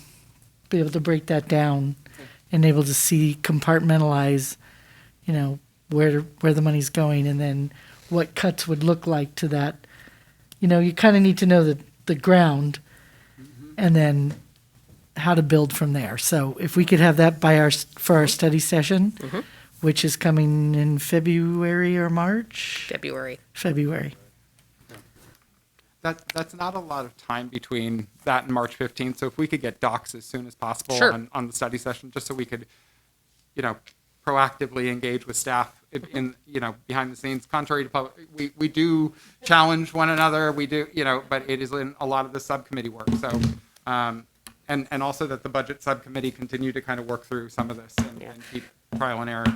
be able to break that down and able to see, compartmentalize, where the money's going, and then what cuts would look like to that. You kind of need to know the ground, and then how to build from there. So if we could have that for our study session, which is coming in February or March? February. That's not a lot of time between that and March 15th. So if we could get docs as soon as possible Sure. on the study session, just so we could, proactively engage with staff in behind the scenes. Contrary to public, we do challenge one another. We do, but it is in a lot of the subcommittee work. So, and also that the budget subcommittee continue to kind of work through some of this and keep trial and error.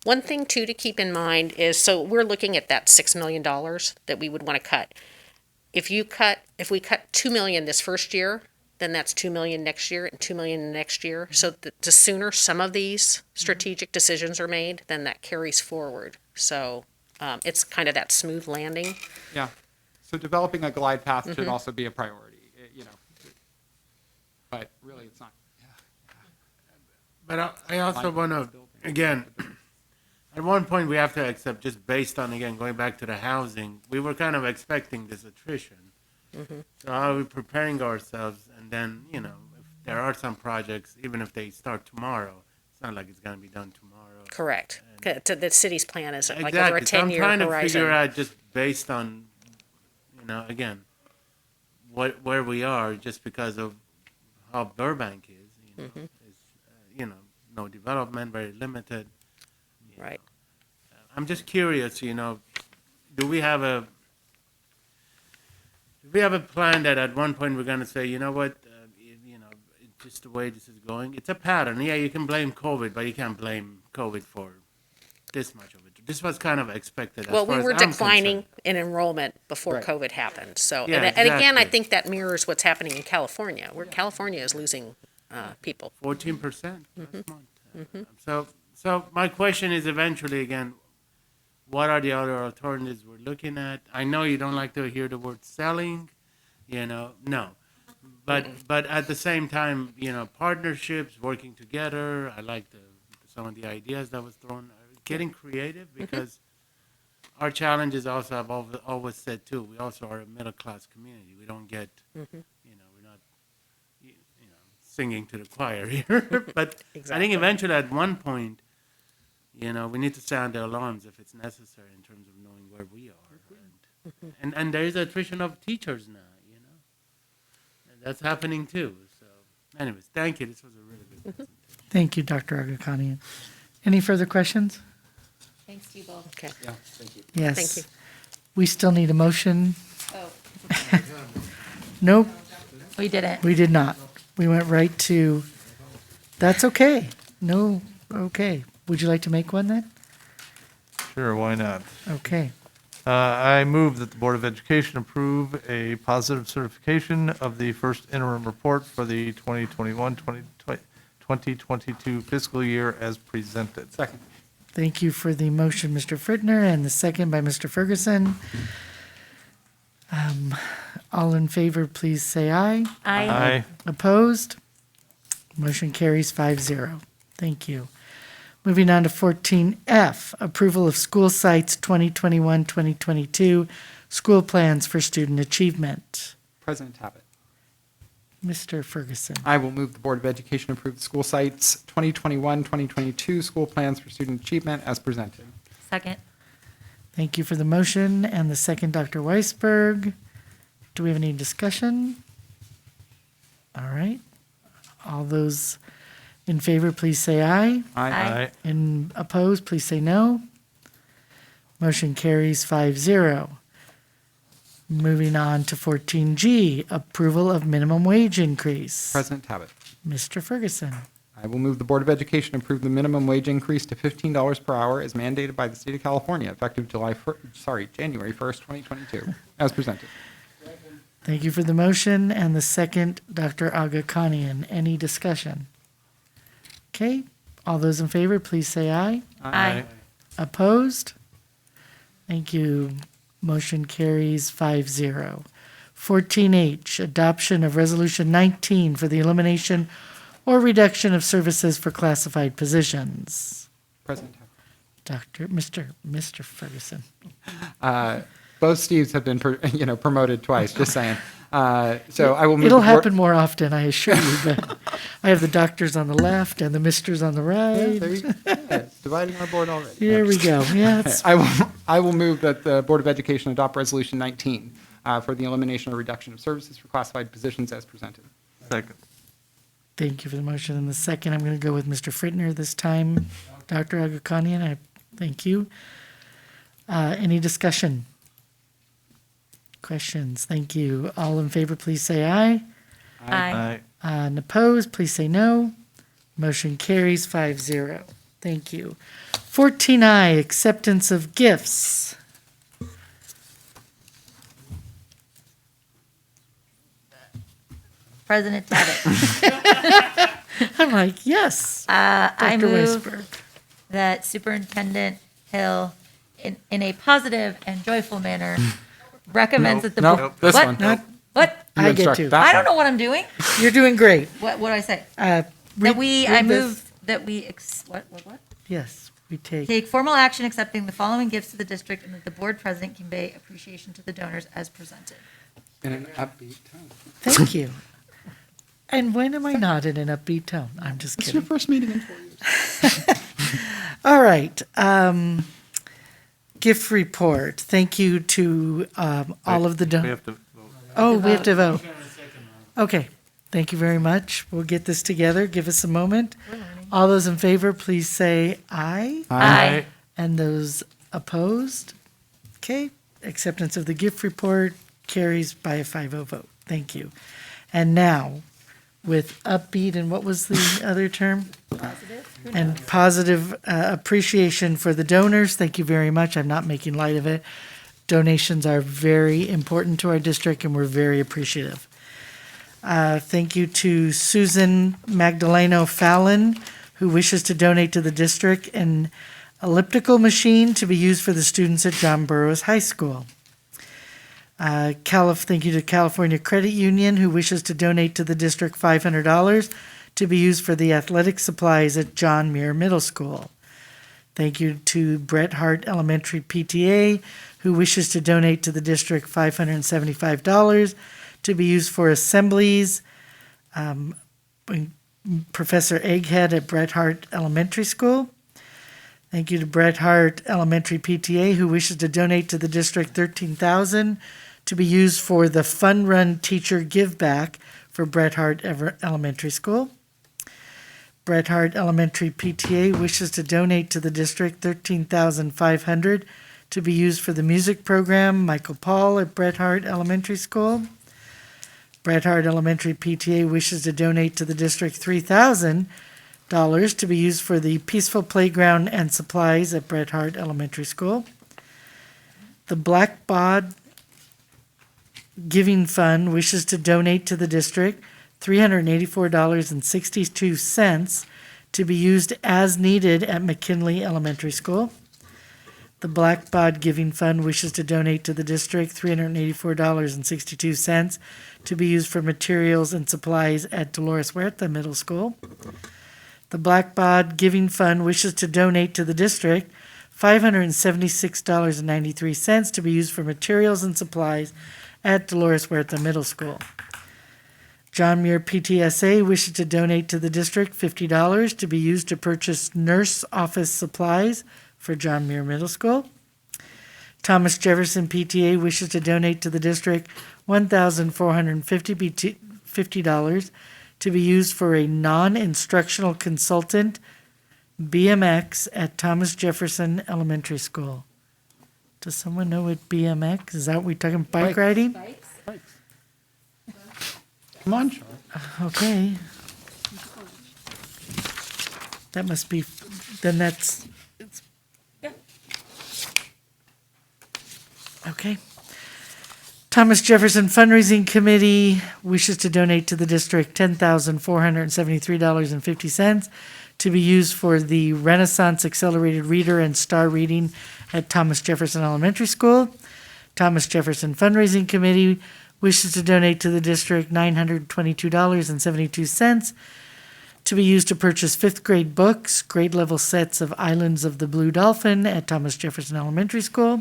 One thing too to keep in mind is, so we're looking at that $6 million that we would want to cut. If we cut $2 million this first year, then that's $2 million next year and $2 million next year. So the sooner some of these strategic decisions are made, then that carries forward. So it's kind of that smooth landing. Yeah. So developing a glide path should also be a priority, but really it's not. But I also want to, again, at one point we have to accept, just based on, again, going back to the housing, we were kind of expecting this attrition. So how are we preparing ourselves? And then, if there are some projects, even if they start tomorrow, it's not like it's going to be done tomorrow. Correct. The city's plan is like Exactly. over a So 10-year I'm trying horizon. to figure out, just based on, again, where we are, just because of how Burbank is, no development, very limited. Right. I'm just curious, do we have a plan that at one point we're going to say, you know what, just the way this is going, it's a pattern. Yeah, you can blame COVID, but you can't blame COVID for this much of it. This was kind of expected. Well, as far we as were I'm declining concerned. in enrollment before Right. COVID happened. So, Yeah, and again, I exactly. think that mirrors what's happening in California, where California is losing people. 14% last month. So my question is eventually, again, what are the other alternatives we're looking at? I know you don't like to hear the word selling, no. But at the same time, partnerships, working together. I like some of the ideas that was thrown. Getting creative, because our challenges also, I've always said too, we also are a middle class community. We don't get, we're not, singing to the choir here. But I think eventually at one point, we need to sound the alarms if it's necessary in terms of knowing where we are. And there is attrition of teachers now, and that's happening too. So anyways, thank you. This was a really good presentation. Thank you, Dr. Agakanian. Any further questions? Thanks to you both. Okay. Yeah, thank you. Yes. Thank you. We still need a motion. Oh, Nope, we didn't. we did not. We went right to, that's okay. No, okay. Would you like to make one then? Sure, why not? Okay. I move that the Board of Education approve a positive certification of the first interim report for the 2021-2022 fiscal year as presented. Second. Thank you for the motion, Mr. Fritner, and the second by Mr. Ferguson. All in favor, please say aye. Aye. Opposed? Motion carries 5-0. Thank you. Moving on to 14F, approval of school sites 2021-2022 school plans for student achievement. President Tabbitt. Mr. Ferguson. I will move the Board of Education approve the school sites 2021-2022 school plans for student achievement as presented. Second. Thank you for the motion and the second, Dr. Weisberg. Do we have any discussion? All right. All those in favor, please say aye. Aye. And opposed, please say no. Motion carries 5-0. Moving on to 14G, approval of minimum wage increase. President Tabbitt. Mr. Ferguson. I will move the Board of Education approve the minimum wage increase to $15 per hour as mandated by the state of California, effective January 1st, 2022, as presented. Thank you for the motion and the second, Dr. Agakanian. Any discussion? Okay, all those in favor, please say aye. Aye. Opposed? Thank you. Motion carries 5-0. 14H, adoption of Resolution 19 for the elimination or reduction of services for classified positions. President Tabbitt. Mr. Ferguson. Both Steves have been, promoted twice, just saying. So I will move It'll the board- happen more often, I assure you, but I have the doctors on the left and the misters on the right. There you go. Yeah, dividing our board already. Here we go. Yeah, it's I will move that the Board of Education adopt Resolution 19 for the elimination or reduction of services for classified positions as presented. Second. Thank you for the motion. And the second, I'm going to go with Mr. Frittner this time. Dr. Agakanian, I thank you. Any discussion? Questions? Thank you. All in favor, please say aye. Aye. And opposed, please say no. Motion carries 5-0. Thank you. 14I, acceptance of gifts. President Tabbitt. I'm like, yes. I Dr. move Weisberg. that Superintendent Hill, in a positive and joyful manner, recommends that the No, board. this What? one. Not- What? You I get instruct to. that I don't one. know what I'm doing. You're doing great. What do I say? Read- I read this. move that we, what? Yes, we take. Take formal action accepting the following gifts to the district and that the board president convey appreciation to the donors as presented. In an upbeat tone. Thank you. And when am I not in an upbeat tone? I'm just It's your kidding. first meeting in 4 years. All right. Gift report. Thank you to all of the We donors. have to vote. Oh, we have to vote. Okay. Thank you very much. We'll get this together. Give us a moment. All those in favor, please say aye. Aye. And those opposed? Okay. Acceptance of the gift report carries by a 5-0 vote. Thank you. And now, with upbeat and what was the other term? And positive appreciation for the donors. Thank you very much. I'm not making light of it. Donations are very important to our district, and we're very appreciative. Thank you to Susan Magdaleno Fallon, who wishes to donate to the district an elliptical machine to be used for the students at John Burroughs High School. Thank you to California Credit Union, who wishes to donate to the district $500 to be used for the athletic supplies at John Muir Middle School. Thank you to Bret Hart Elementary PTA, who wishes to donate to the district $575 to be used for assemblies. Professor Egghead at Bret Hart Elementary School. Thank you to Bret Hart Elementary PTA, who wishes to donate to the district $13,000 to be used for the Fun Run Teacher Give Back for Bret Hart Elementary School. Bret Hart Elementary PTA wishes to donate to the district $13,500 to be used for the music program Michael Paul at Bret Hart Elementary School. Bret Hart Elementary PTA wishes to donate to the district $3,000 to be used for the peaceful playground and supplies at Bret Hart Elementary School. The Black Bod Giving Fund wishes to donate to the district $384.62 to be used as needed at McKinley Elementary School. The Black Bod Giving Fund wishes to donate to the district $384.62 to be used for materials and supplies at Dolores Huerta Middle School. The Black Bod Giving Fund wishes to donate to the district $576.93 to be used for materials and supplies at Dolores Huerta Middle School. John Muir PTSA wishes to donate to the district $50 to be used to purchase nurse office supplies for John Muir Middle School. Thomas Jefferson PTA wishes to donate to the district $1,450 to be used for a non-instructional consultant BMX at Thomas Jefferson Elementary School. Does someone know what BMX is? That what we talking bike riding? Come on, Sean. Okay. That must be. Then that's. Okay. Thomas Jefferson Fundraising Committee wishes to donate to the district $10,473.50 to be used for the Renaissance Accelerated Reader and Star Reading at Thomas Jefferson Elementary School. Thomas Jefferson Fundraising Committee wishes to donate to the district $922.72 to be used to purchase fifth grade books, grade level sets of Islands of the Blue Dolphin at Thomas Jefferson Elementary School.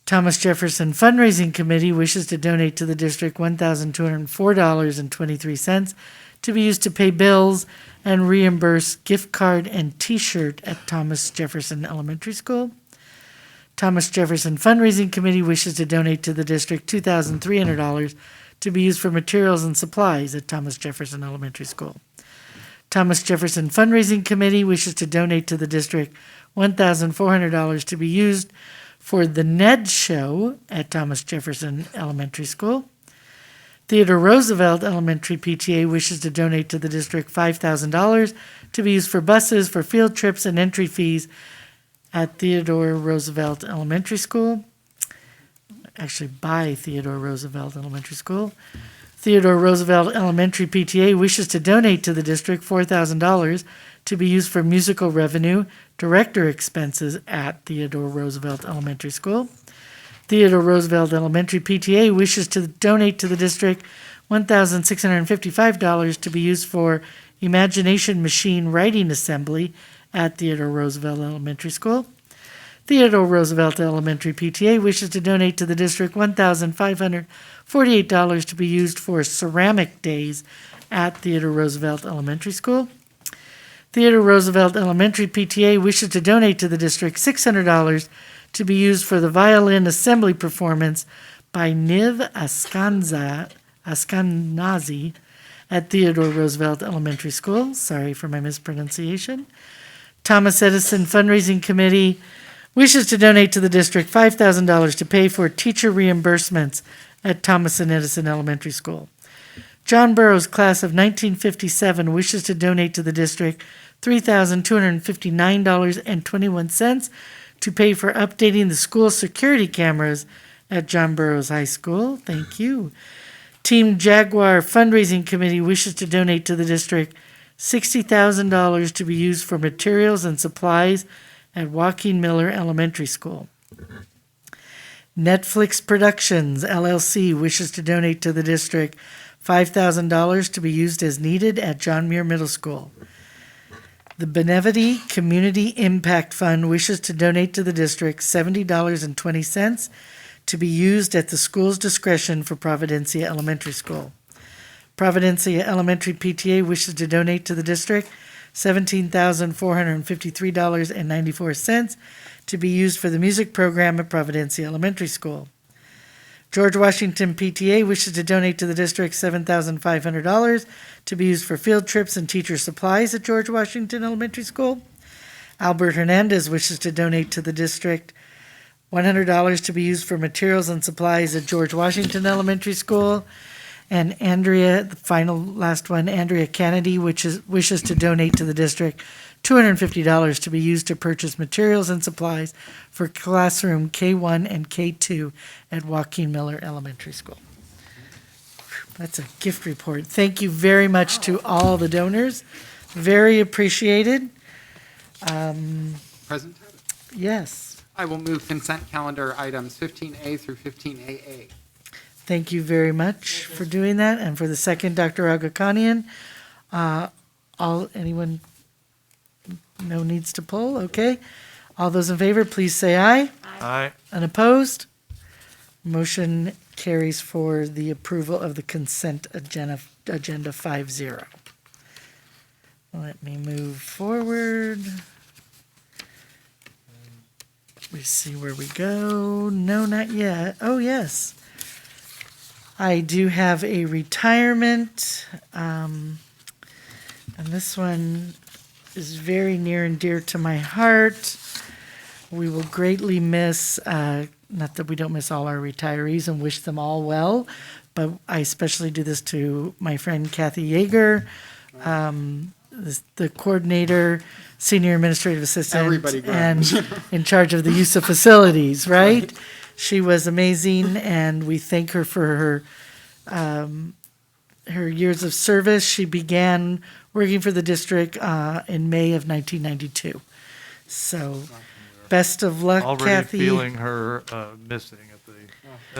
Thomas Jefferson Fundraising Committee wishes to donate to the district $1,204.23 to be used to pay bills and reimburse gift card and T-shirt at Thomas Jefferson Elementary School. Thomas Jefferson Fundraising Committee wishes to donate to the district $2,300 to be used for materials and supplies at Thomas Jefferson Elementary School. Thomas Jefferson Fundraising Committee wishes to donate to the district $1,400 to be used for the Ned Show at Thomas Jefferson Elementary School. Theodore Roosevelt Elementary PTA wishes to donate to the district $5,000 to be used for buses, for field trips, and entry fees at Theodore Roosevelt Elementary School. Actually, by Theodore Roosevelt Elementary School. Theodore Roosevelt Elementary PTA wishes to donate to the district $4,000 to be used for musical revenue, director expenses at Theodore Roosevelt Elementary School. Theodore Roosevelt Elementary PTA wishes to donate to the district $1,655 to be used for Imagination Machine Writing Assembly at Theodore Roosevelt Elementary School. Theodore Roosevelt Elementary PTA wishes to donate to the district $1,548 to be used for Ceramic Days at Theodore Roosevelt Elementary School. Theodore Roosevelt Elementary PTA wishes to donate to the district $600 to be used for the violin assembly performance by Niv Askenazi at Theodore Roosevelt Elementary School. Sorry for my mispronunciation. Thomas Edison Fundraising Committee wishes to donate to the district $5,000 to pay for teacher reimbursements at Thomas and Edison Elementary School. John Burroughs class of 1957 wishes to donate to the district $3,259.21 to pay for updating the school security cameras at John Burroughs High School. Thank you. Team Jaguar Fundraising Committee wishes to donate to the district $60,000 to be used for materials and supplies at Joaquin Miller Elementary School. Netflix Productions, LLC, wishes to donate to the district $5,000 to be used as needed at John Muir Middle School. The Benevity Community Impact Fund wishes to donate to the district $70.20 to be used at the school's discretion for Providencia Elementary School. Providencia Elementary PTA wishes to donate to the district $17,453.94 to be used for the music program at Providencia Elementary School. George Washington PTA wishes to donate to the district $7,500 to be used for field trips and teacher supplies at George Washington Elementary School. Albert Hernandez wishes to donate to the district $100 to be used for materials and supplies at George Washington Elementary School. And Andrea, the final last one, Andrea Kennedy, wishes to donate to the district $250 to be used to purchase materials and supplies for classroom K1 and K2 at Joaquin Miller Elementary School. That's a gift report. Thank you very much to all the donors. Very appreciated. President? Yes. I will move consent calendar items 15A through 15AA. Thank you very much for doing that. And for the second, Dr. Agakanian. Anyone, no needs to pull? Okay. All those in favor, please say aye. Aye. Unopposed? Motion carries for the approval of the consent agenda 5-0. Let me move forward. We see where we go. No, not yet. Oh, yes. I do have a retirement, and this one is very near and dear to my heart. We will greatly miss, not that we don't miss all our retirees and wish them all well, but I especially do this to my friend Kathy Yeager, the coordinator, senior administrative assistant, Everybody and in charge of the use of facilities, right? She was amazing, and we thank her for her years of service. She began working for the district in May of 1992. So, best of luck, Already Kathy. feeling her missing at the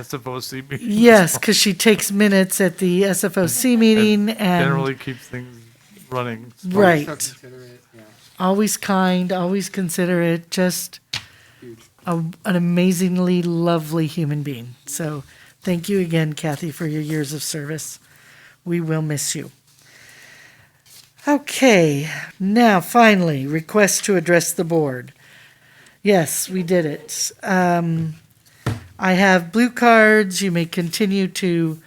SFOC meeting. Yes, because she takes minutes at the SFOC meeting and generally keeps things running. right. Always kind, always considerate, just an amazingly lovely human being. So thank you again, Kathy, for your years of service. We will miss you. Okay, now finally, request to address the board. Yes, we did it. I have blue cards. You may continue to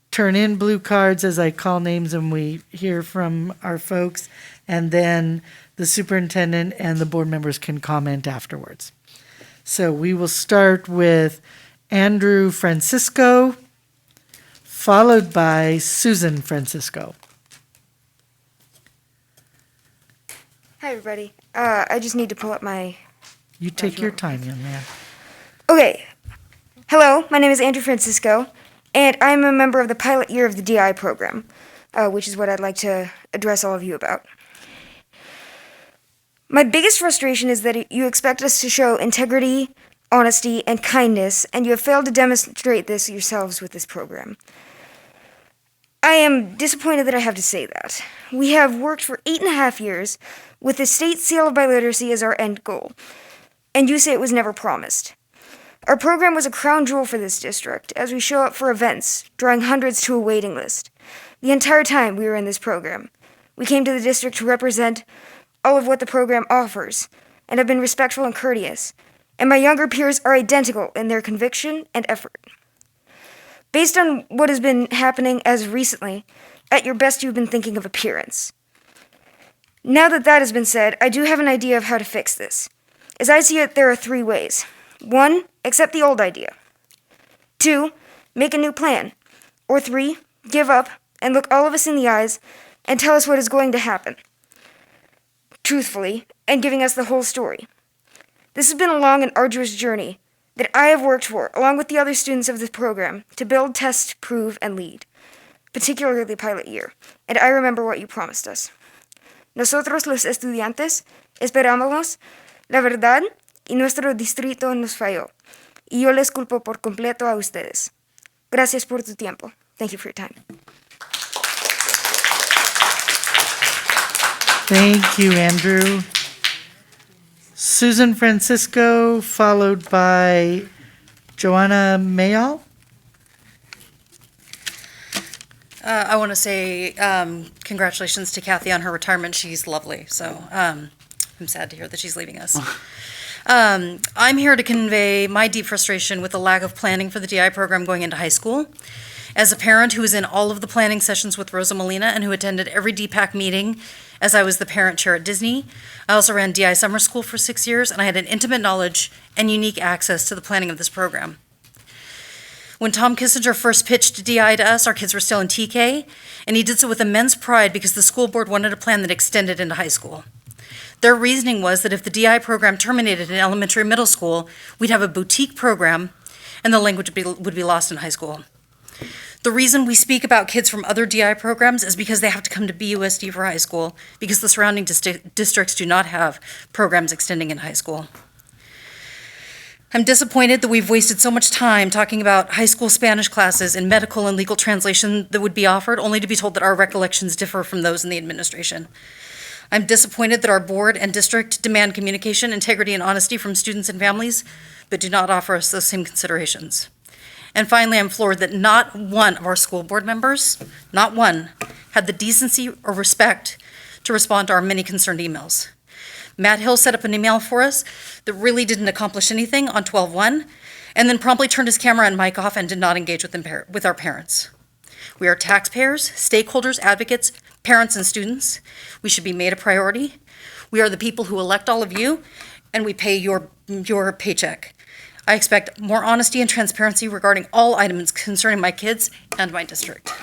turn in blue cards as I call names and we hear from our folks. And then the superintendent and the board members can comment afterwards. So we will start with Andrew Francisco, followed by Susan Francisco. Hi, everybody. I just need to pull up my... You take your time, young man. Okay. Hello, my name is Andrew Francisco, and I'm a member of the pilot year of the DI program, which is what I'd like to address all of you about. My biggest frustration is that you expect us to show integrity, honesty, and kindness, and you have failed to demonstrate this yourselves with this program. I am disappointed that I have to say that. We have worked for 8.5 years with the state seal of biliteracy as our end goal, and you say it was never promised. Our program was a crown jewel for this district, as we show up for events, drawing hundreds to a waiting list. The entire time we were in this program, we came to the district to represent all of what the program offers, and have been respectful and courteous, and my younger peers are identical in their conviction and effort. Based on what has been happening as recently, at your best you've been thinking of appearance. Now that that has been said, I do have an idea of how to fix this. As I see it, there are 3 ways. 1, accept the old idea. 2, make a new plan. Or 3, give up and look all of us in the eyes and tell us what is going to happen. Truthfully, and giving us the whole story. This has been a long and arduous journey that I have worked for, along with the other students of this program, to build, test, prove, and lead, particularly the pilot year, and I remember what you promised us. Nosotros los estudiantes esperábamos la verdad y nuestro distrito nos falló, y yo les culpo por completo a ustedes. Gracias por tu tiempo. Thank you for your time. Thank you, Andrew. Susan Francisco, followed by Joanna Mayall. I want to say congratulations to Kathy on her retirement. She's lovely. So I'm sad to hear that she's leaving us. I'm here to convey my deep frustration with the lack of planning for the DI program going into high school. As a parent who was in all of the planning sessions with Rosa Molina and who attended every DPAC meeting as I was the parent chair at Disney, I also ran DI summer school for 6 years, and I had an intimate knowledge and unique access to the planning of this program. When Tom Kissinger first pitched DI to us, our kids were still in TK, and he did so with immense pride because the school board wanted a plan that extended into high school. Their reasoning was that if the DI program terminated in elementary and middle school, we'd have a boutique program, and the language would be lost in high school. The reason we speak about kids from other DI programs is because they have to come to BUSD for high school, because the surrounding districts do not have programs extending in high school. I'm disappointed that we've wasted so much time talking about high school Spanish classes and medical and legal translation that would be offered, only to be told that our recollections differ from those in the administration. I'm disappointed that our board and district demand communication, integrity, and honesty from students and families, but do not offer us those same considerations. And finally, I'm floored that not one of our school board members, not one, had the decency or respect to respond to our many concerned emails. Matt Hill set up an email for us that really didn't accomplish anything on 12/1, and then promptly turned his camera and mic off and did not engage with our parents. We are taxpayers, stakeholders, advocates, parents, and students. We should be made a priority. We are the people who elect all of you, and we pay your paycheck. I expect more honesty and transparency regarding all items concerning my kids and my district.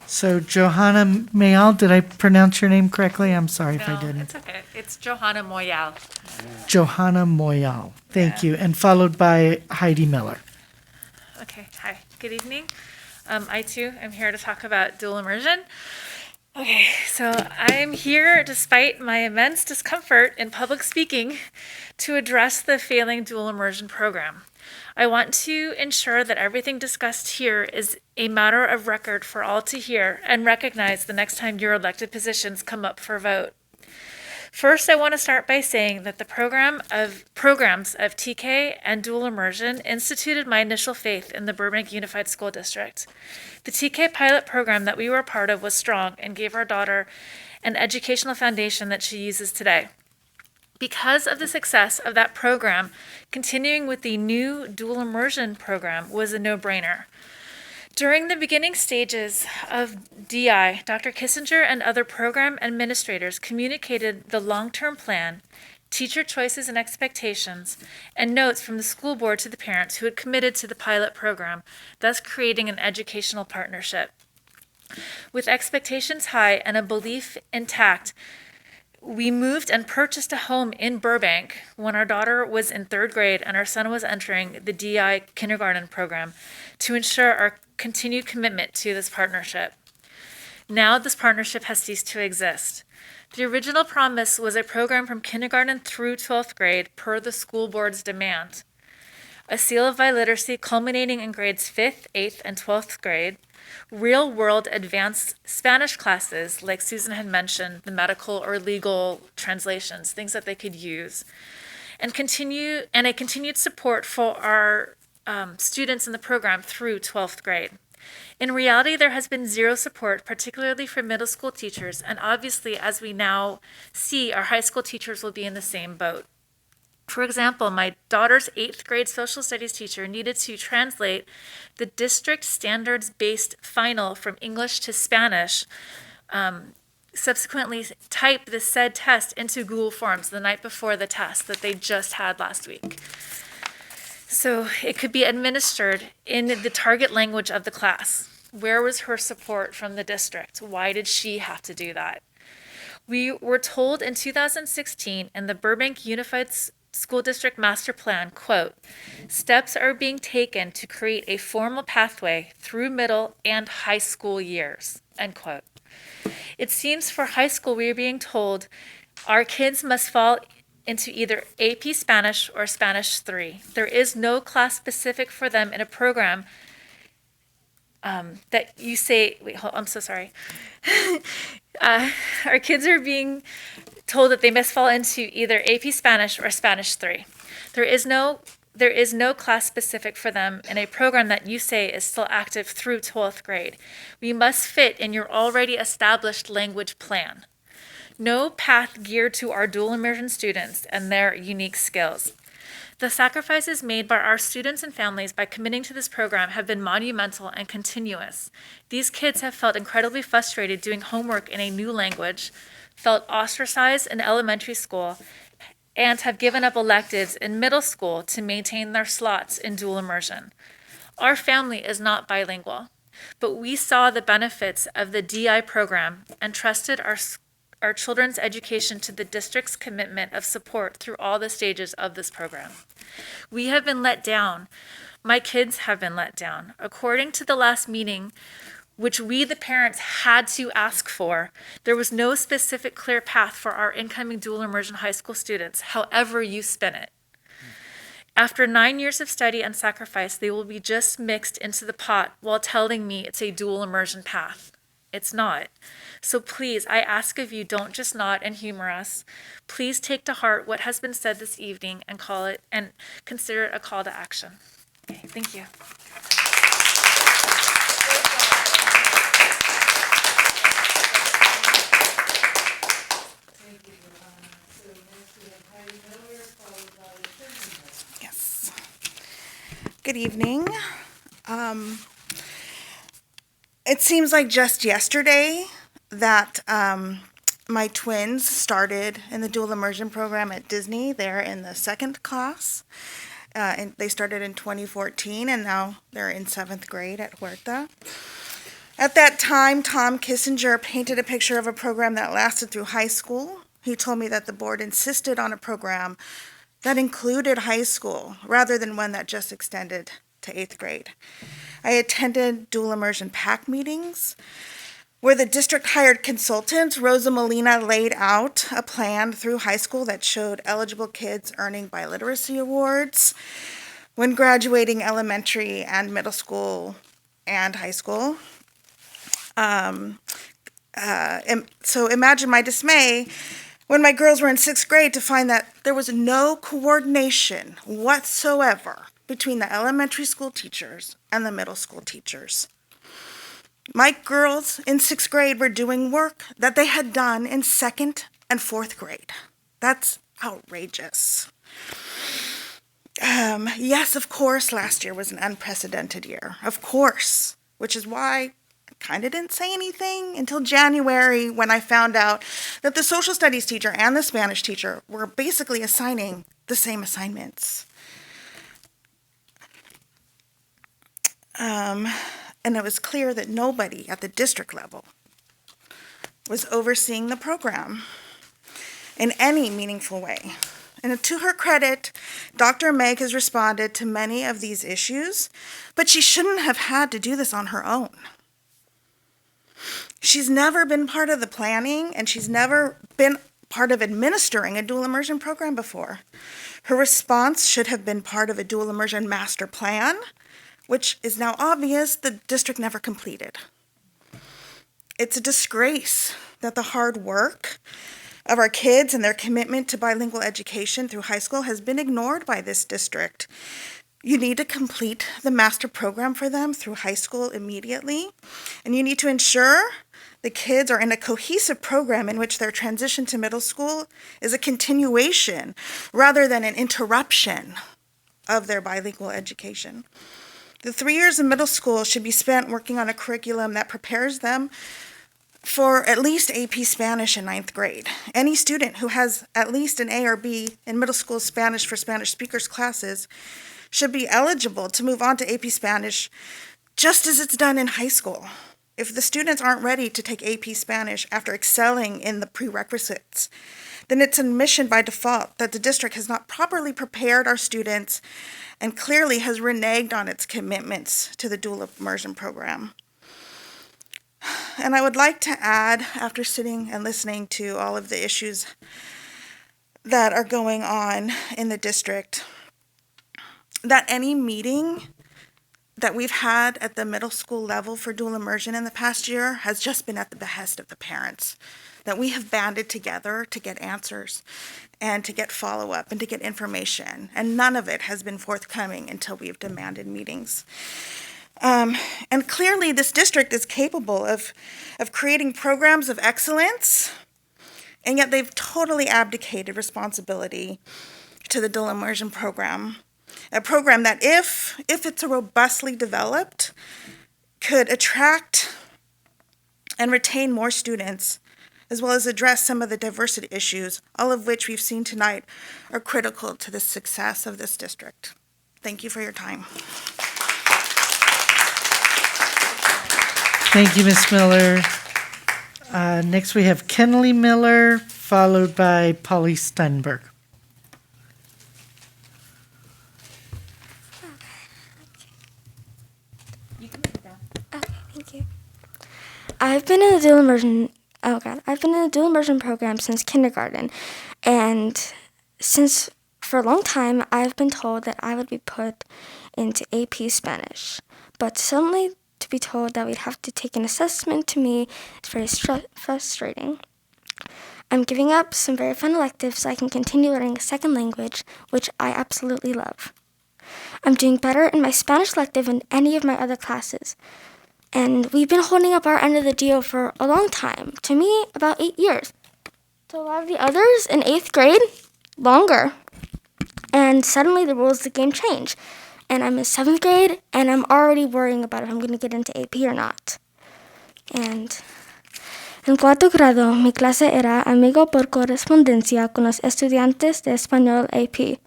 So Johanna Mayall, did I pronounce your name correctly? I'm sorry if I didn't. It's okay. It's Johanna Moyal. Johanna Moyal, thank you. And followed by Heidi Miller. Okay, hi. Good evening. I too am here to talk about dual immersion. Okay, so I'm here despite my immense discomfort in public speaking to address the failing dual immersion program. I want to ensure that everything discussed here is a matter of record for all to hear and recognize the next time your elected positions come up for vote. First, I want to start by saying that the programs of TK and dual immersion instituted my initial faith in the Burbank Unified School District. The TK pilot program that we were a part of was strong and gave our daughter an educational foundation that she uses today. Because of the success of that program, continuing with the new dual immersion program was a no-brainer. During the beginning stages of DI, Dr. Kissinger and other program administrators communicated the long-term plan, teacher choices and expectations, and notes from the school board to the parents who had committed to the pilot program, thus creating an educational partnership. With expectations high and a belief intact, we moved and purchased a home in Burbank when our daughter was in 3rd grade and our son was entering the DI kindergarten program to ensure our continued commitment to this partnership. Now this partnership has ceased to exist. The original promise was a program from kindergarten through 12th grade per the school board's demand. A seal of biliteracy culminating in grades 5th, 8th, and 12th grade, real-world advanced Spanish classes, like Susan had mentioned, the medical or legal translations, things that they could use, and a continued support for our students in the program through 12th grade. In reality, there has been zero support, particularly for middle school teachers, and obviously, as we now see, our high school teachers will be in the same boat. For example, my daughter's 8th grade social studies teacher needed to translate the district standards-based final from English to Spanish, subsequently type the said test into Google Forms the night before the test that they just had last week. So it could be administered in the target language of the class. Where was her support from the district? Why did she have to do that? We were told in 2016 in the Burbank Unified School District Master Plan, quote, steps are being taken to create a formal pathway through middle and high school years, end quote. It seems for high school we are being told our kids must fall into either AP Spanish or Spanish 3. There is no class specific for them in a program that you say, wait, hold, I'm so sorry. Our kids are being told that they must fall into either AP Spanish or Spanish 3. There is no class specific for them in a program that you say is still active through 12th grade. We must fit in your already established language plan. No path geared to our dual immersion students and their unique skills. The sacrifices made by our students and families by committing to this program have been monumental and continuous. These kids have felt incredibly frustrated doing homework in a new language, felt ostracized in elementary school, and have given up electives in middle school to maintain their slots in dual immersion. Our family is not bilingual, but we saw the benefits of the DI program and trusted our children's education to the district's commitment of support through all the stages of this program. We have been let down. My kids have been let down. According to the last meeting, which we, the parents, had to ask for, there was no specific clear path for our incoming dual immersion high school students, however you spin it. After 9 years of study and sacrifice, they will be just mixed into the pot while telling me it's a dual immersion path. It's not. So please, I ask of you, don't just nod and humor us. Please take to heart what has been said this evening and consider it a call to action. Okay, thank you. Yes. Good evening. It seems like just yesterday that my twins started in the dual immersion program at Disney. They're in the 2nd class. And they started in 2014, and now they're in 7th grade at Huerta. At that time, Tom Kissinger painted a picture of a program that lasted through high school. He told me that the board insisted on a program that included high school rather than one that just extended to 8th grade. I attended dual immersion PAC meetings where the district hired consultants. Rosa Molina laid out a plan through high school that showed eligible kids earning biliteracy awards when graduating elementary and middle school and high school. So imagine my dismay when my girls were in 6th grade to find that there was no coordination whatsoever between the elementary school teachers and the middle school teachers. My girls in 6th grade were doing work that they had done in 2nd and 4th grade. That's outrageous. Yes, of course, last year was an unprecedented year. Of course, which is why I kind of didn't say anything until January when I found out that the social studies teacher and the Spanish teacher were basically assigning the same assignments. And it was clear that nobody at the district level was overseeing the program in any meaningful way. And to her credit, Dr. Meg has responded to many of these issues, but she shouldn't have had to do this on her own. She's never been part of the planning, and she's never been part of administering a dual immersion program before. Her response should have been part of a dual immersion master plan, which is now obvious the district never completed. It's a disgrace that the hard work of our kids and their commitment to bilingual education through high school has been ignored by this district. You need to complete the master program for them through high school immediately, and you need to ensure the kids are in a cohesive program in which their transition to middle school is a continuation rather than an interruption of their bilingual education. The 3 years of middle school should be spent working on a curriculum that prepares them for at least AP Spanish in 9th grade. Any student who has at least an A or B in middle school Spanish for Spanish speakers classes should be eligible to move on to AP Spanish just as it's done in high school. If the students aren't ready to take AP Spanish after excelling in the prerequisites, then it's admission by default that the district has not properly prepared our students and clearly has reneged on its commitments to the dual immersion program. And I would like to add, after sitting and listening to all of the issues that are going on in the district, that any meeting that we've had at the middle school level for dual immersion in the past year has just been at the behest of the parents, that we have banded together to get answers and to get follow-up and to get information, and none of it has been forthcoming until we've demanded meetings. And clearly this district is capable of creating programs of excellence, and yet they've totally abdicated responsibility to the dual immersion program. A program that, if it's robustly developed, could attract and retain more students, as well as address some of the diversity issues, all of which we've seen tonight are critical to the success of this district. Thank you for your time. Thank you, Ms. Miller. Next, we have Kenley Miller, followed by Polly Steinberg. Thank you. I've been in the dual immersion. I've been in the dual immersion program since kindergarten, and for a long time I've been told that I would be put into AP Spanish, but suddenly to be told that we'd have to take an assessment to me is very frustrating. I'm giving up some very fun electives so I can continue learning a second language, which I absolutely love. I'm doing better in my Spanish elective than any of my other classes. And we've been holding up our end of the deal for a long time. To me, about 8 years. To a lot of the others in 8th grade, longer. And suddenly the rules of the game change. And I'm in 7th grade, and I'm already worrying about if I'm going to get into AP or not. And en cuarto grado, mi clase era amigo por correspondencia con los estudiantes de español AP.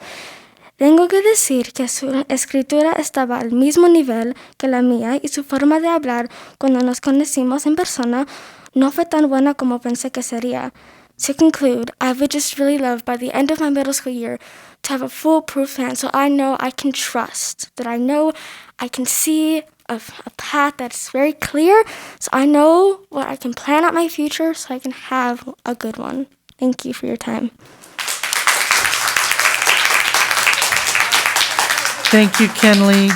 Tengo que decir que su escritura estaba al mismo nivel que la mía y su forma de hablar cuando nos conocimos en persona no fue tan buena como pensé que sería. To conclude, I would just really love by the end of my middle school year to have a foolproof plan so I know I can trust, that I know I can see a path that's very clear, so I know what I can plan out my future so I can have a good one. Thank you for your time. Thank you, Kenley.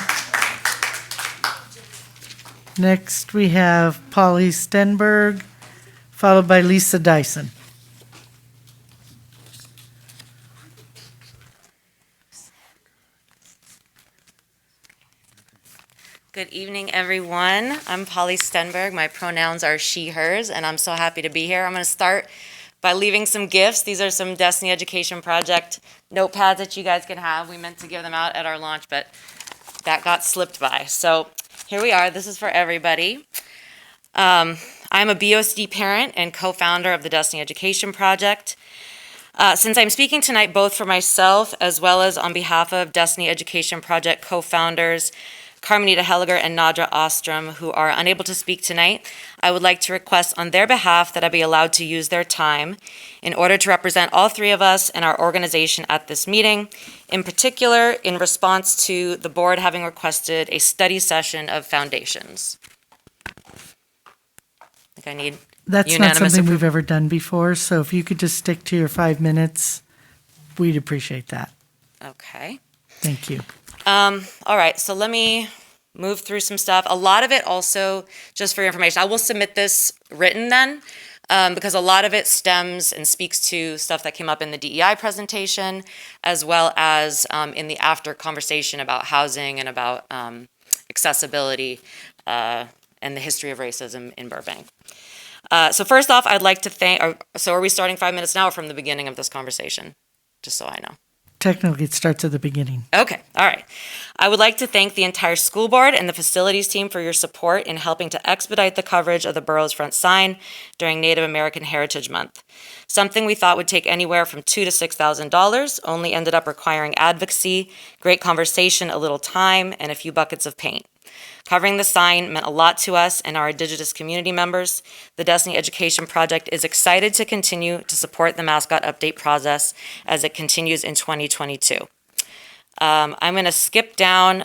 Next, we have Polly Stenberg, followed by Lisa Dyson. Good evening, everyone. I'm Polly Stenberg. My pronouns are she, hers, and I'm so happy to be here. I'm going to start by leaving some gifts. These are some Destiny Education Project notepads that you guys can have. We meant to give them out at our launch, but that got slipped by. So here we are. This is for everybody. I'm a BOSD parent and co-founder of the Destiny Education Project. Since I'm speaking tonight both for myself as well as on behalf of Destiny Education Project co-founders Carmenita Helliger and Nadra Ostrom, who are unable to speak tonight, I would like to request on their behalf that I be allowed to use their time in order to represent all three of us and our organization at this meeting, in particular in response to the board having requested a study session of foundations. I think I need That's not unanimous something we've approval. ever done before, so if you could just stick to your 5 minutes, we'd appreciate that. Okay. Thank you. All right, so let me move through some stuff. A lot of it also, just for your information, I will submit this written then, because a lot of it stems and speaks to stuff that came up in the DEI presentation, as well as in the after conversation about housing and about accessibility and the history of racism in Burbank. So first off, I'd like to thank, so are we starting 5 minutes now or from the beginning of this conversation? Just so I know. Technically, it starts at the beginning. Okay, all right. I would like to thank the entire school board and the facilities team for your support in helping to expedite the coverage of the borough's front sign during Native American Heritage Month. Something we thought would take anywhere from $2,000 to $6,000 only ended up requiring advocacy, great conversation, a little time, and a few buckets of paint. Covering the sign meant a lot to us and our Indigenous community members. The Destiny Education Project is excited to continue to support the mascot update process as it continues in 2022. I'm going to skip down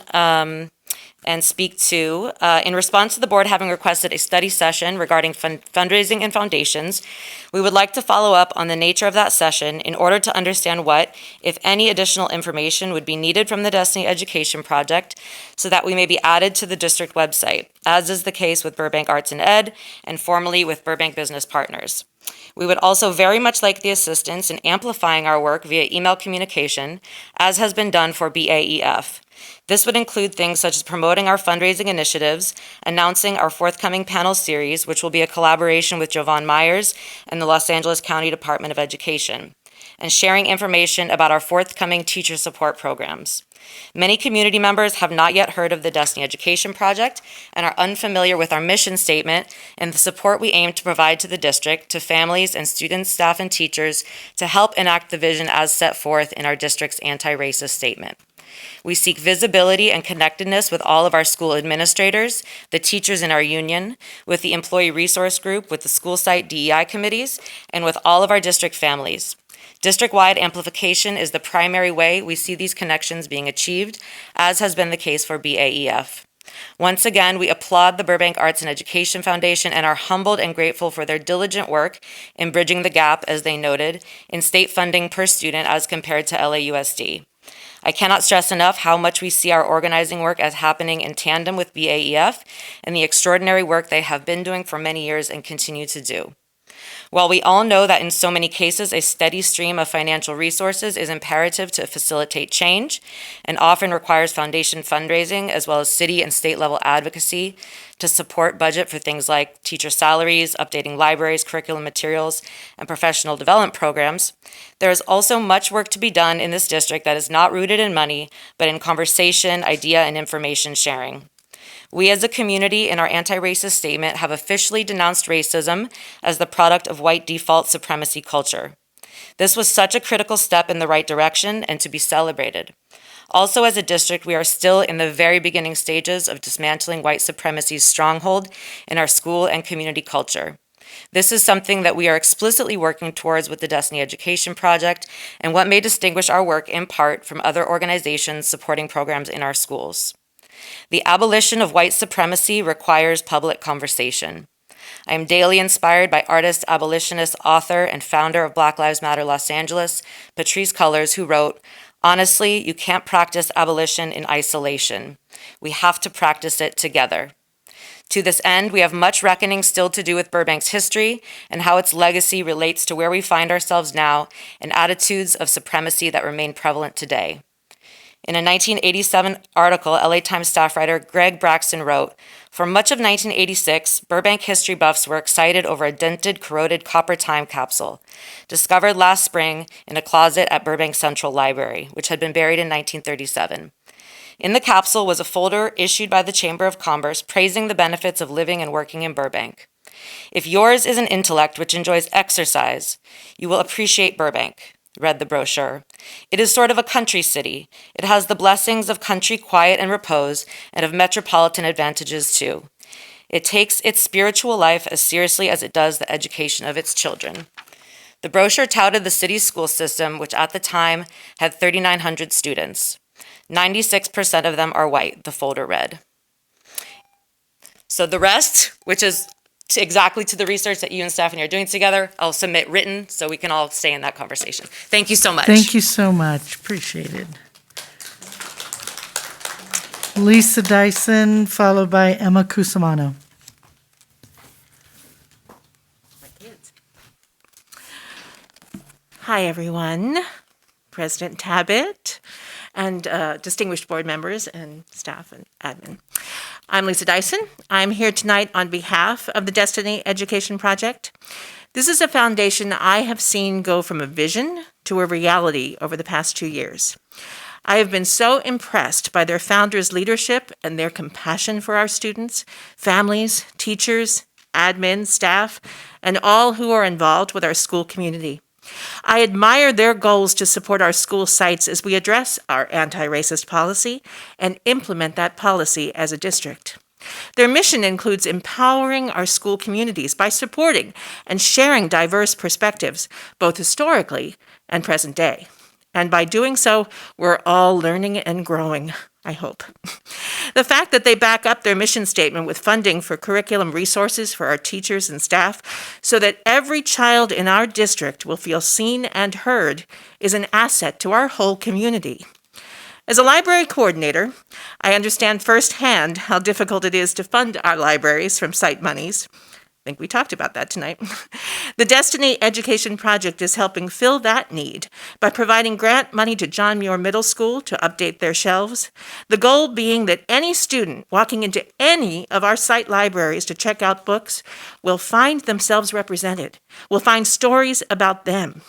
and speak to, in response to the board having requested a study session regarding fundraising and foundations, we would like to follow up on the nature of that session in order to understand what, if any, additional information would be needed from the Destiny Education Project so that we may be added to the district website, as is the case with Burbank Arts and Ed and formerly with Burbank Business Partners. We would also very much like the assistance in amplifying our work via email communication, as has been done for BAEF. This would include things such as promoting our fundraising initiatives, announcing our forthcoming panel series, which will be a collaboration with Jovan Myers and the Los Angeles County Department of Education, and sharing information about our forthcoming teacher support programs. Many community members have not yet heard of the Destiny Education Project and are unfamiliar with our mission statement and the support we aim to provide to the district, to families and students, staff, and teachers to help enact the vision as set forth in our district's anti-racist statement. We seek visibility and connectedness with all of our school administrators, the teachers in our union, with the employee resource group, with the school site DEI committees, and with all of our district families. District-wide amplification is the primary way we see these connections being achieved, as has been the case for BAEF. Once again, we applaud the Burbank Arts and Education Foundation and are humbled and grateful for their diligent work in bridging the gap, as they noted, in state funding per student as compared to LAUSD. I cannot stress enough how much we see our organizing work as happening in tandem with BAEF and the extraordinary work they have been doing for many years and continue to do. While we all know that in so many cases a steady stream of financial resources is imperative to facilitate change and often requires foundation fundraising as well as city and state level advocacy to support budget for things like teacher salaries, updating libraries, curriculum materials, and professional development programs, there is also much work to be done in this district that is not rooted in money, but in conversation, idea, and information sharing. We as a community in our anti-racist statement have officially denounced racism as the product of white default supremacy culture. This was such a critical step in the right direction and to be celebrated. Also, as a district, we are still in the very beginning stages of dismantling white supremacy's stronghold in our school and community culture. This is something that we are explicitly working towards with the Destiny Education Project and what may distinguish our work in part from other organizations supporting programs in our schools. The abolition of white supremacy requires public conversation. I am daily inspired by artist, abolitionist, author, and founder of Black Lives Matter Los Angeles, Patrisse Cullors, who wrote, "Honestly, you can't practice abolition in isolation. We have to practice it together." To this end, we have much reckoning still to do with Burbank's history and how its legacy relates to where we find ourselves now and attitudes of supremacy that remain prevalent today. In a 1987 article, LA Times staff writer Greg Braxton wrote, "For much of 1986, Burbank history buffs were excited over a dented, corroded copper time capsule, discovered last spring in a closet at Burbank Central Library, which had been buried in 1937. In the capsule was a folder issued by the Chamber of Commerce praising the benefits of living and working in Burbank. If yours is an intellect which enjoys exercise, you will appreciate Burbank," read the brochure. "It is sort of a country city. It has the blessings of country quiet and repose, and of metropolitan advantages too. It takes its spiritual life as seriously as it does the education of its children." The brochure touted the city's school system, which at the time had 3,900 students. 96% of them are white, the folder read. So the rest, which is exactly to the research that you and Stephanie are doing together, I'll submit written so we can all stay in that conversation. Thank you so much. Thank you so much. Appreciated. Lisa Dyson, followed by Emma Cusimano. Hi, everyone. President Tabbitt and distinguished board members and staff and admin. I'm Lisa Dyson. I'm here tonight on behalf of the Destiny Education Project. This is a foundation I have seen go from a vision to a reality over the past 2 years. I have been so impressed by their founders' leadership and their compassion for our students, families, teachers, admin, staff, and all who are involved with our school community. I admire their goals to support our school sites as we address our anti-racist policy and implement that policy as a district. Their mission includes empowering our school communities by supporting and sharing diverse perspectives, both historically and present day. And by doing so, we're all learning and growing, I hope. The fact that they back up their mission statement with funding for curriculum resources for our teachers and staff so that every child in our district will feel seen and heard is an asset to our whole community. As a library coordinator, I understand firsthand how difficult it is to fund our libraries from site monies. I think we talked about that tonight. The Destiny Education Project is helping fill that need by providing grant money to John Muir Middle School to update their shelves, the goal being that any student walking into any of our site libraries to check out books will find themselves represented, will find stories about them.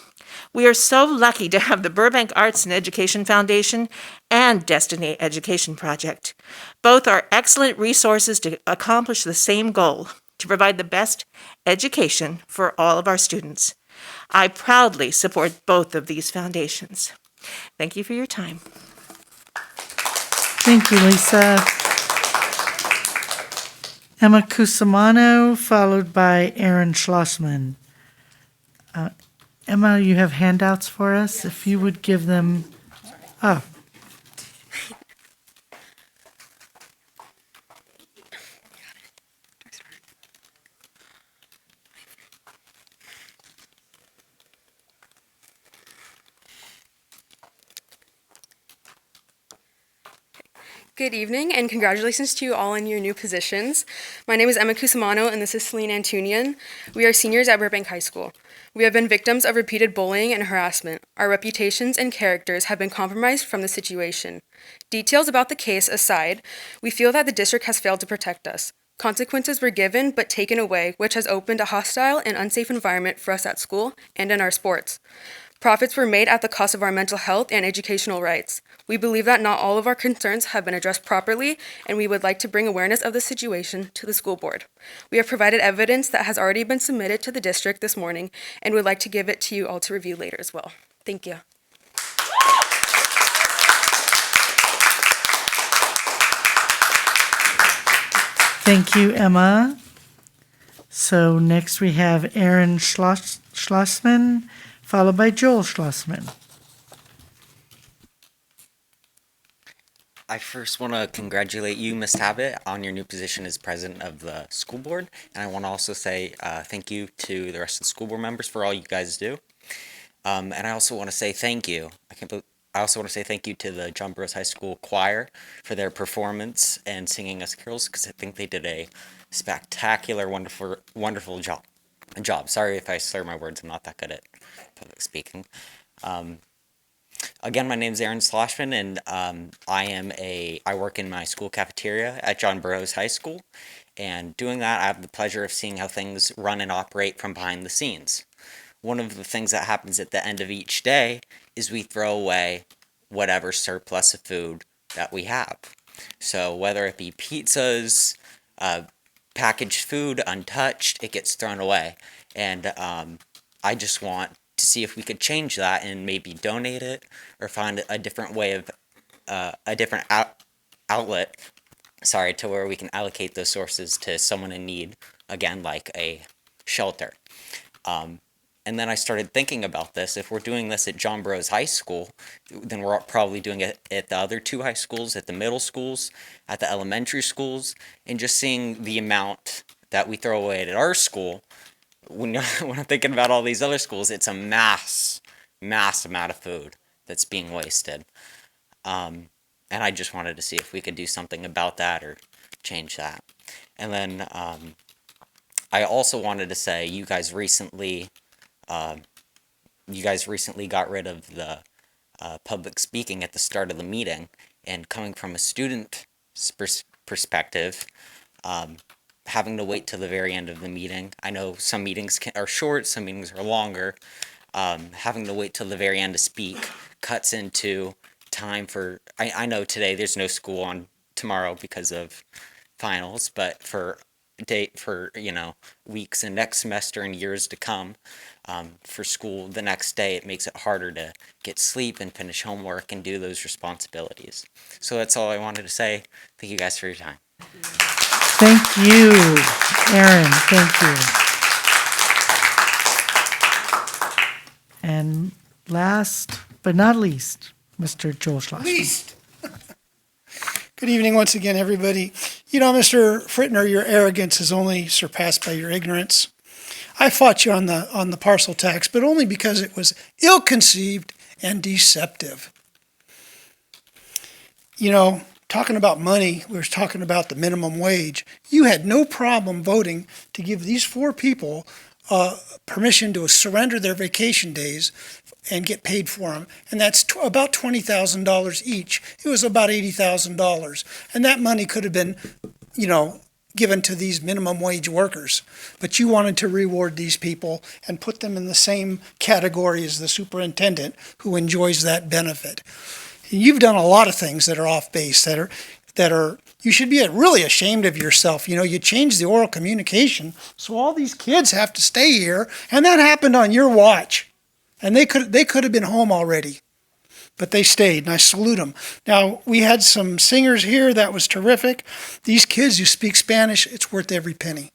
We are so lucky to have the Burbank Arts and Education Foundation and Destiny Education Project. Both are excellent resources to accomplish the same goal, to provide the best education for all of our students. I proudly support both of these foundations. Thank you for your time. Thank you, Lisa. Emma Cusimano, followed by Aaron Schlossman. Emma, you have handouts for us? Yes. If you would give them, Good evening and congratulations to you all on your new positions. My name is Emma Cusimano and this is Celine Antunian. We are seniors at Burbank High School. We have been victims of repeated bullying and harassment. Our reputations and characters have been compromised from the situation. Details about the case aside, we feel that the district has failed to protect us. Consequences were given but taken away, which has opened a hostile and unsafe environment for us at school and in our sports. Profits were made at the cost of our mental health and educational rights. We believe that not all of our concerns have been addressed properly, and we would like to bring awareness of the situation to the school board. We have provided evidence that has already been submitted to the district this morning, and would like to give it to you all to review later as well. Thank you. thank you, Emma. So next we have Aaron Schlossman, followed by Joel Schlossman. I first want to congratulate you, Ms. Tabbitt, on your new position as president of the school board. And I want to also say thank you to the rest of the school board members for all you guys do. And I also want to say thank you. I also want to say thank you to the John Burroughs High School choir for their performance and singing us carols, because I think they did a spectacular, wonderful job. Sorry if I slur my words. I'm not that good at public speaking. Again, my name is Aaron Sloshman, and I work in my school cafeteria at John Burroughs High School. And doing that, I have the pleasure of seeing how things run and operate from behind the scenes. One of the things that happens at the end of each day is we throw away whatever surplus of food that we have. So whether it be pizzas, packaged food, untouched, it gets thrown away. And I just want to see if we could change that and maybe donate it or find a different way of, a different outlet, to where we can allocate those sources to someone in need, again, like a shelter. And then I started thinking about this. If we're doing this at John Burroughs High School, then we're probably doing it at the other two high schools, at the middle schools, at the elementary schools, and just seeing the amount that we throw away at our school. When I'm thinking about all these other schools, it's a mass amount of food that's being wasted. And I just wanted to see if we could do something about that or change that. And then I also wanted to say you guys recently got rid of the public speaking at the start of the meeting, and coming from a student perspective, having to wait till the very end of the meeting. I know some meetings are short, some meetings are longer. Having to wait till the very end to speak cuts into time for, I know today there's no school on tomorrow because of finals, but for weeks and next semester and years to come, for school the next day, it makes it harder to get sleep and finish homework and do those responsibilities. So that's all I wanted to say. Thank you guys for your time. Thank you, Aaron. Thank you. And last but not least, Mr. Joel Schlossman. Good evening once again, everybody. You know, Mr. Frittner, your arrogance is only surpassed by your ignorance. I fought you on the parcel tax, but only because it was ill-conceived and deceptive. You know, talking about money, we were talking about the minimum wage. You had no problem voting to give these 4 people permission to surrender their vacation days and get paid for them. And that's about $20,000 each. It was about $80,000. And that money could have been, given to these minimum wage workers. But you wanted to reward these people and put them in the same category as the superintendent who enjoys that benefit. You've done a lot of things that are off base, that are you should be really ashamed of yourself. You changed the oral communication, so all these kids have to stay here, and that happened on your watch. And they could have been home already, but they stayed, and I salute them. Now, we had some singers here. That was terrific. These kids who speak Spanish, it's worth every penny.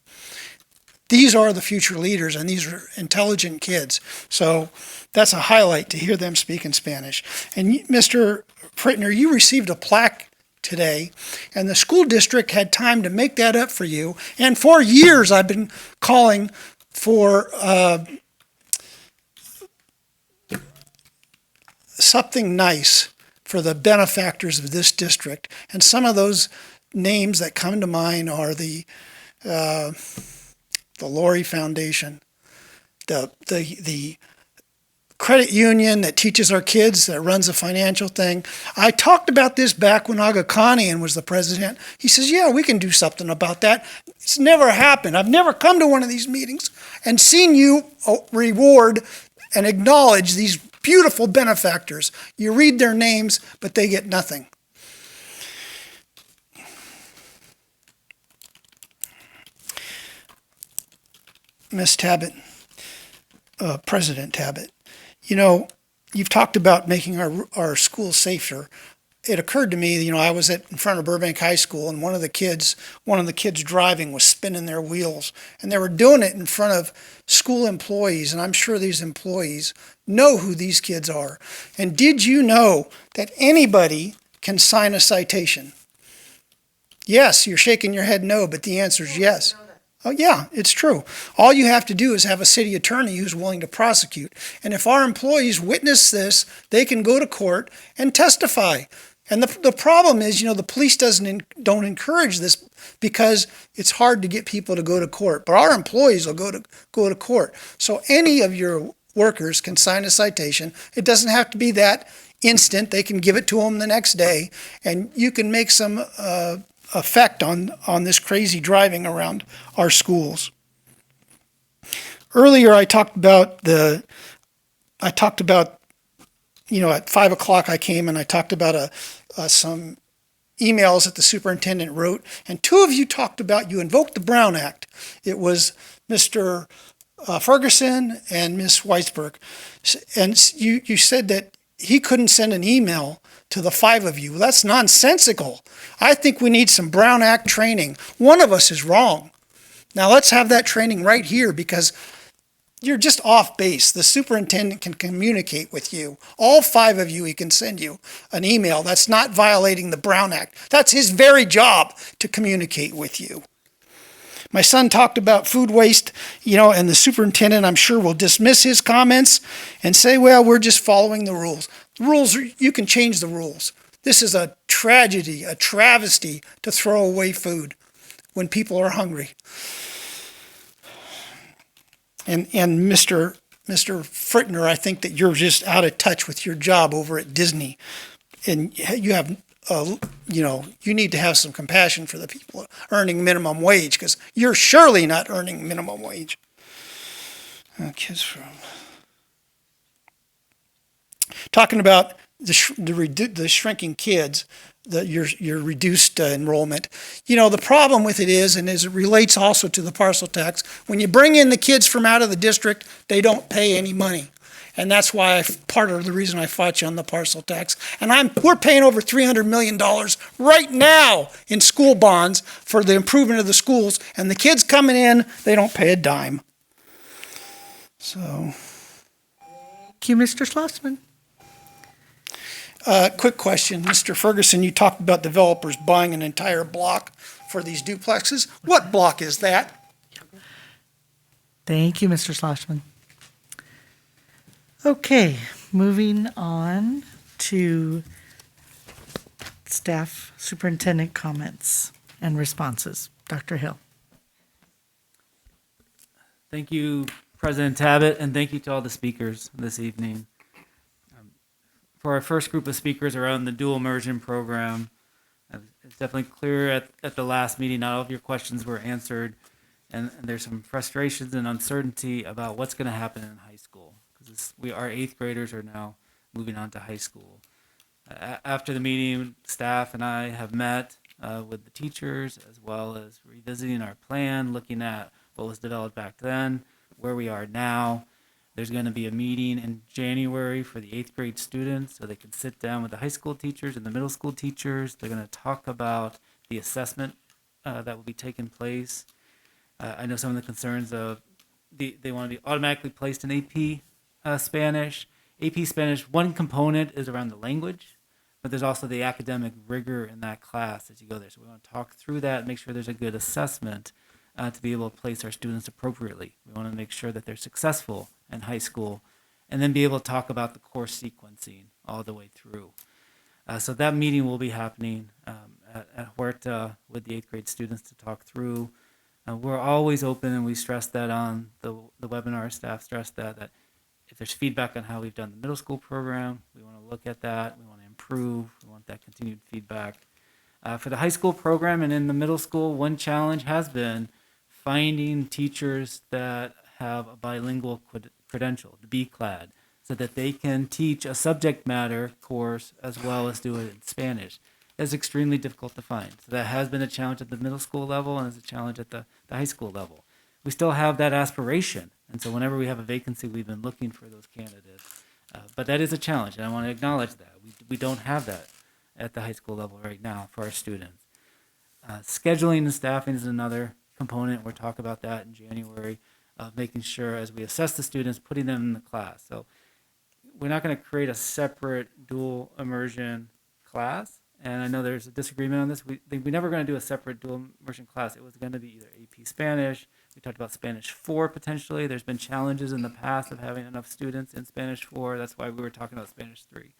These are the future leaders, and these are intelligent kids. So that's a highlight to hear them speak in Spanish. And Mr. Frittner, you received a plaque today, and the school district had time to make that up for you. And for years, I've been calling for something nice for the benefactors of this district. And some of those names that come to mind are the Lori Foundation, the credit union that teaches our kids, that runs a financial thing. I talked about this back when Aga Khanian was the president. He says, yeah, we can do something about that. It's never happened. I've never come to one of these meetings and seen you reward and acknowledge these beautiful benefactors. You read their names, but they get nothing. Ms. Tabbitt, President Tabbitt, you've talked about making our schools safer. It occurred to me, I was in front of Burbank High School, and one of the kids driving was spinning their wheels, and they were doing it in front of school employees, and I'm sure these employees know who these kids are. And did you know that anybody can sign a citation? Yes, you're shaking your head no, but the answer is yes. Oh, yeah, it's true. All you have to do is have a city attorney who's willing to prosecute. And if our employees witness this, they can go to court and testify. And the problem is, the police don't encourage this because it's hard to get people to go to court. But our employees will go to court. So any of your workers can sign a citation. It doesn't have to be that instant. They can give it to them the next day, and you can make some effect on this crazy driving around our schools. Earlier, I talked about, at 5 o'clock I came and I talked about some emails that the superintendent wrote, and two of you talked about, you invoked the Brown Act. It was Mr. Ferguson and Ms. Weisberg. And you said that he couldn't send an email to the five of you. That's nonsensical. I think we need some Brown Act training. One of us is wrong. Now let's have that training right here, because you're just off base. The superintendent can communicate with you. All five of you, he can send you an email. That's not violating the Brown Act. That's his very job, to communicate with you. My son talked about food waste, and the superintendent, I'm sure, will dismiss his comments and say, well, we're just following the rules. The rules, you can change the rules. This is a tragedy, a travesty to throw away food when people are hungry. And Mr. Frittner, I think that you're just out of touch with your job over at Disney. And you have, you need to have some compassion for the people earning minimum wage, because you're surely not earning minimum wage. Kids from talking about the shrinking kids, your reduced enrollment. The problem with it is, and as it relates also to the parcel tax, when you bring in the kids from out of the district, they don't pay any money. And that's why part of the reason I fought you on the parcel tax. And we're paying over $300 million right now in school bonds for the improvement of the schools. And the kids coming in, they don't pay a dime. So. Thank you, Mr. Schlossman. Quick question. Mr. Ferguson, you talked about developers buying an entire block for these duplexes. What block is that? Thank you, Mr. Schlossman. Okay, moving on to staff superintendent comments and responses. Dr. Hill. Thank you, President Tabbitt, and thank you to all the speakers this evening. For our first group of speakers around the dual immersion program, it's definitely clear at the last meeting, not all of your questions were answered, and there's some frustrations and uncertainty about what's going to happen in high school, because our eighth graders are now moving on to high school. After the meeting, staff and I have met with the teachers, as well as revisiting our plan, looking at what was developed back then, where we are now. There's going to be a meeting in January for the eighth grade students, so they can sit down with the high school teachers and the middle school teachers. They're going to talk about the assessment that will be taking place. I know some of the concerns of they want to be automatically placed in AP Spanish. AP Spanish, one component is around the language, but there's also the academic rigor in that class as you go there. So we want to talk through that and make sure there's a good assessment to be able to place our students appropriately. We want to make sure that they're successful in high school, and then be able to talk about the course sequencing all the way through. So that meeting will be happening at Huerta with the eighth grade students to talk through. We're always open, and we stress that on the webinar. Staff stress that if there's feedback on how we've done the middle school program, we want to look at that. We want to improve. We want that continued feedback. For the high school program and in the middle school, one challenge has been finding teachers that have a bilingual credential, the BCLAD, so that they can teach a subject matter course as well as do it in Spanish. It's extremely difficult to find. So that has been a challenge at the middle school level, and it's a challenge at the high school level. We still have that aspiration, and so whenever we have a vacancy, we've been looking for those candidates. But that is a challenge, and I want to acknowledge that. We don't have that at the high school level right now for our students. Scheduling and staffing is another component. We'll talk about that in January, of making sure as we assess the students, putting them in the class. So we're not going to create a separate dual immersion class. And I know there's a disagreement on this. We're never going to do a separate dual immersion class. It was going to be either AP Spanish. We talked about Spanish 4 potentially. There's been challenges in the past of having enough students in Spanish 4. That's why we were talking about Spanish 3.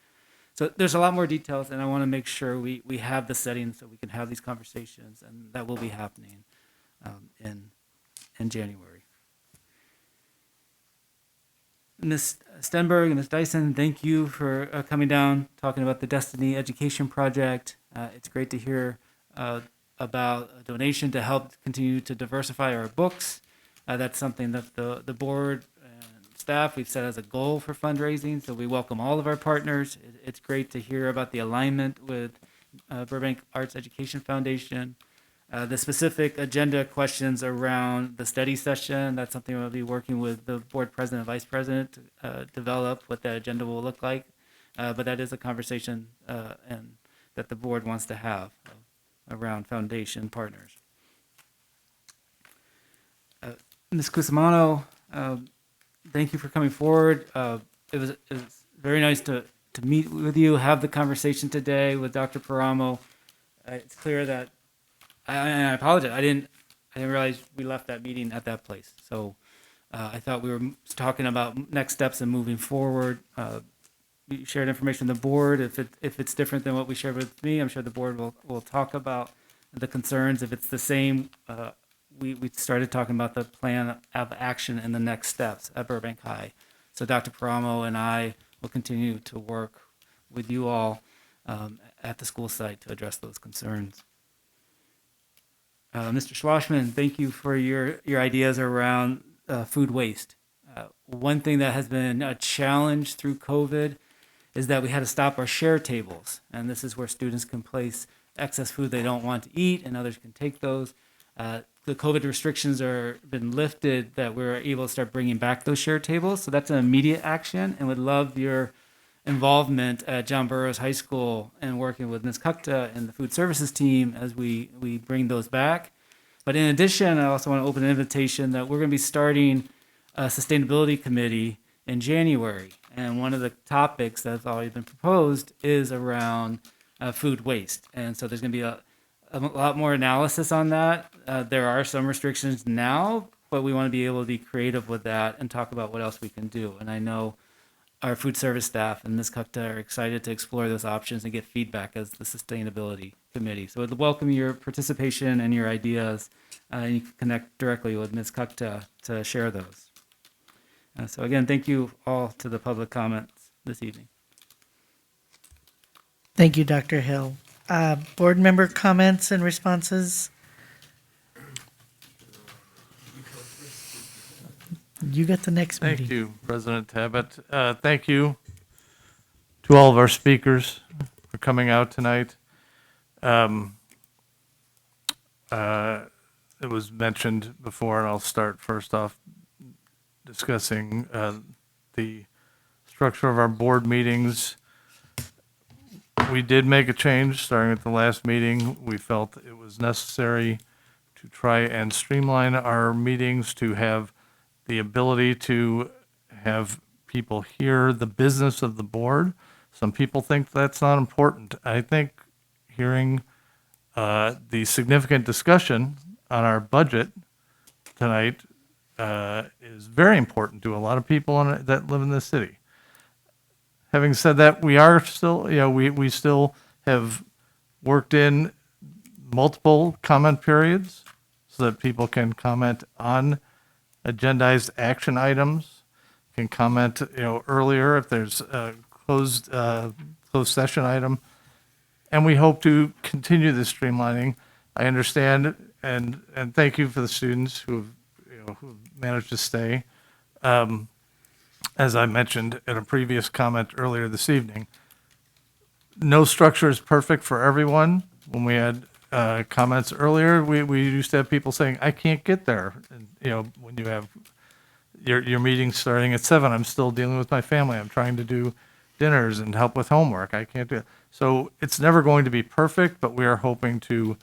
So there's a lot more details, and I want to make sure we have the setting so we can have these conversations, and that will be happening in January. Ms. Stenberg and Ms. Dyson, thank you for coming down, talking about the Destiny Education Project. It's great to hear about a donation to help continue to diversify our books. That's something that the board and staff, we've set as a goal for fundraising, so we welcome all of our partners. It's great to hear about the alignment with Burbank Arts Education Foundation. The specific agenda questions around the study session, that's something we'll be working with the board president and vice president to develop what that agenda will look like. But that is a conversation and that the board wants to have around foundation partners. Ms. Cusimano, thank you for coming forward. It was very nice to meet with you, have the conversation today with Dr. Paramo. It's clear that I apologize. I didn't realize we left that meeting at that place. So I thought we were talking about next steps and moving forward. We shared information with the board. If it's different than what we shared with me, I'm sure the board will talk about the concerns. If it's the same, we started talking about the plan of action and the next steps at Burbank High. So Dr. Paramo and I will continue to work with you all at the school site to address those concerns. Mr. Schwashman, thank you for your ideas around food waste. One thing that has been a challenge through COVID is that we had to stop our share tables. And this is where students can place excess food they don't want to eat and others can take those. The COVID restrictions are been lifted that we're able to start bringing back those share tables. So that's an immediate action and would love your involvement at John Burroughs High School and working with Ms. Kukta and the food services team as we bring those back. But in addition, I also want to open an invitation that we're going to be starting a sustainability committee in January. And one of the topics that's already been proposed is around food waste. And so there's going to be a lot more analysis on that. There are some restrictions now, but we want to be able to be creative with that and talk about what else we can do. And I know our food service staff and Ms. Kukta are excited to explore those options and get feedback as the sustainability committee. So I'd welcome your participation and your ideas, and you can connect directly with Ms. Kukta to share those. So again, thank you all to the public comments this evening. Thank you, Dr. Hill. Board member comments and responses? You got the next meeting. Thank you, President Tabbitt. Thank you to all of our speakers for coming out tonight. It was mentioned before, and I'll start first off discussing the structure of our board meetings. We did make a change starting at the last meeting. We felt it was necessary to try and streamline our meetings to have the ability to have people hear the business of the board. Some people think that's not important. I think hearing the significant discussion on our budget tonight is very important to a lot of people that live in this city. Having said that, we are still, we still have worked in multiple comment periods so that people can comment on agendized action items, can comment, earlier if there's a closed session item. And we hope to continue this streamlining. I understand and thank you for the students who've managed to stay. As I mentioned in a previous comment earlier this evening, no structure is perfect for everyone. When we had comments earlier, we used to have people saying, I can't get there. And, when you have your meeting starting at 7, I'm still dealing with my family. I'm trying to do dinners and help with homework. I can't do it. So it's never going to be perfect, but we are hoping to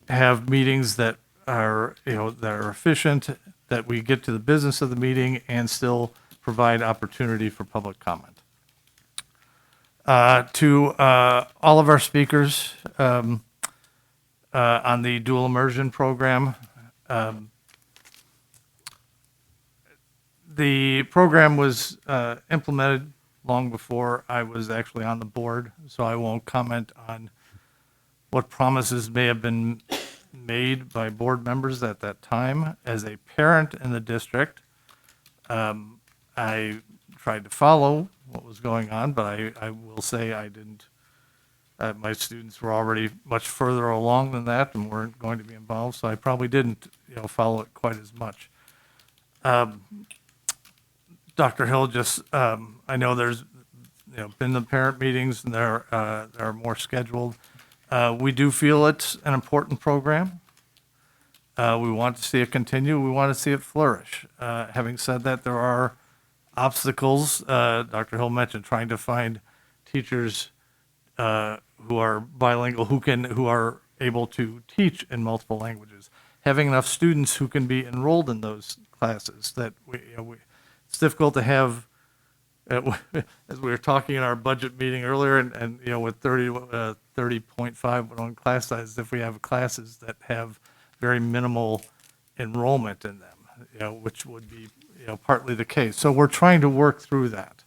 have meetings that are, that are efficient, that we get to the business of the meeting and still provide opportunity for public comment. To all of our speakers on the dual immersion program, the program was implemented long before I was actually on the board, so I won't comment on what promises may have been made by board members at that time. As a parent in the district, I tried to follow what was going on, but I will say I didn't. My students were already much further along than that and weren't going to be involved, so I probably didn't, follow it quite as much. Dr. Hill just, I know there's, been the parent meetings and there are more scheduled. We do feel it's an important program. We want to see it continue. We want to see it flourish. Having said that, there are obstacles. Dr. Hill mentioned trying to find teachers who are bilingual, who are able to teach in multiple languages. Having enough students who can be enrolled in those classes. That it's difficult to have. As we were talking in our budget meeting earlier, and with 30.5 on class sizes, if we have classes that have very minimal enrollment in them, which would be partly the case. So we're trying to work through that,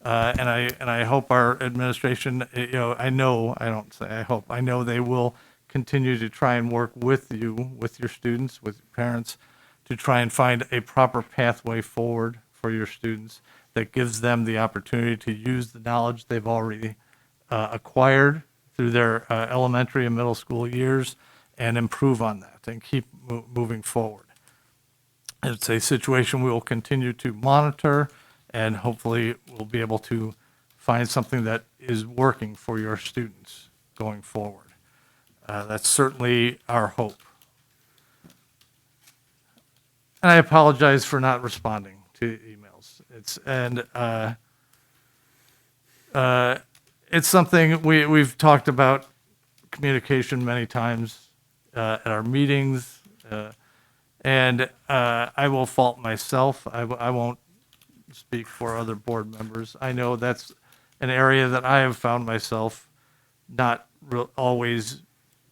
and I hope our administration, I know they will continue to try and work with you, with your students, with your parents, to try and find a proper pathway forward for your students that gives them the opportunity to use the knowledge they've already acquired through their elementary and middle school years and improve on that and keep moving forward. It's a situation we will continue to monitor, and hopefully we'll be able to find something that is working for your students going forward. That's certainly our hope. And I apologize for not responding to emails. It's something we've talked about communication many times at our meetings, and I will fault myself. I won't speak for other board members. I know that's an area that I have found myself not always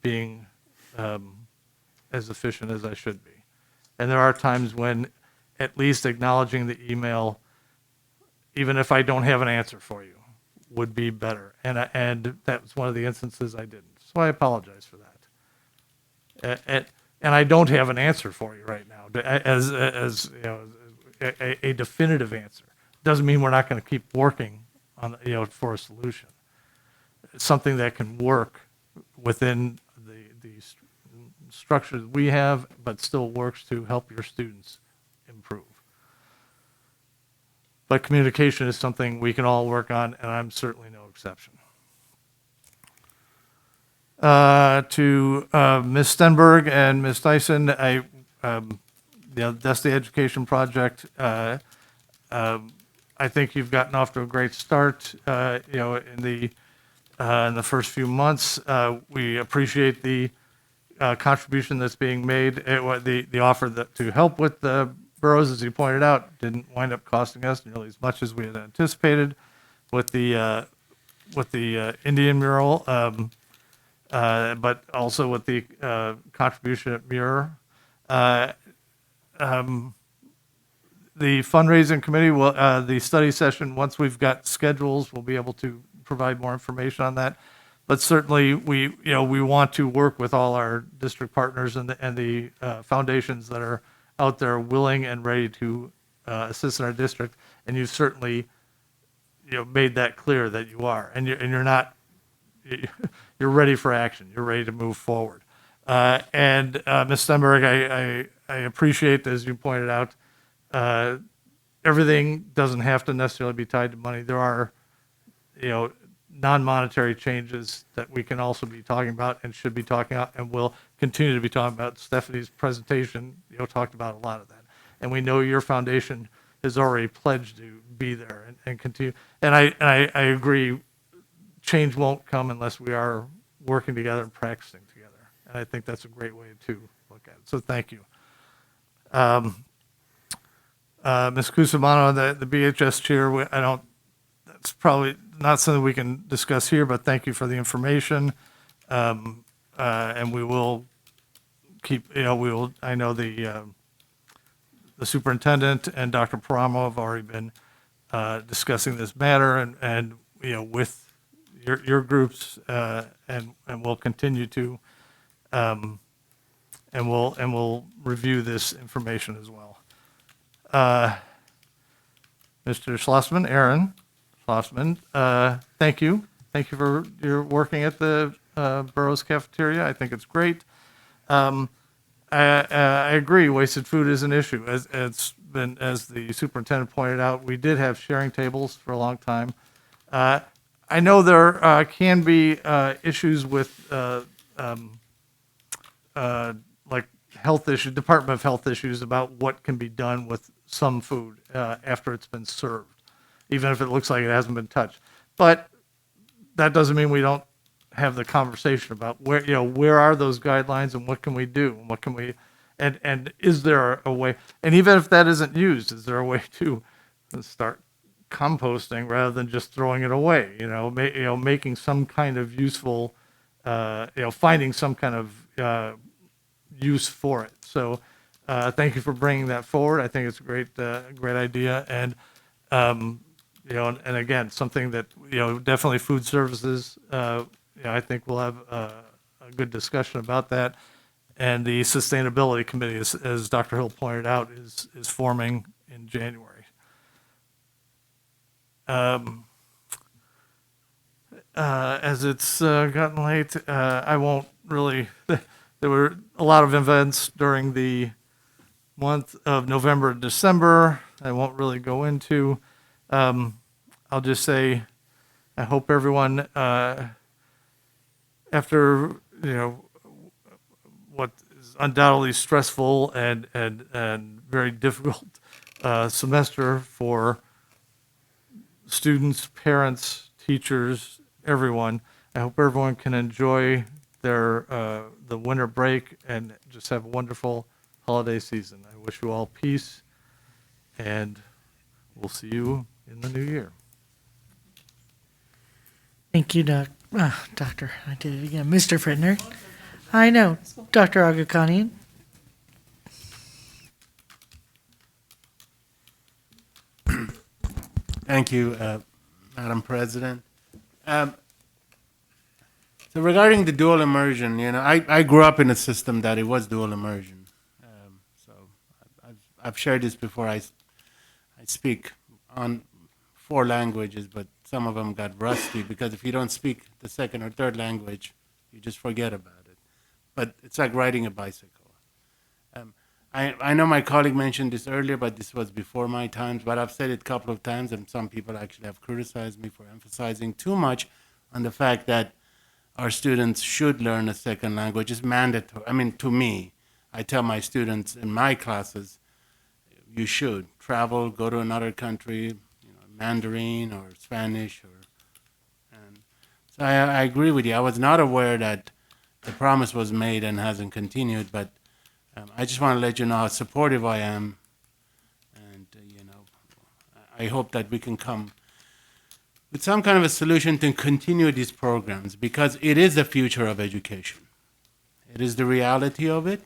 being as efficient as I should be. And there are times when at least acknowledging the email, even if I don't have an answer for you, would be better. And that was one of the instances I didn't. So I apologize for that. And I don't have an answer for you right now, as a definitive answer. Doesn't mean we're not going to keep working on for a solution. It's something that can work within the structure that we have, but still works to help your students improve. But communication is something we can all work on, and I'm certainly no exception. To Ms. Stenberg and Ms. Dyson, that's the education project. I think you've gotten off to a great start. In the first few months, we appreciate the contribution that's being made. The offer to help with the boroughs, as you pointed out, didn't wind up costing us nearly as much as we had anticipated with the Indian mural, but also with the contribution at Muir. The fundraising committee will, the study session, once we've got schedules, we'll be able to provide more information on that. But certainly, we want to work with all our district partners and the foundations that are out there willing and ready to assist in our district. And you've certainly, made that clear that you are, and you're not, you're ready for action. You're ready to move forward. And Ms. Stenberg, I appreciate, as you pointed out, everything doesn't have to necessarily be tied to money. There are, non-monetary changes that we can also be talking about and should be talking about and will continue to be talking about. Stephanie's presentation, talked about a lot of that. And we know your foundation has already pledged to be there and continue. And I agree, change won't come unless we are working together and practicing together. And I think that's a great way to look at it. So thank you. Ms. Cusimano, the BHS chair, that's probably not something we can discuss here, but thank you for the information. And we will keep, I know the superintendent and Dr. Paramo have already been discussing this matter and with your groups, and we'll continue to, and we'll review this information as well. Mr. Schlossman, Aaron Schlossman, thank you. Thank you for your working at the Burroughs Cafeteria. I think it's great. I agree, wasted food is an issue. As it's been, as the superintendent pointed out, we did have sharing tables for a long time. I know there can be issues with like health issue, Department of Health issues about what can be done with some food after it's been served, even if it looks like it hasn't been touched. But that doesn't mean we don't have the conversation about where are those guidelines and what can we do and what can we, and is there a way, and even if that isn't used, is there a way to start composting rather than just throwing it away, making some kind of useful, finding some kind of use for it. So thank you for bringing that forward. I think it's a great idea. And, and again, something that, definitely food services, I think we'll have a good discussion about that. And the sustainability committee, as Dr. Hill pointed out, is forming in January. As it's gotten late, I won't really, there were a lot of events during the month of November and December I won't really go into. I'll just say I hope everyone, after, what is undoubtedly stressful and very difficult semester for students, parents, teachers, everyone. I hope everyone can enjoy their the winter break and just have a wonderful holiday season. I wish you all peace, and we'll see you in the new year. Thank you, Doctor. I did it again. Mr. Frittner. I know. Dr. Agakanian. Thank you, Madam President. So regarding the dual immersion, I grew up in a system that it was dual immersion. So I've shared this before. I speak on 4 languages, but some of them got rusty because if you don't speak the second or third language, you just forget about it. But it's like riding a bicycle. I know my colleague mentioned this earlier, but this was before my times, but I've said it a couple of times, and some people actually have criticized me for emphasizing too much on the fact that our students should learn a second language. It's mandatory. I mean, to me, I tell my students in my classes, you should travel, go to another country, Mandarin or Spanish, and so I agree with you. I was not aware that the promise was made and hasn't continued, but I just want to let you know how supportive I am, and I hope that we can come with some kind of a solution to continue these programs, because it is the future of education. It is the reality of it.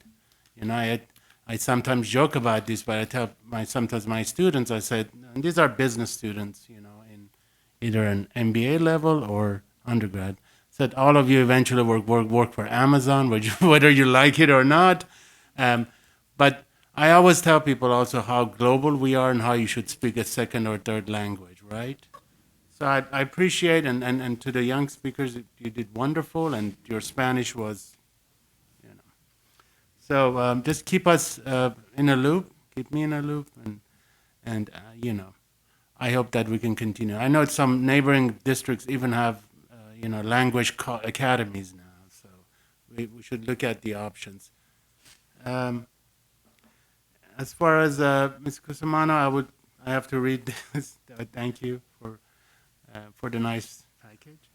I sometimes joke about this, but I tell sometimes my students, I said, and these are business students, in either an MBA level or undergrad, said all of you eventually work for Amazon, whether you like it or not. But I always tell people also how global we are and how you should speak a second or third language, right? So I appreciate, and to the young speakers, you did wonderful, and your Spanish was, So just keep us in a loop, keep me in a loop, and I hope that we can continue. I know some neighboring districts even have, language academies now, so we should look at the options. As far as Ms. Cusimano, I have to read this. Thank you for the nice package,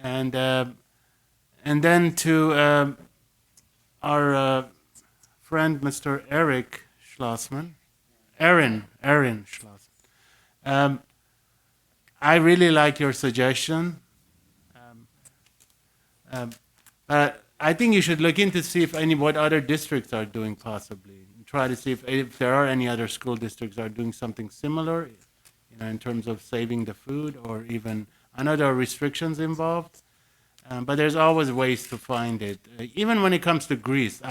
and then to our friend Mr. Aaron Schlossman. I really like your suggestion, but I think you should look into see if what other districts are doing possibly. Try to see if there are any other school districts that are doing something similar, in terms of saving the food, or even, I know there are restrictions involved, but there's always ways to find it. Even when it comes to grease,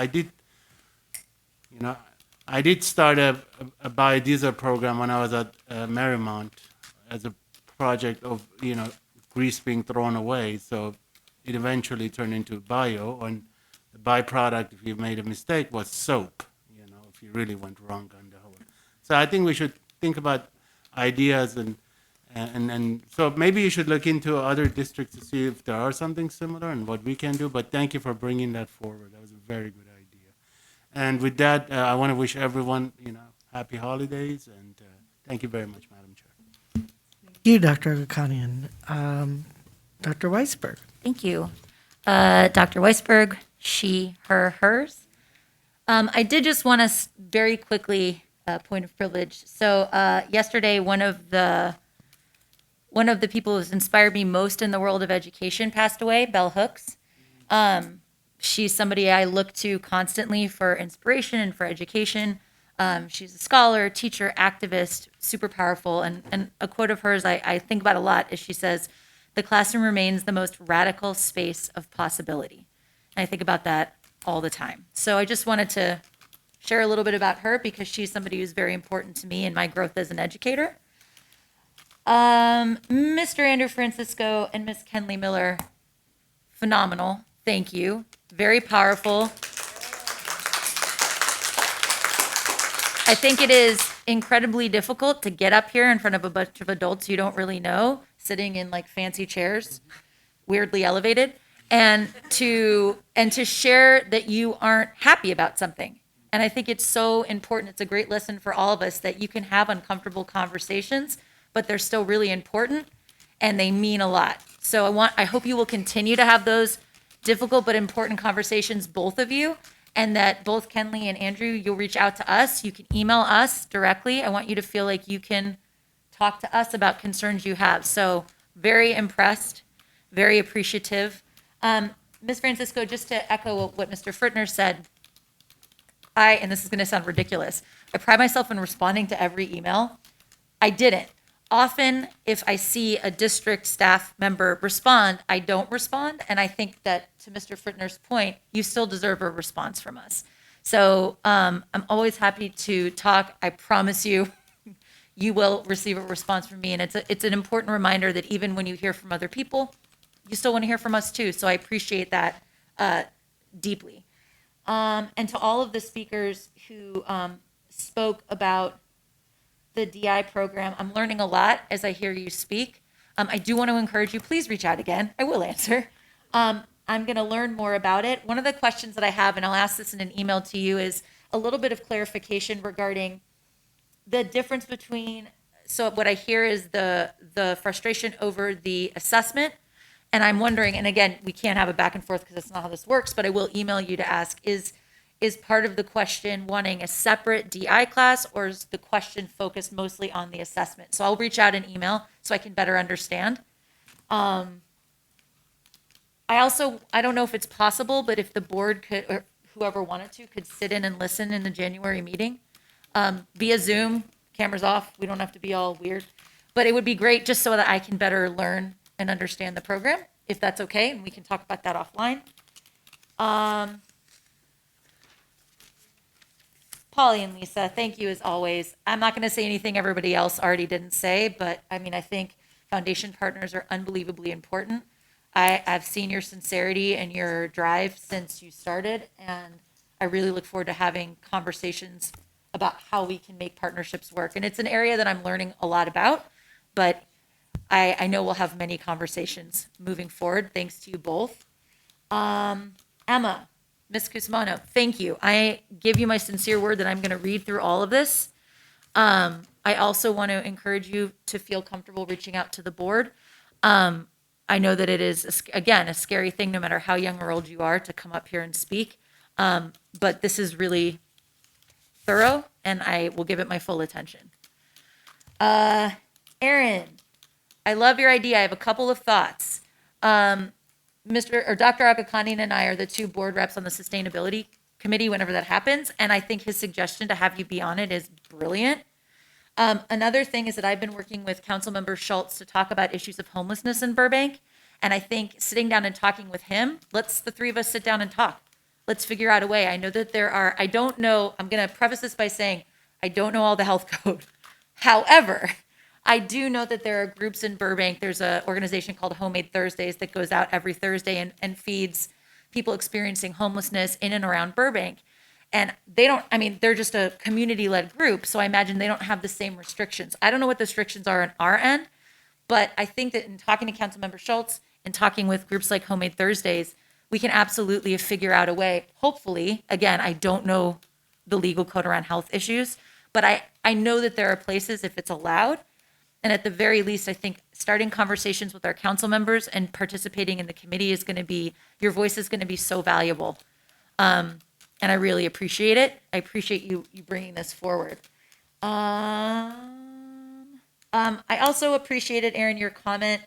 I did start a biodiesel program when I was at Marymount as a project of, grease being thrown away. So it eventually turned into bio, and the byproduct, if you made a mistake, was soap, if you really went wrong on the whole. So I think we should think about ideas and so maybe you should look into other districts to see if there are something similar and what we can do. But thank you for bringing that forward. That was a very good idea. And with that, I want to wish everyone, happy holidays. And thank you very much, Madam Chair. Thank you, Dr. Agakanian. Dr. Weisberg. Thank you. Dr. Weisberg, she, her, hers. I did just want to very quickly, point of privilege. So yesterday, one of the people who's inspired me most in the world of education passed away, Bell Hooks. She's somebody I look to constantly for inspiration and for education. She's a scholar, teacher, activist, super powerful. And a quote of hers I think about a lot is she says, "The classroom remains the most radical space of possibility." And I think about that all the time. So I just wanted to share a little bit about her because she's somebody who's very important to me in my growth as an educator. Mr. Andrew Francisco and Miss Kenley Miller, phenomenal. Thank you. Very powerful. I think it is incredibly difficult to get up here in front of a bunch of adults you don't really know, sitting in like fancy chairs, weirdly elevated, and to share that you aren't happy about something. And I think it's so important. It's a great lesson for all of us that you can have uncomfortable conversations, but they're still really important and they mean a lot. So I hope you will continue to have those difficult but important conversations, both of you, and that both Kenley and Andrew, you'll reach out to us. You can email us directly. I want you to feel like you can talk to us about concerns you have. So very impressed, very appreciative. Ms. Francisco, just to echo what Mr. Frittner said, and this is going to sound ridiculous, I pride myself in responding to every email. I didn't. Often, if I see a district staff member respond, I don't respond. And I think that, to Mr. Frittner's point, you still deserve a response from us. So I'm always happy to talk. I promise you, you will receive a response from me. And it's an important reminder that even when you hear from other people, you still want to hear from us too. So I appreciate that deeply. And to all of the speakers who spoke about the DI program, I'm learning a lot as I hear you speak. I do want to encourage you, please reach out again. I will answer. I'm going to learn more about it. One of the questions that I have, and I'll ask this in an email to you, is a little bit of clarification regarding the difference between, so what I hear is the frustration over the assessment. And I'm wondering, and again, we can't have a back and forth because that's not how this works, but I will email you to ask, is part of the question wanting a separate DI class, or is the question focused mostly on the assessment? So I'll reach out an email so I can better understand. I don't know if it's possible, but if the board could, or whoever wanted to, could sit in and listen in the January meeting via Zoom, cameras off. We don't have to be all weird, but it would be great just so that I can better learn and understand the program, if that's okay, and we can talk about that offline. Polly and Lisa, thank you as always. I'm not going to say anything everybody else already didn't say, but I mean, I think foundation partners are unbelievably important. I've seen your sincerity and your drive since you started, and I really look forward to having conversations about how we can make partnerships work. And it's an area that I'm learning a lot about, but I know we'll have many conversations moving forward. Thanks to you both. Emma, Ms. Cusmano, thank you. I give you my sincere word that I'm going to read through all of this. I also want to encourage you to feel comfortable reaching out to the board. I know that it is, again, a scary thing, no matter how young or old you are, to come up here and speak. But this is really thorough, and I will give it my full attention. Aaron, I love your idea. I have a couple of thoughts. Dr. Agakanian and I are the two board reps on the sustainability committee whenever that happens, and I think his suggestion to have you be on it is brilliant. Another thing is that I've been working with Councilmember Schultz to talk about issues of homelessness in Burbank, and I think sitting down and talking with him, let's the three of us sit down and talk. let's figure out a way. I know that I don't know, I'm going to preface this by saying, I don't know all the health code. However, I do know that there are groups in Burbank. There's an organization called Homemade Thursdays that goes out every Thursday and feeds people experiencing homelessness in and around Burbank. And they're just a community-led group, so I imagine they don't have the same restrictions. I don't know what the restrictions are on our end, but I think that in talking to Councilmember Schultz and talking with groups like Homemade Thursdays, we can absolutely figure out a way, hopefully, again, I don't know the legal code around health issues, but I know that there are places, if it's allowed, and at the very least, I think starting conversations with our council members and participating in the committee is going to be, your voice is going to be so valuable. And I really appreciate it. I appreciate you bringing this forward. I also appreciated, Aaron, your comment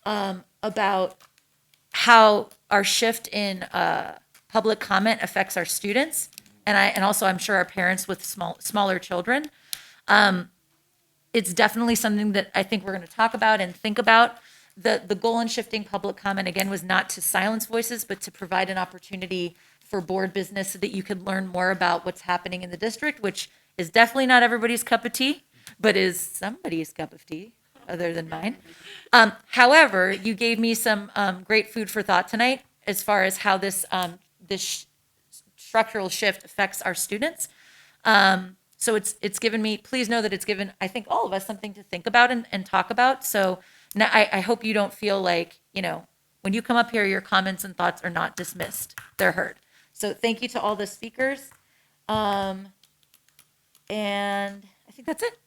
about how our shift in public comment affects our students, and also I'm sure our parents with smaller children. It's definitely something that I think we're going to talk about and think about. The goal in shifting public comment, again, was not to silence voices, but to provide an opportunity for board business so that you could learn more about what's happening in the district, which is definitely not everybody's cup of tea, but is somebody's cup of tea other than mine. However, you gave me some great food for thought tonight as far as how this structural shift affects our students. So it's given me, please know that it's given, I think, all of us something to think about and talk about. So now I hope you don't feel like, when you come up here, your comments and thoughts are not dismissed. They're heard. So thank you to all the speakers. And I think that's it.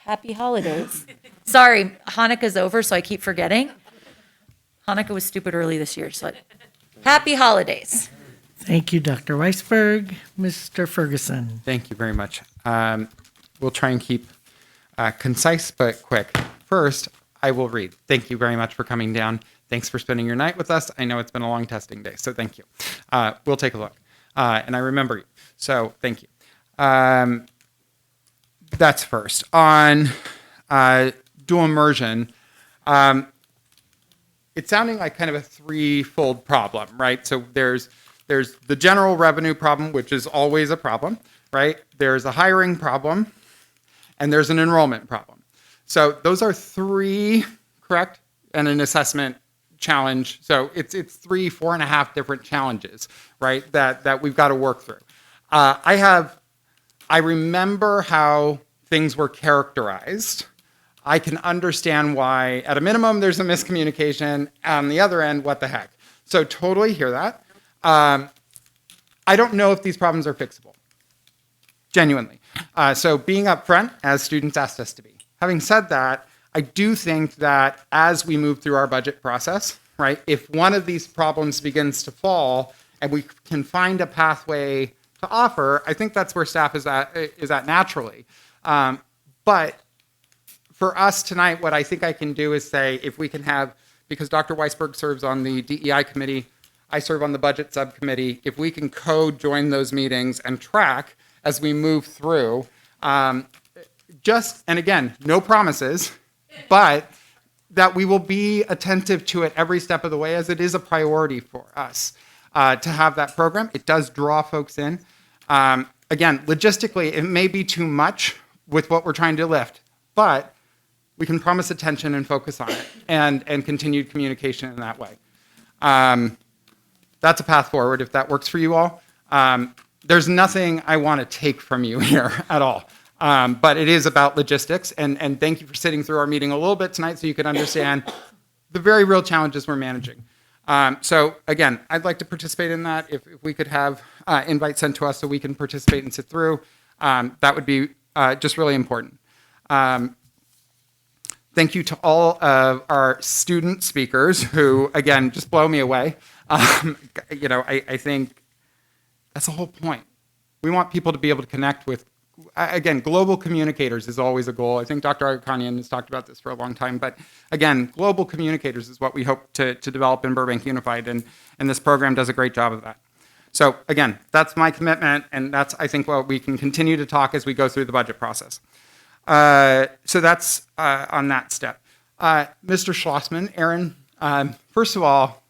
Happy holidays. Sorry, Hanukkah's over, so I keep forgetting. Hanukkah was stupid early this year, so happy holidays. Thank you, Dr. Weisberg. Mr. Ferguson. Thank you very much. We'll try and keep concise but quick. First, I will read. Thank you very much for coming down. Thanks for spending your night with us. I know it's been a long testing day, so thank you. We'll take a look. And I remember you, so thank you. That's first. On dual immersion, it's sounding like kind of a threefold problem, right? So there's the general revenue problem, which is always a problem, right? There's a hiring problem, and there's an enrollment problem. So those are three, correct? And an assessment challenge. So it's 4.5 different challenges, right? That we've got to work through. I remember how things were characterized. I can understand why, at a minimum, there's a miscommunication. On the other end, what the heck? So totally hear that. I don't know if these problems are fixable, genuinely. So being upfront, as students asked us to be. Having said that, I do think that as we move through our budget process, right, if one of these problems begins to fall and we can find a pathway to offer, I think that's where staff is at naturally. But for us tonight, what I think I can do is say, if we can have, because Dr. Weisberg serves on the DEI committee, I serve on the budget subcommittee, if we can co-join those meetings and track as we move through, and again, no promises, but that we will be attentive to it every step of the way, as it is a priority for us to have that program. It does draw folks in. Again, logistically, it may be too much with what we're trying to lift, but we can promise attention and focus on it and continued communication in that way. That's a path forward if that works for you all. There's nothing I want to take from you here at all. But it is about logistics, and thank you for sitting through our meeting a little bit tonight so you can understand the very real challenges we're managing. So again, I'd like to participate in that. If we could have invites sent to us so we can participate and sit through, that would be just really important. Thank you to all of our student speakers who, again, just blow me away. I think that's the whole point. We want people to be able to connect with, again, global communicators is always a goal. I think Dr. Agakanian has talked about this for a long time, but again, global communicators is what we hope to develop in Burbank Unified, and this program does a great job of that. So again, that's my commitment, and that's, I think, what we can continue to talk as we go through the budget process. So that's on that step. Mr. Schlossman, Aaron, first of all,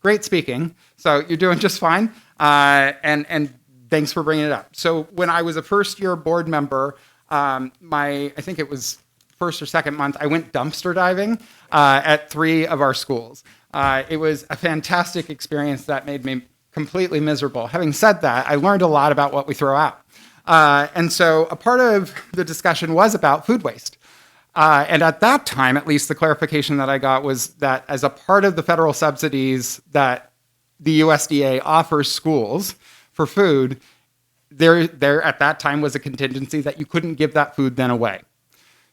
great speaking. So you're doing just fine. And thanks for bringing it up. So when I was a first-year board member, I think it was first or second month, I went dumpster diving at 3 of our schools. It was a fantastic experience that made me completely miserable. Having said that, I learned a lot about what we throw out. And so a part of the discussion was about food waste. And at that time, at least the clarification that I got was that as a part of the federal subsidies that the USDA offers schools for food, there at that time was a contingency that you couldn't give that food then away.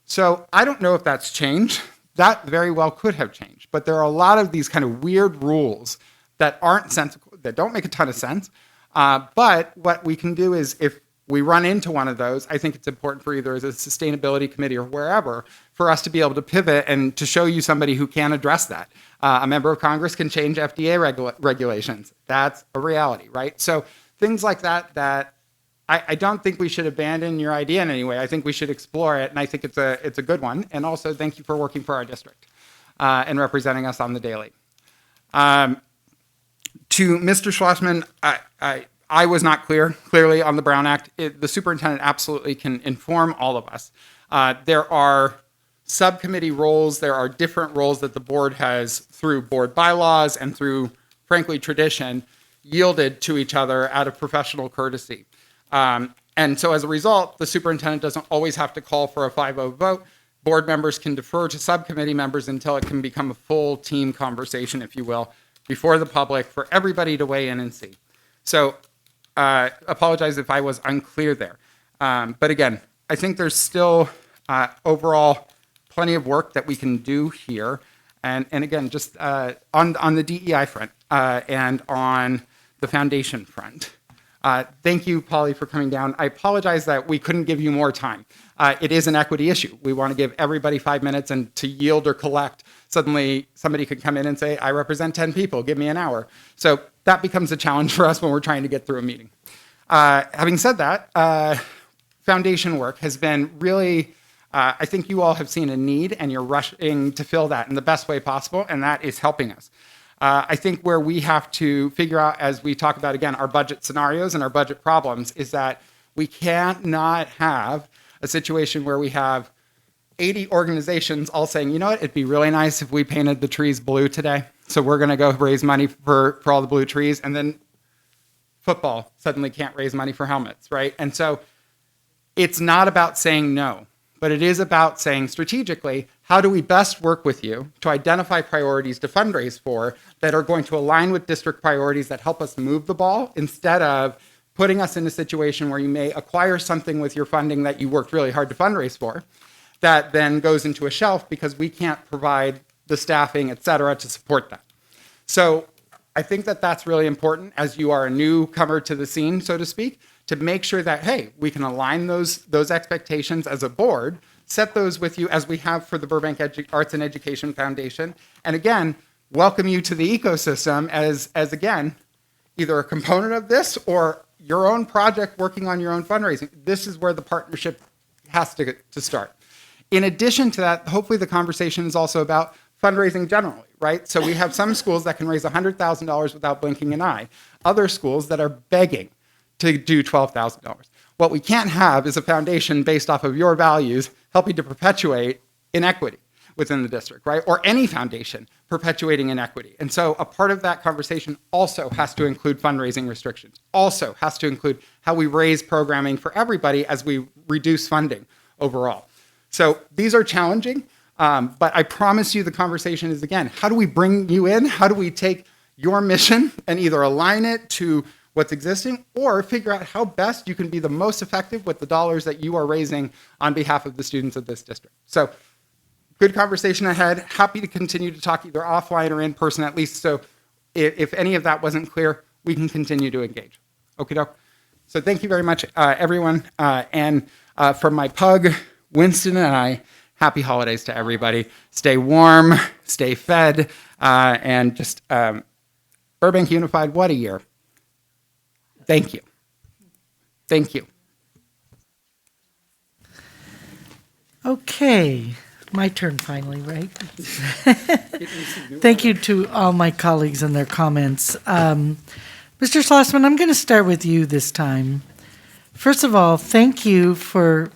So I don't know if that's changed. That very well could have changed. But there are a lot of these kind of weird rules that aren't sensible, that don't make a ton of sense. But what we can do is if we run into one of those, I think it's important for either as a sustainability committee or wherever for us to be able to pivot and to show you somebody who can address that. A member of Congress can change FDA regulations. That's a reality, right? So things like that I don't think we should abandon your idea in any way. I think we should explore it, and I think it's a good one. And also, thank you for working for our district and representing us on the daily. To Mr. Schlossman, I was not clearly on the Brown Act. The superintendent absolutely can inform all of us. There are subcommittee roles. There are different roles that the board has through board bylaws and through, frankly, tradition, yielded to each other out of professional courtesy. And so as a result, the superintendent doesn't always have to call for a 5-0 vote. Board members can defer to subcommittee members until it can become a full team conversation, if you will, before the public for everybody to weigh in and see. So apologize if I was unclear there. But again, I think there's still overall plenty of work that we can do here. And again, just on the DEI front and on the foundation front. Thank you, Polly, for coming down. I apologize that we couldn't give you more time. It is an equity issue. We want to give everybody 5 minutes, and to yield or collect, suddenly somebody could come in and say, I represent 10 people, give me an hour. So that becomes a challenge for us when we're trying to get through a meeting. Having said that, foundation work has been really, I think you all have seen a need and you're rushing to fill that in the best way possible, and that is helping us. I think where we have to figure out, as we talk about, again, our budget scenarios and our budget problems, is that we can't not have a situation where we have 80 organizations all saying, you know what, it'd be really nice if we painted the trees blue today. So we're going to go raise money for all the blue trees. And then football suddenly can't raise money for helmets, right? And so it's not about saying no, but it is about saying strategically, how do we best work with you to identify priorities to fundraise for that are going to align with district priorities that help us move the ball, instead of putting us in a situation where you may acquire something with your funding that you worked really hard to fundraise for, that then goes into a shelf because we can't provide the staffing, et cetera, to support that. So I think that that's really important as you are a newcomer to the scene, so to speak, to make sure that, hey, we can align those expectations as a board, set those with you as we have for the Burbank Arts and Education Foundation, and again, welcome you to the ecosystem as again, either a component of this or your own project working on your own fundraising. This is where the partnership has to start. In addition to that, hopefully the conversation is also about fundraising generally, right? So we have some schools that can raise $100,000 without blinking an eye. Other schools that are begging to do $12,000. What we can't have is a foundation based off of your values helping to perpetuate inequity within the district, right? Or any foundation perpetuating inequity. And so a part of that conversation also has to include fundraising restrictions, also has to include how we raise programming for everybody as we reduce funding overall. So these are challenging, but I promise you the conversation is, again, how do we bring you in? How do we take your mission and either align it to what's existing or figure out how best you can be the most effective with the dollars that you are raising on behalf of the students of this district. So good conversation ahead. Happy to continue to talk either offline or in person, at least, so if any of that wasn't clear, we can continue to engage. Okie doke. So thank you very much, everyone. And from my pug, Winston, and I, happy holidays to everybody. Stay warm, stay fed, and just Burbank Unified, what a year. Thank you. Thank you. Okay, My turn finally, right? Thank you to all my colleagues and their comments. Mr. Schlossman, I'm going to start with you this time. First of all, thank you for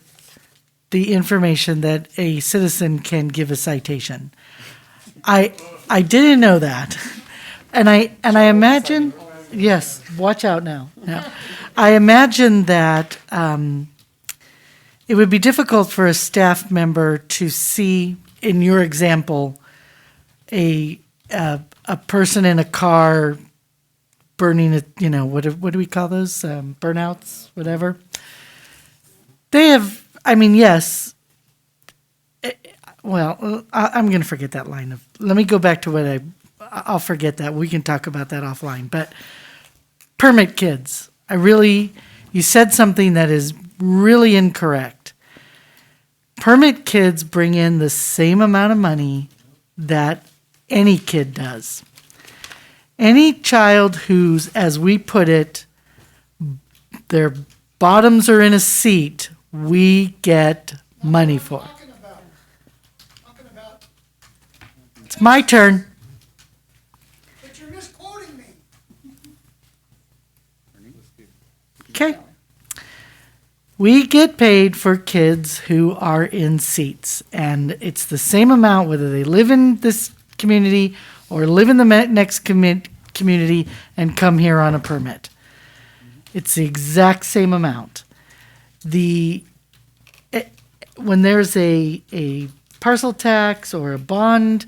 the information that a citizen can give a citation. I didn't know that. And I imagine, yes, watch out now. No. I imagine that it would be difficult for a staff member to see, in your example, a person in a car burning it, what do we call those? Burnouts, whatever. They have, yes. I'm going to forget that line. Let me go back to I'll forget that. We can talk about that offline. But permit kids. You said something that is really incorrect. Permit kids bring in the same amount of money that any kid does. Any child who's, as we put it, their bottoms are in a seat, we get money for. It's my turn. But you're misquoting me. Okay. We get paid for kids who are in seats, and it's the same amount whether they live in this community or live in the next community and come here on a permit. It's the exact same amount. When there's a parcel tax or a bond,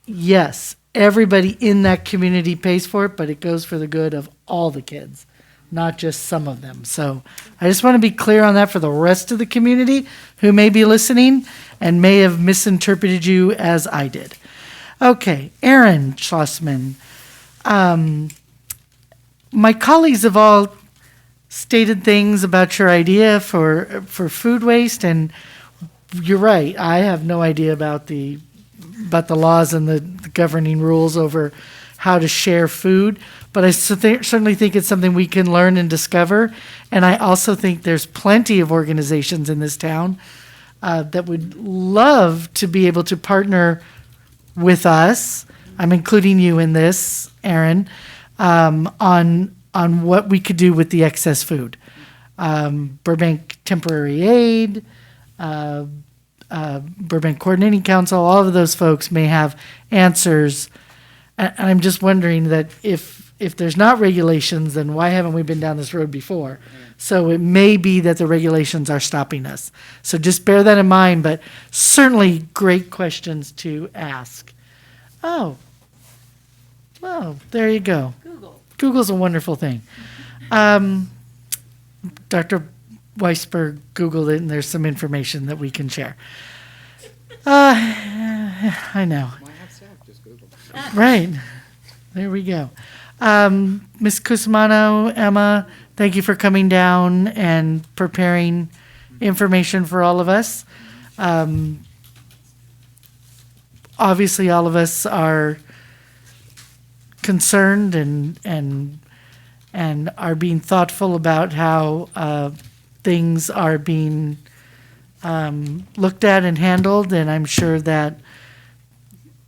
yes, everybody in that community pays for it, but it goes for the good of all the kids, not just some of them. So I just want to be clear on that for the rest of the community who may be listening and may have misinterpreted you as I did. Okay, Aaron Schlossman. My colleagues have all stated things about your idea for food waste, and you're right. I have no idea about the laws and the governing rules over how to share food, but I certainly think it's something we can learn and discover. And I also think there's plenty of organizations in this town that would love to be able to partner with us. I'm including you in this, Aaron, on what we could do with the excess food. Burbank Temporary Aid, Burbank Coordinating Council, all of those folks may have answers. And I'm just wondering that if there's not regulations, then why haven't we been down this road before? So it may be that the regulations are stopping us. So just bear that in mind, but certainly great questions to ask. Oh, well, there you go. Google's a wonderful thing. Dr. Weisberg Googled it, and there's some information that we can share. I know. Right. There we go. Ms. Cusimano, Emma, thank you for coming down and preparing information for all of us. Obviously, all of us are concerned and are being thoughtful about how things are being looked at and handled, and I'm sure that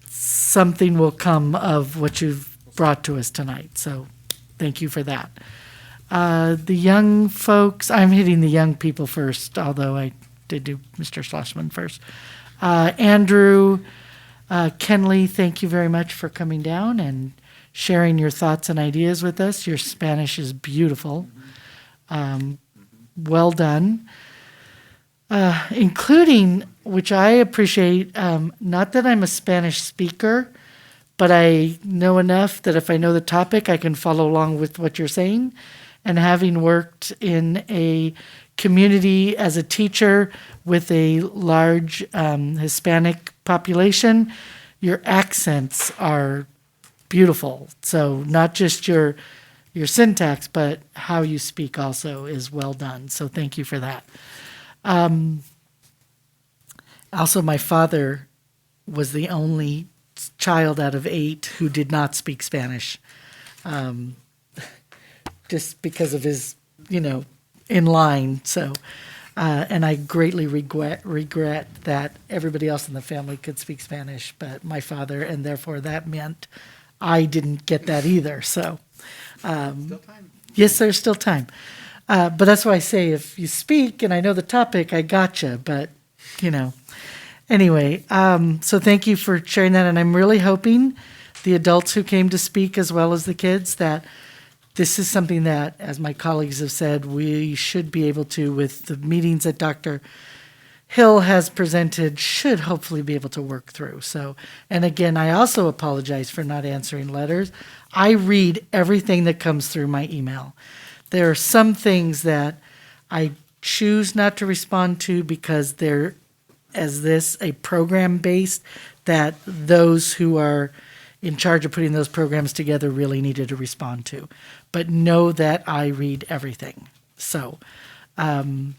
something will come of what you've brought to us tonight. So thank you for that. The young folks, I'm hitting the young people first, although I did do Mr. Schlossman first. Andrew Kenley, thank you very much for coming down and sharing your thoughts and ideas with us. Your Spanish is beautiful. Well done. Including, which I appreciate, not that I'm a Spanish speaker, but I know enough that if I know the topic, I can follow along with what you're saying. And having worked in a community as a teacher with a large Hispanic population, your accents are beautiful. So not just your syntax, but how you speak also is well done. So thank you for that. Also, my father was the only child out of 8 who did not speak Spanish, just because of his, in line. So And I greatly regret that everybody else in the family could speak Spanish, but my father, and therefore that meant I didn't get that either. So, yes, there's still time. But that's why I say if you speak and I know the topic, I gotcha. But, anyway, so thank you for sharing that. And I'm really hoping the adults who came to speak as well as the kids that this is something that, as my colleagues have said, we should be able to, with the meetings that Dr. Hill has presented, should hopefully be able to work through. So, and again, I also apologize for not answering letters. I read everything that comes through my email. There are some things that I choose not to respond to because they're, as this, a program-based, that those who are in charge of putting those programs together really needed to respond to. But know that I read everything. So, and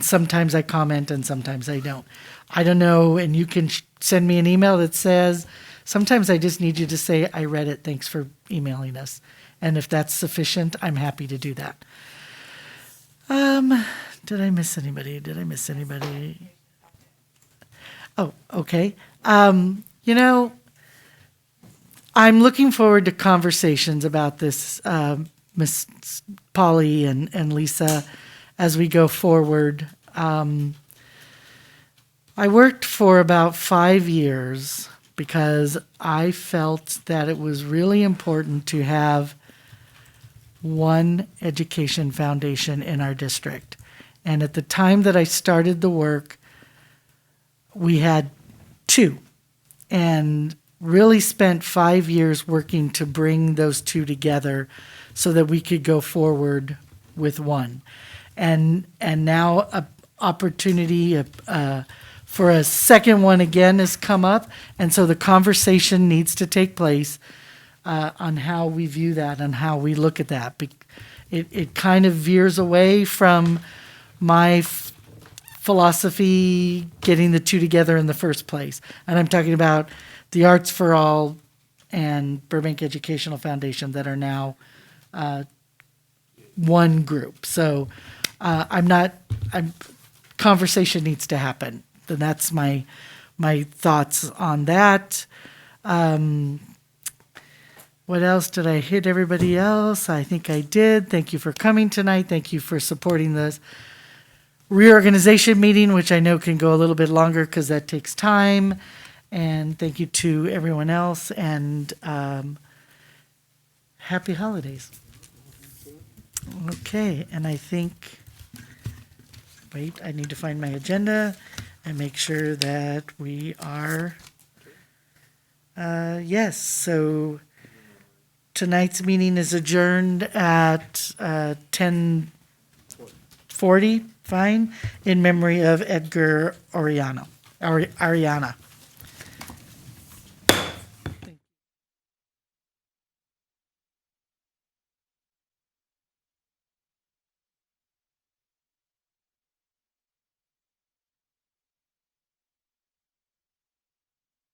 sometimes I comment and sometimes I don't. I don't know, and you can send me an email that says, sometimes I just need you to say, I read it, thanks for emailing us. And if that's sufficient, I'm happy to do that. Did I miss anybody? Oh, okay. I'm looking forward to conversations about this, Miss Polly and Lisa, as we go forward. I worked for about 5 years because I felt that it was really important to have one education foundation in our district. And at the time that I started the work, we had 2. And really spent 5 years working to bring those 2 together so that we could go forward with one. And now a opportunity for a second one again has come up, and so the conversation needs to take place on how we view that and how we look at that. It kind of veers away from my philosophy getting the 2 together in the first place. And I'm talking about the Arts for All and Burbank Educational Foundation that are now one group. So conversation needs to happen. And that's my thoughts on that. What else? Did I hit everybody else? I think I did. Thank you for coming tonight. Thank you for supporting this reorganization meeting, which I know can go a little bit longer because that takes time. And thank you to everyone else, and happy holidays. Okay, and I think, wait, I need to find my agenda and make sure that we are, yes, so tonight's meeting is adjourned at 10:40, fine, in memory of Edgar Ariana.